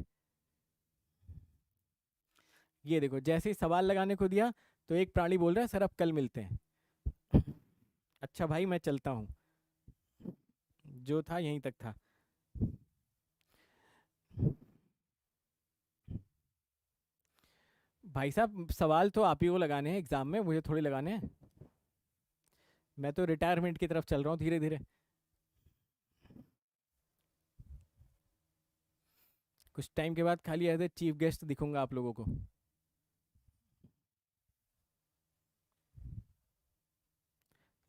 ये देखो, जैसे ही सवाल लगाने को दिया तो एक प्राणी बोल रहा है सर अब कल मिलते हैं। अच्छा भाई मैं चलता हूँ, जो था यहीं तक था। भाई साहब सवाल तो आप ही को लगाने हैं एग्जाम में, मुझे थोड़ी लगाने हैं। मैं तो रिटायरमेंट की तरफ चल रहा हूँ धीरे धीरे। कुछ टाइम के बाद खाली एज ए चीफ गेस्ट दिखूंगा आप लोगों को।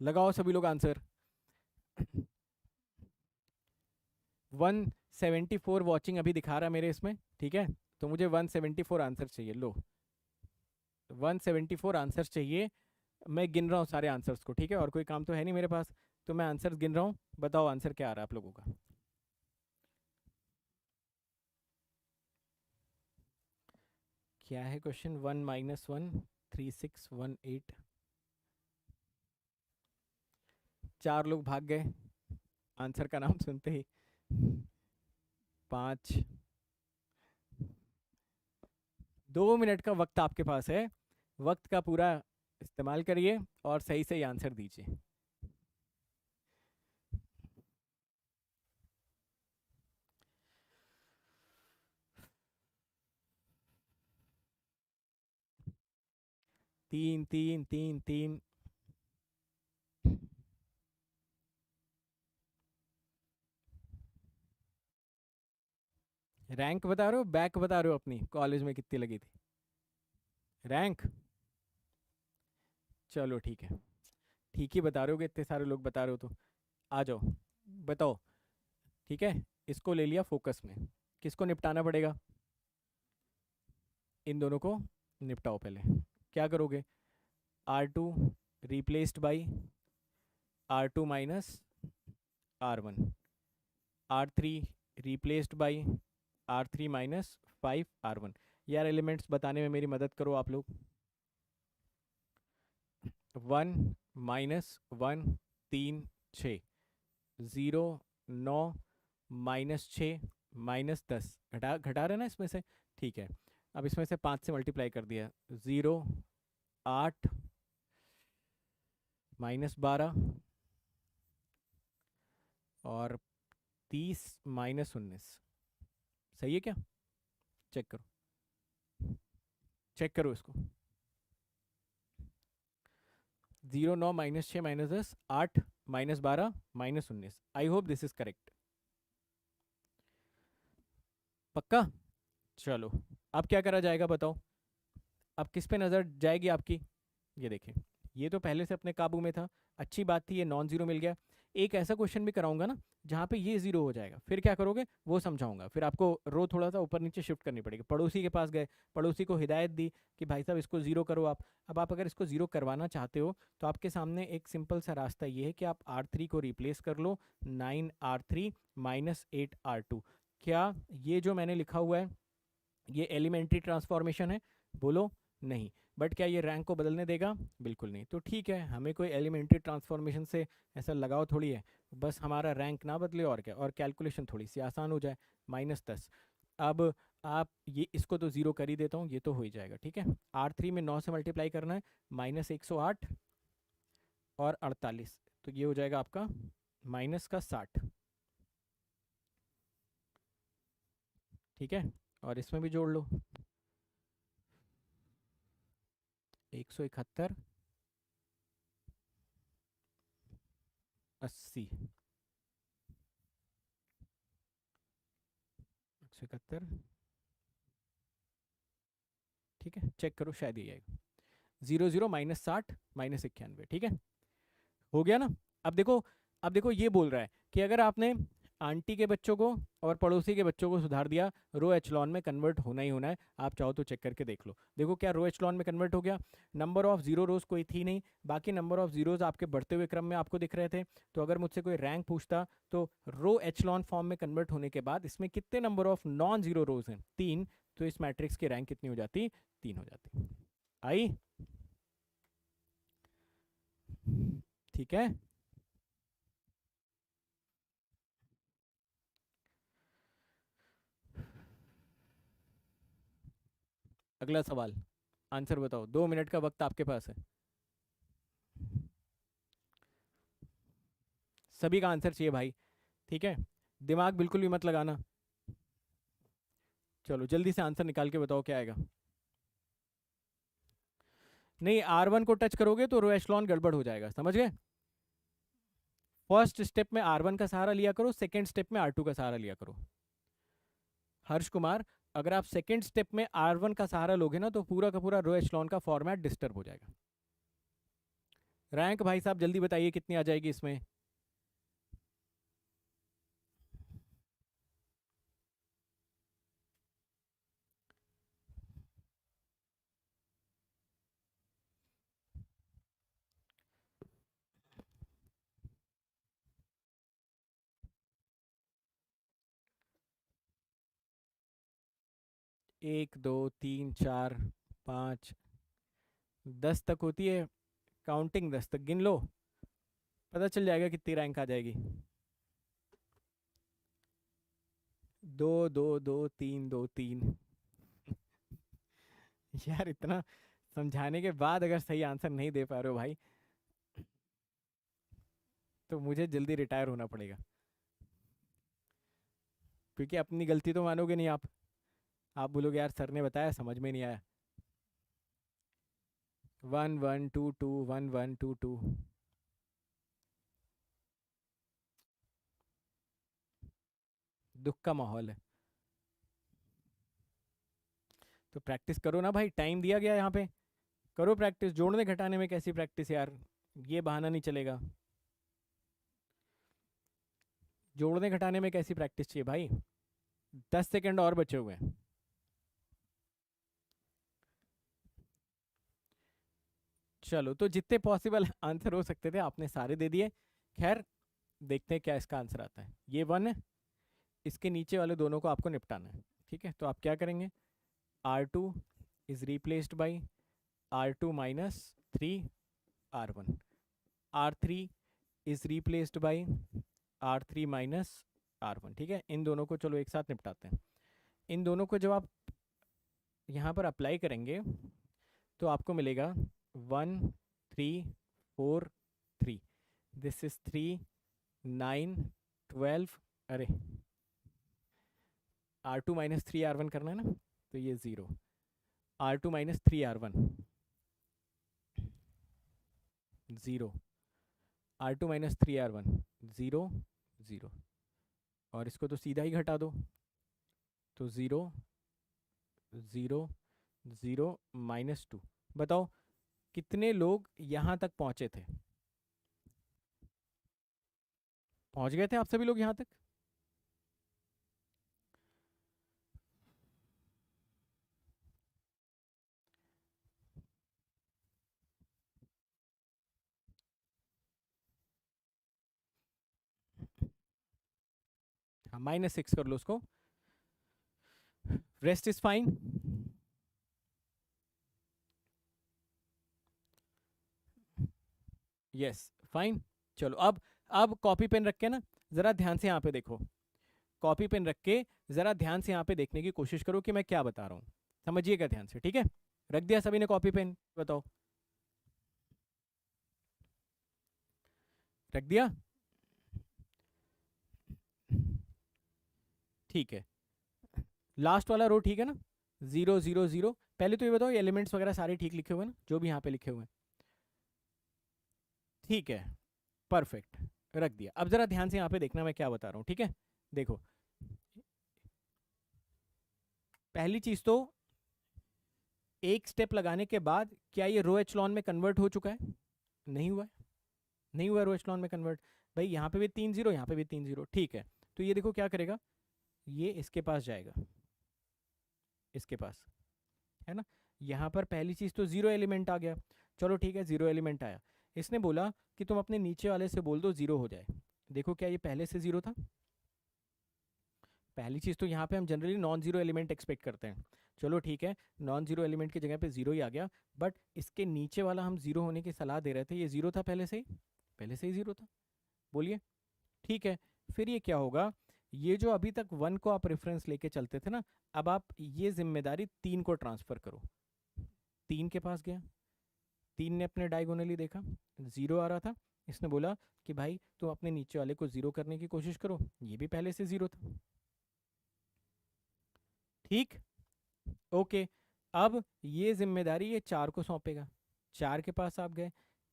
लगाओ सभी लोग आंसर। 174 वॉचिंग अभी दिखा रहा है मेरे इसमें, ठीक है। तो मुझे 174 आंसर चाहिए, लो 174 आंसर चाहिए। मैं गिन रहा हूँ सारे आंसर्स को, ठीक है, और कोई काम तो है नहीं मेरे पास, तो मैं आंसर्स गिन रहा हूँ। बताओ आंसर क्या आ रहा है आप लोगों का? क्या है क्वेश्चन? 1 - 1 3618 4 लोग भाग गए आंसर का नाम सुनते ही। 5। 2 मिनट का वक्त आपके पास है, वक्त का पूरा इस्तेमाल करिए और सही सही आंसर दीजिए। तीन तीन तीन तीन। रैंक बता रहे हो, बैक बता रहे हो, अपनी कॉलेज में कितनी लगी थी रैंक? चलो ठीक है, ठीक ही बता रहे हो, इतने सारे लोग बता रहे हो तो आ जाओ बताओ। ठीक है, इसको ले लिया फोकस में, किसको निपटाना पड़ेगा? इन दोनों को निपटाओ पहले। क्या करोगे? R2 replaced by R2 minus R1, R3 replaced by R3 minus 5 R1। यार एलिमेंट्स बताने में मेरी मदद करो आप लोग। 1 - 1 3 6, 0 9 -6 -10, घटा घटा रहे ना इसमें से? ठीक है, अब इसमें से 5 से मल्टीप्लाई कर दिया। 0 8 -12 और 30 -19। सही है क्या? चेक करो, चेक करो इसको। 0 9 -6 -10 8 -12 -19। I hope this is correct. पक्का? चलो, अब क्या करा जाएगा बताओ? अब किस पे नज़र जाएगी आपकी? ये देखें, ये तो पहले से अपने काबू में था, अच्छी बात थी, ये नॉन जीरो मिल गया। एक ऐसा क्वेश्चन भी कराऊंगा ना जहाँ पे ये जीरो हो जाएगा, फिर क्या करोगे वो समझाऊंगा। फिर आपको रो थोड़ा सा ऊपर नीचे शिफ्ट करनी पड़ेगी। पड़ोसी के पास गए, पड़ोसी को हिदायत दी कि भाई साहब इसको जीरो करो आप। अब आप अगर इसको जीरो करवाना चाहते हो तो आपके सामने एक सिंपल सा रास्ता ये है कि आप R3 को रिप्लेस कर लो 9R3 -8R2। क्या ये जो मैंने लिखा हुआ है ये एलिमेंट्री ट्रांसफॉर्मेशन है? बोलो नहीं। बट क्या ये रैंक को बदलने देगा? बिल्कुल नहीं। तो ठीक है, हमें कोई एलिमेंट्री ट्रांसफॉर्मेशन से ऐसा लगाव थोड़ी है, बस हमारा रैंक ना बदले और क्या, और कैलकुलेशन थोड़ी सी आसान हो जाए। -10। अब आप ये इसको तो ज़ीरो कर ही देता हूँ, ये तो हो ही जाएगा। ठीक है, R3 में 9 से मल्टीप्लाई करना है, -108 और 48, तो ये हो जाएगा आपका -60। ठीक है, और इसमें भी जोड़ लो 171 80 171। ठीक है, चेक करो शायद ये आएगा। 00 -60 -91। ठीक है, हो गया ना? अब देखो, अब देखो ये बोल रहा है कि अगर आपने आंटी के बच्चों को और पड़ोसी के बच्चों को सुधार दिया, रो एचलॉन में कन्वर्ट होना ही होना है। आप चाहो तो चेक करके देख लो। देखो क्या रो एचलॉन में कन्वर्ट हो गया? नंबर ऑफ जीरो रोज कोई थी नहीं, बाकी नंबर ऑफ जीरोज आपके बढ़ते हुए क्रम में आपको दिख रहे थे। तो अगर मुझसे कोई रैंक पूछता तो रो एचलॉन फॉर्म में कन्वर्ट होने के बाद इसमें कितने number of non zero rows हैं? 3। तो इस मैट्रिक्स की रैंक कितनी हो जाती? 3 हो जाती। आई? ठीक है, अगला सवाल, आंसर बताओ। 2 मिनट का वक्त आपके पास है, सभी का आंसर चाहिए भाई। ठीक है, दिमाग बिल्कुल भी मत लगाना। चलो जल्दी से आंसर निकाल के बताओ क्या आएगा। नहीं, R1 को टच करोगे तो रो एचलॉन गड़बड़ हो जाएगा, समझ गए? फर्स्ट स्टेप में R1 का सहारा लिया करो, सेकंड स्टेप में R2 का सहारा लिया करो। हर्ष कुमार, अगर आप सेकंड स्टेप में R1 का सहारा लोगे ना तो पूरा का पूरा रो एचलॉन का फॉर्मेट डिस्टर्ब हो जाएगा। रैंक भाई साहब जल्दी बताइए कितनी आ जाएगी इसमें? एक दो तीन चार 5 10 तक होती है, काउंटिंग 10 तक गिन लो। पता चल जाएगा कितनी रैंक आ जाएगी। 2 2 2 3 2 3। यार इतना समझाने के बाद अगर सही आंसर नहीं दे पा रहे हो भाई, तो मुझे जल्दी रिटायर होना पड़ेगा, क्योंकि अपनी गलती तो मानोगे नहीं आप बोलोगे यार सर ने बताया समझ में नहीं आया। 1 1 2 2 1 1 2 2। दुख का माहौल है, तो प्रैक्टिस करो ना भाई, टाइम दिया गया यहाँ पे, करो प्रैक्टिस। जोड़ने घटाने में कैसी प्रैक्टिस यार, ये बहाना नहीं चलेगा। जोड़ने घटाने में कैसी प्रैक्टिस चाहिए भाई, 10 सेकंड और बचे हुए हैं। चलो, तो जितने पॉसिबल आंसर हो सकते थे आपने सारे दे दिए। खैर, देखते हैं क्या इसका आंसर आता है। ये 1 है, इसके नीचे वाले दोनों को आपको निपटाना है। ठीक है, तो आप क्या करेंगे, R2 is replaced by R2 minus 3 R1। R3 is replaced by R3 minus R1। ठीक है, इन दोनों को चलो एक साथ निपटाते हैं। इन दोनों को जब आप यहाँ पर अप्लाई करेंगे तो आपको मिलेगा 1 3 4 3। This is 3 9 12। अरे, R2 माइनस 3 R1 करना है ना, तो ये 0। R2 minus 3 R1 0। R2 minus 3 R1 0 0। और इसको तो सीधा ही घटा दो, तो 0 0 0 -2। बताओ कितने लोग यहाँ तक पहुँचे थे, पहुँच गए थे आप सभी लोग यहाँ तक? हाँ, -6 कर लो उसको, rest is fine. Yes, fine. चलो, अब कॉपी पेन रख के ना जरा ध्यान से यहाँ पे देखो। कॉपी पेन रख के जरा ध्यान से यहाँ पे देखने की कोशिश करो कि मैं क्या बता रहा हूँ, समझिएगा ध्यान से। ठीक है, रख दिया सभी ने कॉपी पेन? बताओ, रख दिया? ठीक है, लास्ट वाला रो ठीक है ना, 0 0 0। पहले तो ये बताओ एलिमेंट्स वगैरह सारे ठीक लिखे हुए हैं ना, जो भी यहाँ पे लिखे हुए हैं? ठीक है, परफेक्ट, रख दिया। अब जरा ध्यान से यहाँ पे देखना मैं क्या बता रहा हूँ। ठीक है, देखो, पहली चीज तो एक स्टेप लगाने के बाद क्या ये रो एचलॉन में कन्वर्ट हो चुका है? नहीं हुआ है, नहीं हुआ रो एचलॉन में कन्वर्ट। भाई यहाँ पे भी 3 0, यहाँ पे भी 3 0। ठीक है, तो ये देखो क्या करेगा, ये इसके पास जाएगा, इसके पास, है ना। यहाँ पर पहली चीज तो 0 एलिमेंट आ गया। चलो ठीक है, 0 एलिमेंट आया। इसने बोला कि तुम अपने नीचे वाले से बोल दो 0 हो जाए। देखो क्या ये पहले से 0 था? पहली चीज तो यहाँ पे हम generally non zero element expect करते हैं। चलो ठीक है, नॉन जीरो एलिमेंट की जगह पे 0 ही आ गया, बट इसके नीचे वाला हम 0 होने की सलाह दे रहे थे, ये 0 था पहले से ही, पहले से ही 0 था। बोलिए, ठीक है। फिर ये क्या होगा, ये जो अभी तक 1 को आप रेफरेंस लेके चलते थे ना, अब आप ये जिम्मेदारी 3 को ट्रांसफर करो। 3 के पास गया, 3 ने अपने डायगोनली देखा, 0 आ रहा था। इसने बोला कि भाई तुम अपने नीचे वाले को 0 करने की कोशिश करो, ये भी पहले से 0 था। ठीक, ओके। अब ये जिम्मेदारी ये 4 को सौंपेगा। 4 के पास आप गए,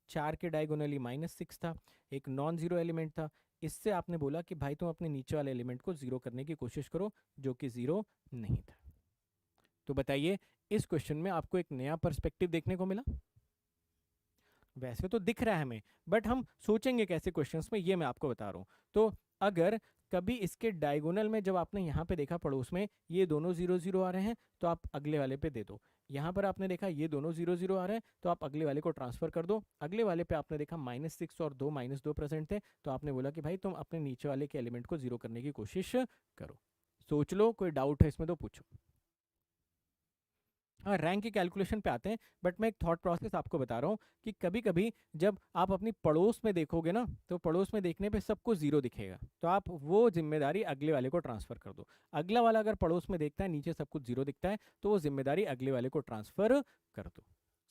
4 के डायगोनली -6 था, एक नॉन जीरो एलिमेंट था। इससे आपने बोला कि भाई तुम अपने नीचे वाले एलिमेंट को 0 करने की कोशिश करो, जो कि 0 नहीं था। तो बताइए, इस क्वेश्चन में आपको एक नया पर्सपेक्टिव देखने को मिला? वैसे तो दिख रहा है हमें, बट हम सोचेंगे कैसे क्वेश्चंस में, ये मैं आपको बता रहा हूँ। तो अगर कभी इसके डायगोनल में जब आपने यहाँ पे देखा पड़ोस में ये दोनों 0 0 आ रहे हैं, तो आप अगले वाले पे दे दो। यहाँ पर आपने देखा ये दोनों 0 0 आ रहे हैं, तो आप अगले वाले को ट्रांसफर कर दो। अगले वाले पे आपने देखा -6 और 2 -2 प्रेजेंट थे, तो आपने बोला कि भाई तुम अपने नीचे वाले के एलिमेंट को 0 करने की कोशिश करो। सोच लो, कोई डाउट है इसमें तो पूछो। हाँ, रैंक की कैलकुलेशन पे आते हैं, बट मैं एक थॉट प्रोसेस आपको बता रहा हूँ कि कभी कभी जब आप अपनी पड़ोस में देखोगे ना, तो पड़ोस में देखने पे सबको जीरो दिखेगा, तो आप वो जिम्मेदारी अगले वाले को ट्रांसफर कर दो। अगला वाला अगर पड़ोस में देखता है नीचे सब कुछ जीरो दिखता है, तो वो जिम्मेदारी अगले वाले को ट्रांसफर कर दो।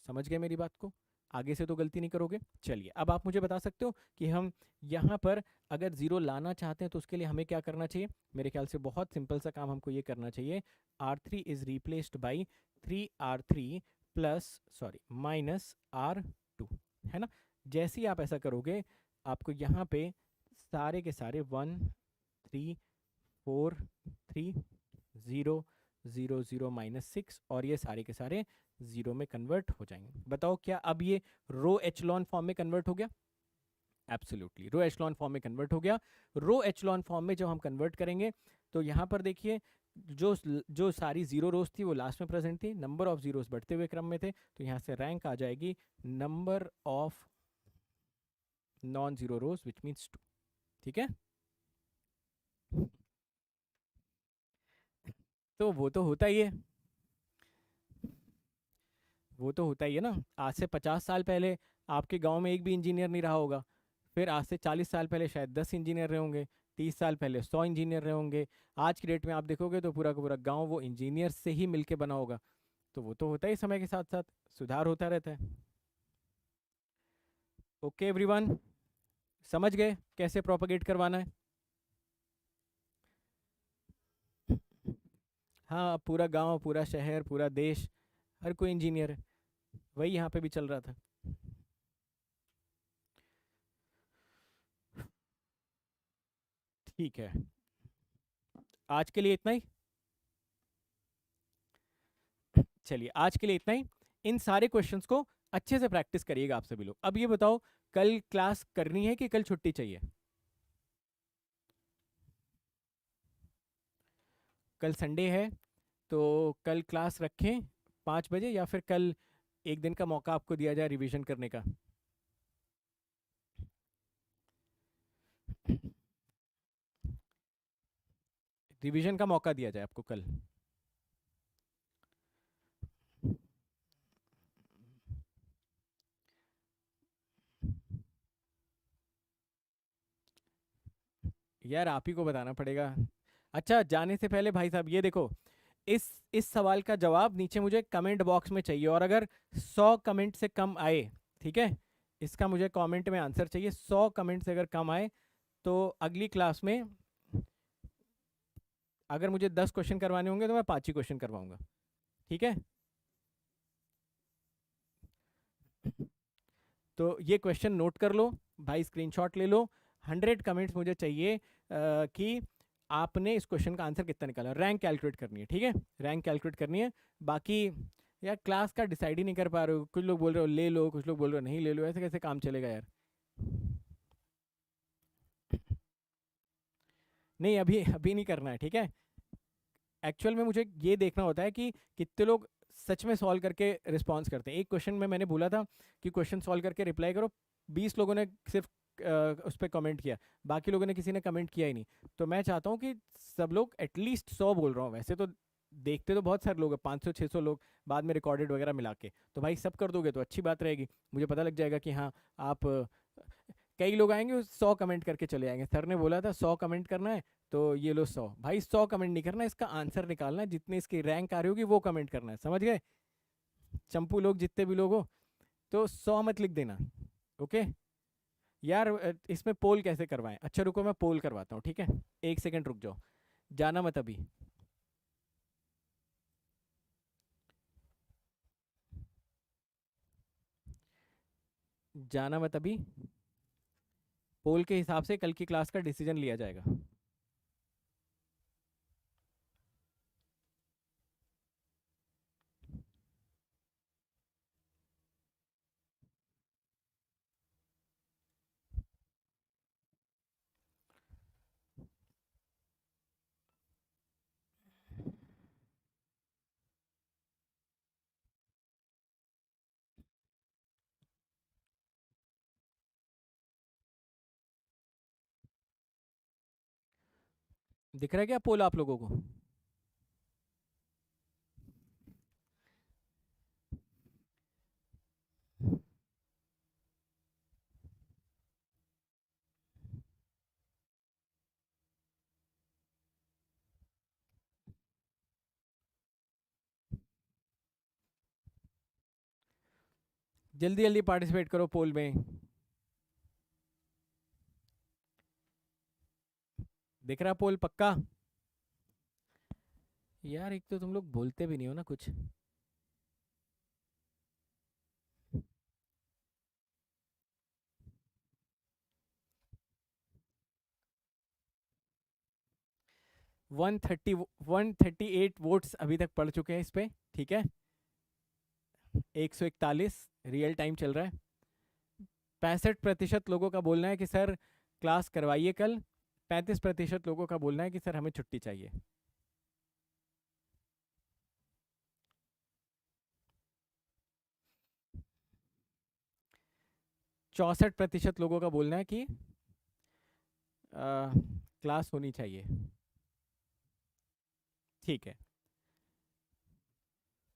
समझ गए मेरी बात को? आगे से तो गलती नहीं करोगे। चलिए, अब आप मुझे बता सकते हो कि हम यहाँ पर अगर जीरो लाना चाहते हैं तो उसके लिए हमें क्या करना चाहिए? मेरे ख्याल से बहुत सिंपल सा काम हमको ये करना चाहिए, R3 is replaced by 3R3 plus sorry minus R2, है ना? जैसे ही आप ऐसा करोगे, आपको यहाँ पे सारे के सारे 1 3 4 3 0 0 0 -6 और ये सारे के सारे जीरो में कन्वर्ट हो जाएंगे। बताओ क्या अब ये रो एचलॉन फॉर्म में कन्वर्ट हो गया? एब्सोल्युटली, रो एचलॉन फॉर्म में कन्वर्ट हो गया। रो एचलॉन फॉर्म में जब हम कन्वर्ट करेंगे, तो यहाँ पर देखिए, जो जो सारी जीरो रोज थी वो लास्ट में प्रेजेंट थी, नंबर ऑफ जीरोस बढ़ते हुए क्रम में थे, तो यहाँ से रैंक आ जाएगी number of non zero rose which means 2। ठीक है, तो वो तो होता ही है, वो तो होता ही है ना। आज से 50 साल पहले आपके गांव में एक भी इंजीनियर नहीं रहा होगा, फिर आज से 40 साल पहले शायद 10 इंजीनियर रहे होंगे, 30 साल पहले 100 इंजीनियर रहे होंगे। आज की डेट में आप देखोगे तो पूरा का पूरा गांव वो इंजीनियर से ही मिलके बना होगा। तो वो तो होता ही, समय के साथ साथ सुधार होता रहता है। ओके एवरीवन, समझ गए कैसे प्रोपेगेट करवाना है? हाँ, पूरा गांव, पूरा शहर, पूरा देश, हर कोई इंजीनियर है। वही यहाँ पे भी चल रहा था। ठीक है, आज के लिए इतना ही। चलिए, आज के लिए इतना ही। इन सारे क्वेश्चंस को अच्छे से प्रैक्टिस करिएगा आप सभी लोग। अब ये बताओ, कल क्लास करनी है कि कल छुट्टी चाहिए? कल संडे है, तो कल क्लास रखें 5 बजे, या फिर कल एक दिन का मौका आपको दिया जाए रिवीजन करने का? रिवीजन का मौका दिया जाए आपको कल। यार आप ही को बताना पड़ेगा। अच्छा, जाने से पहले भाई साहब ये देखो, इस सवाल का जवाब नीचे मुझे कमेंट बॉक्स में चाहिए, और अगर 100 कमेंट से कम आए, ठीक है, इसका मुझे कमेंट में आंसर चाहिए। 100 कमेंट से अगर कम आए, तो अगली क्लास में अगर मुझे 10 क्वेश्चन करवाने होंगे तो मैं 5 ही क्वेश्चन करवाऊंगा। ठीक है, तो ये क्वेश्चन नोट कर लो भाई, स्क्रीनशॉट ले लो। 100 कमेंट्स मुझे चाहिए कि आपने इस क्वेश्चन का आंसर कितना निकाला। रैंक कैलकुलेट करनी है, ठीक है, रैंक कैलकुलेट करनी है। बाकी यार क्लास का डिसाइड ही नहीं कर पा रहे हो, कुछ लोग बोल रहे हो ले लो, कुछ लोग बोल रहे हो नहीं ले लो, ऐसे कैसे काम चलेगा यार? नहीं, अभी अभी नहीं करना है, ठीक है। एक्चुअल में मुझे ये देखना होता है कि कितने लोग सच में सॉल्व करके रिस्पॉन्स करते हैं। एक क्वेश्चन में मैंने बोला था कि क्वेश्चन सॉल्व करके रिप्लाई करो, 20 लोगों ने सिर्फ उस पर कमेंट किया, बाकी लोगों ने किसी ने कमेंट किया ही नहीं। तो मैं चाहता हूँ कि सब लोग एटलीस्ट 100, बोल रहा हूँ वैसे तो देखते तो बहुत सारे लोग हैं, 500 600 लोग, बाद में रिकॉर्डेड वगैरह मिला के, तो भाई सब कर दोगे तो अच्छी बात रहेगी। मुझे पता लग जाएगा कि हाँ आप कई लोग आएंगे 100 कमेंट करके चले जाएंगे, सर ने बोला था 100 कमेंट करना है, तो ये लो 100। भाई 100 कमेंट नहीं करना, इसका आंसर निकालना है, जितने इसकी रैंक आ रही होगी वो कमेंट करना है, समझ गए? चंपू लोग जितने भी लोग हो, तो 100 मत लिख देना। ओके यार, इसमें पोल कैसे करवाएं? अच्छा रुको, मैं पोल करवाता हूँ, ठीक है, 1 सेकंड रुक जाओ, जाना मत अभी। जाना मत अभी, पोल के हिसाब से कल की क्लास का डिसीजन लिया जाएगा। दिख रहा है क्या पोल आप लोगों को? जल्दी जल्दी पार्टिसिपेट करो पोल में। दिख रहा पोल पक्का? यार एक तो तुम लोग बोलते भी नहीं हो ना कुछ। 130 138 वोट्स अभी तक पड़ चुके हैं इस पे, ठीक है। 141 रियल टाइम चल रहा है। 65% लोगों का बोलना है कि सर क्लास करवाइए कल। 35% लोगों का बोलना है कि सर हमें छुट्टी चाहिए। चौसठ प्रतिशत लोगों का बोलना है कि क्लास होनी चाहिए। ठीक है,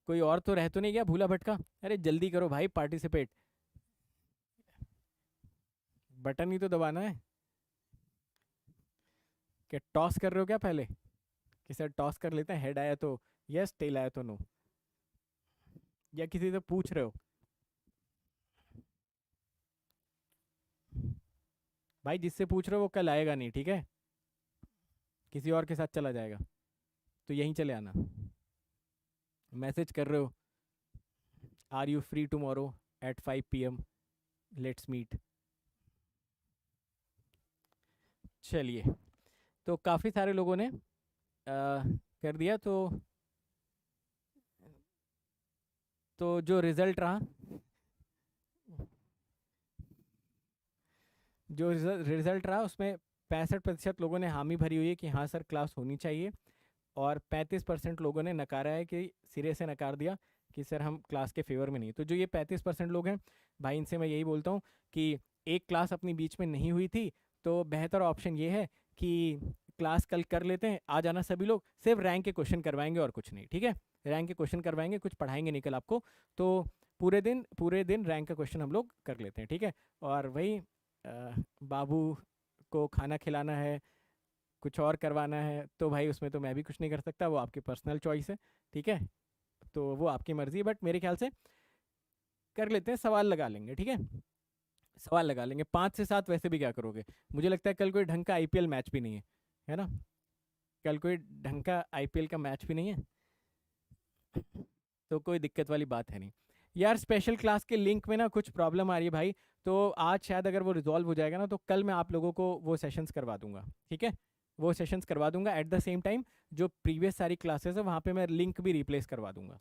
कोई और तो रह तो नहीं गया भूला भटका? अरे जल्दी करो भाई पार्टिसिपेट, बटन ही तो दबाना है। क्या टॉस कर रहे हो क्या पहले कि सर टॉस कर लेते हैं, हेड आया तो यस, टेल आया तो नो, या किसी से पूछ रहे हो? भाई जिससे पूछ रहे हो वो कल आएगा नहीं, ठीक है, किसी और के साथ चला जाएगा, तो यहीं चले आना। मैसेज कर रहे हो, are you free tomorrow at 5 PM, let's meet. चलिए, तो काफ़ी सारे लोगों ने कर दिया, तो जो रिजल्ट रहा, जो रिजल्ट रहा उसमें 65% लोगों ने हामी भरी हुई है कि हाँ सर क्लास होनी चाहिए, और 35% लोगों ने नकारा है कि सिरे से नकार दिया कि सर हम क्लास के फेवर में नहीं। तो जो ये 35% लोग हैं भाई, इनसे मैं यही बोलता हूँ कि एक क्लास अपनी बीच में नहीं हुई थी, तो बेहतर ऑप्शन ये है कि क्लास कल कर लेते हैं, आ जाना सभी लोग, सिर्फ रैंक के क्वेश्चन करवाएंगे और कुछ नहीं, ठीक है। रैंक के क्वेश्चन करवाएंगे, कुछ पढ़ाएंगे नहीं कल आपको, तो पूरे दिन रैंक का क्वेश्चन हम लोग कर लेते हैं, ठीक है। और वही बाबू को खाना खिलाना है, कुछ और करवाना है, तो भाई उसमें तो मैं भी कुछ नहीं कर सकता, वो आपकी पर्सनल चॉइस है, ठीक है, तो वो आपकी मर्जी है। बट मेरे ख्याल से कर लेते हैं, सवाल लगा लेंगे, ठीक है, सवाल लगा लेंगे 5 से 7। वैसे भी क्या करोगे, मुझे लगता है कल कोई ढंग का IPL मैच भी नहीं है ना? कल कोई ढंग का IPL का मैच भी नहीं है, तो कोई दिक्कत वाली बात है नहीं। यार स्पेशल क्लास के लिंक में ना कुछ प्रॉब्लम आ रही है भाई, तो आज शायद अगर वो रिजॉल्व हो जाएगा ना, तो कल मैं आप लोगों को वो सेशंस करवा दूंगा, ठीक है, वो सेशंस करवा दूंगा एट द सेम टाइम। जो प्रीवियस सारी क्लासेस है वहाँ पे मैं लिंक भी रिप्लेस करवा दूंगा,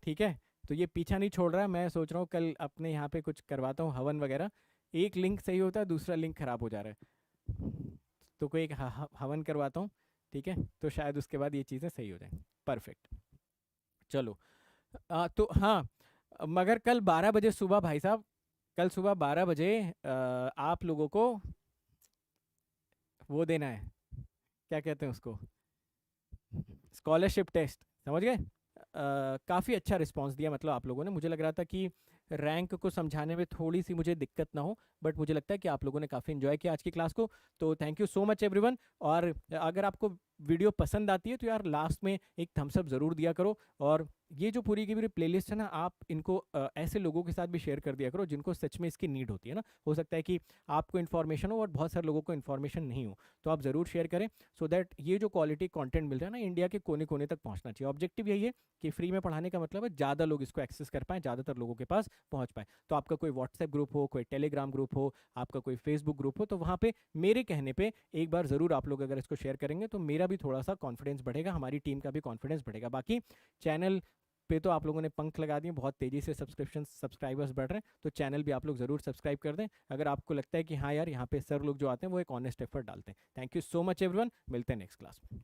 ठीक है। तो ये पीछा नहीं छोड़ रहा, मैं सोच रहा हूँ कल अपने यहाँ पे कुछ करवाता हूँ हवन वगैरह। एक लिंक सही होता है, दूसरा लिंक खराब हो जा रहा है, तो कोई एक हवन करवाता हूँ, ठीक है, तो शायद उसके बाद ये चीज़ें सही हो जाएं। परफेक्ट, चलो। तो हाँ, मगर कल 12 बजे सुबह भाई साहब, कल सुबह 12 बजे आप लोगों को वो देना है, क्या कहते हैं उसको, स्कॉलरशिप टेस्ट, समझ गए? काफ़ी अच्छा रिस्पांस दिया, मतलब आप लोगों ने, मुझे लग रहा था कि रैंक को समझाने में थोड़ी सी मुझे दिक्कत ना हो, बट मुझे लगता है कि आप लोगों ने काफ़ी इन्जॉय किया आज की क्लास को, तो thank you so much everyone. और अगर आपको वीडियो पसंद आती है तो यार लास्ट में एक थम्स अप ज़रूर दिया करो, और ये जो पूरी की पूरी प्लेलिस्ट है ना, आप इनको ऐसे लोगों के साथ भी शेयर कर दिया करो जिनको सच में इसकी नीड होती है ना। हो सकता है कि आपको इन्फॉर्मेशन हो और बहुत सारे लोगों को इन्फॉर्मेशन नहीं हो, तो आप ज़रूर शेयर करें, सो दैट ये जो क्वालिटी कंटेंट मिल रहा है ना, इंडिया के कोने कोने तक पहुंचना चाहिए। ऑब्जेक्टिव यही है कि फ्री में पढ़ाने का मतलब है ज़्यादा लोग इसको एक्सेस कर पाएँ, ज़्यादातर लोगों के पास पहुंच पाए। तो आपका कोई व्हाट्सएप ग्रुप हो, कोई टेलीग्राम ग्रुप हो, आपका कोई फेसबुक ग्रुप हो, तो वहाँ पे मेरे कहने पे एक बार ज़रूर आप लोग अगर इसको शेयर करेंगे तो मेरा भी थोड़ा सा कॉन्फिडेंस बढ़ेगा, हमारी टीम का भी कॉन्फिडेंस बढ़ेगा। बाकी चैनल पे तो आप लोगों ने पंख लगा दिए, बहुत तेज़ी से सब्सक्राइबर्स बढ़ रहे हैं, तो चैनल भी आप लोग ज़रूर सब्सक्राइब कर दें अगर आपको लगता है कि हाँ यार यहाँ पे सर लोग जो आते हैं वो एक ऑनेस्ट एफर्ट डालते हैं। Thank you so much everyone, मिलते हैं नेक्स्ट क्लास में।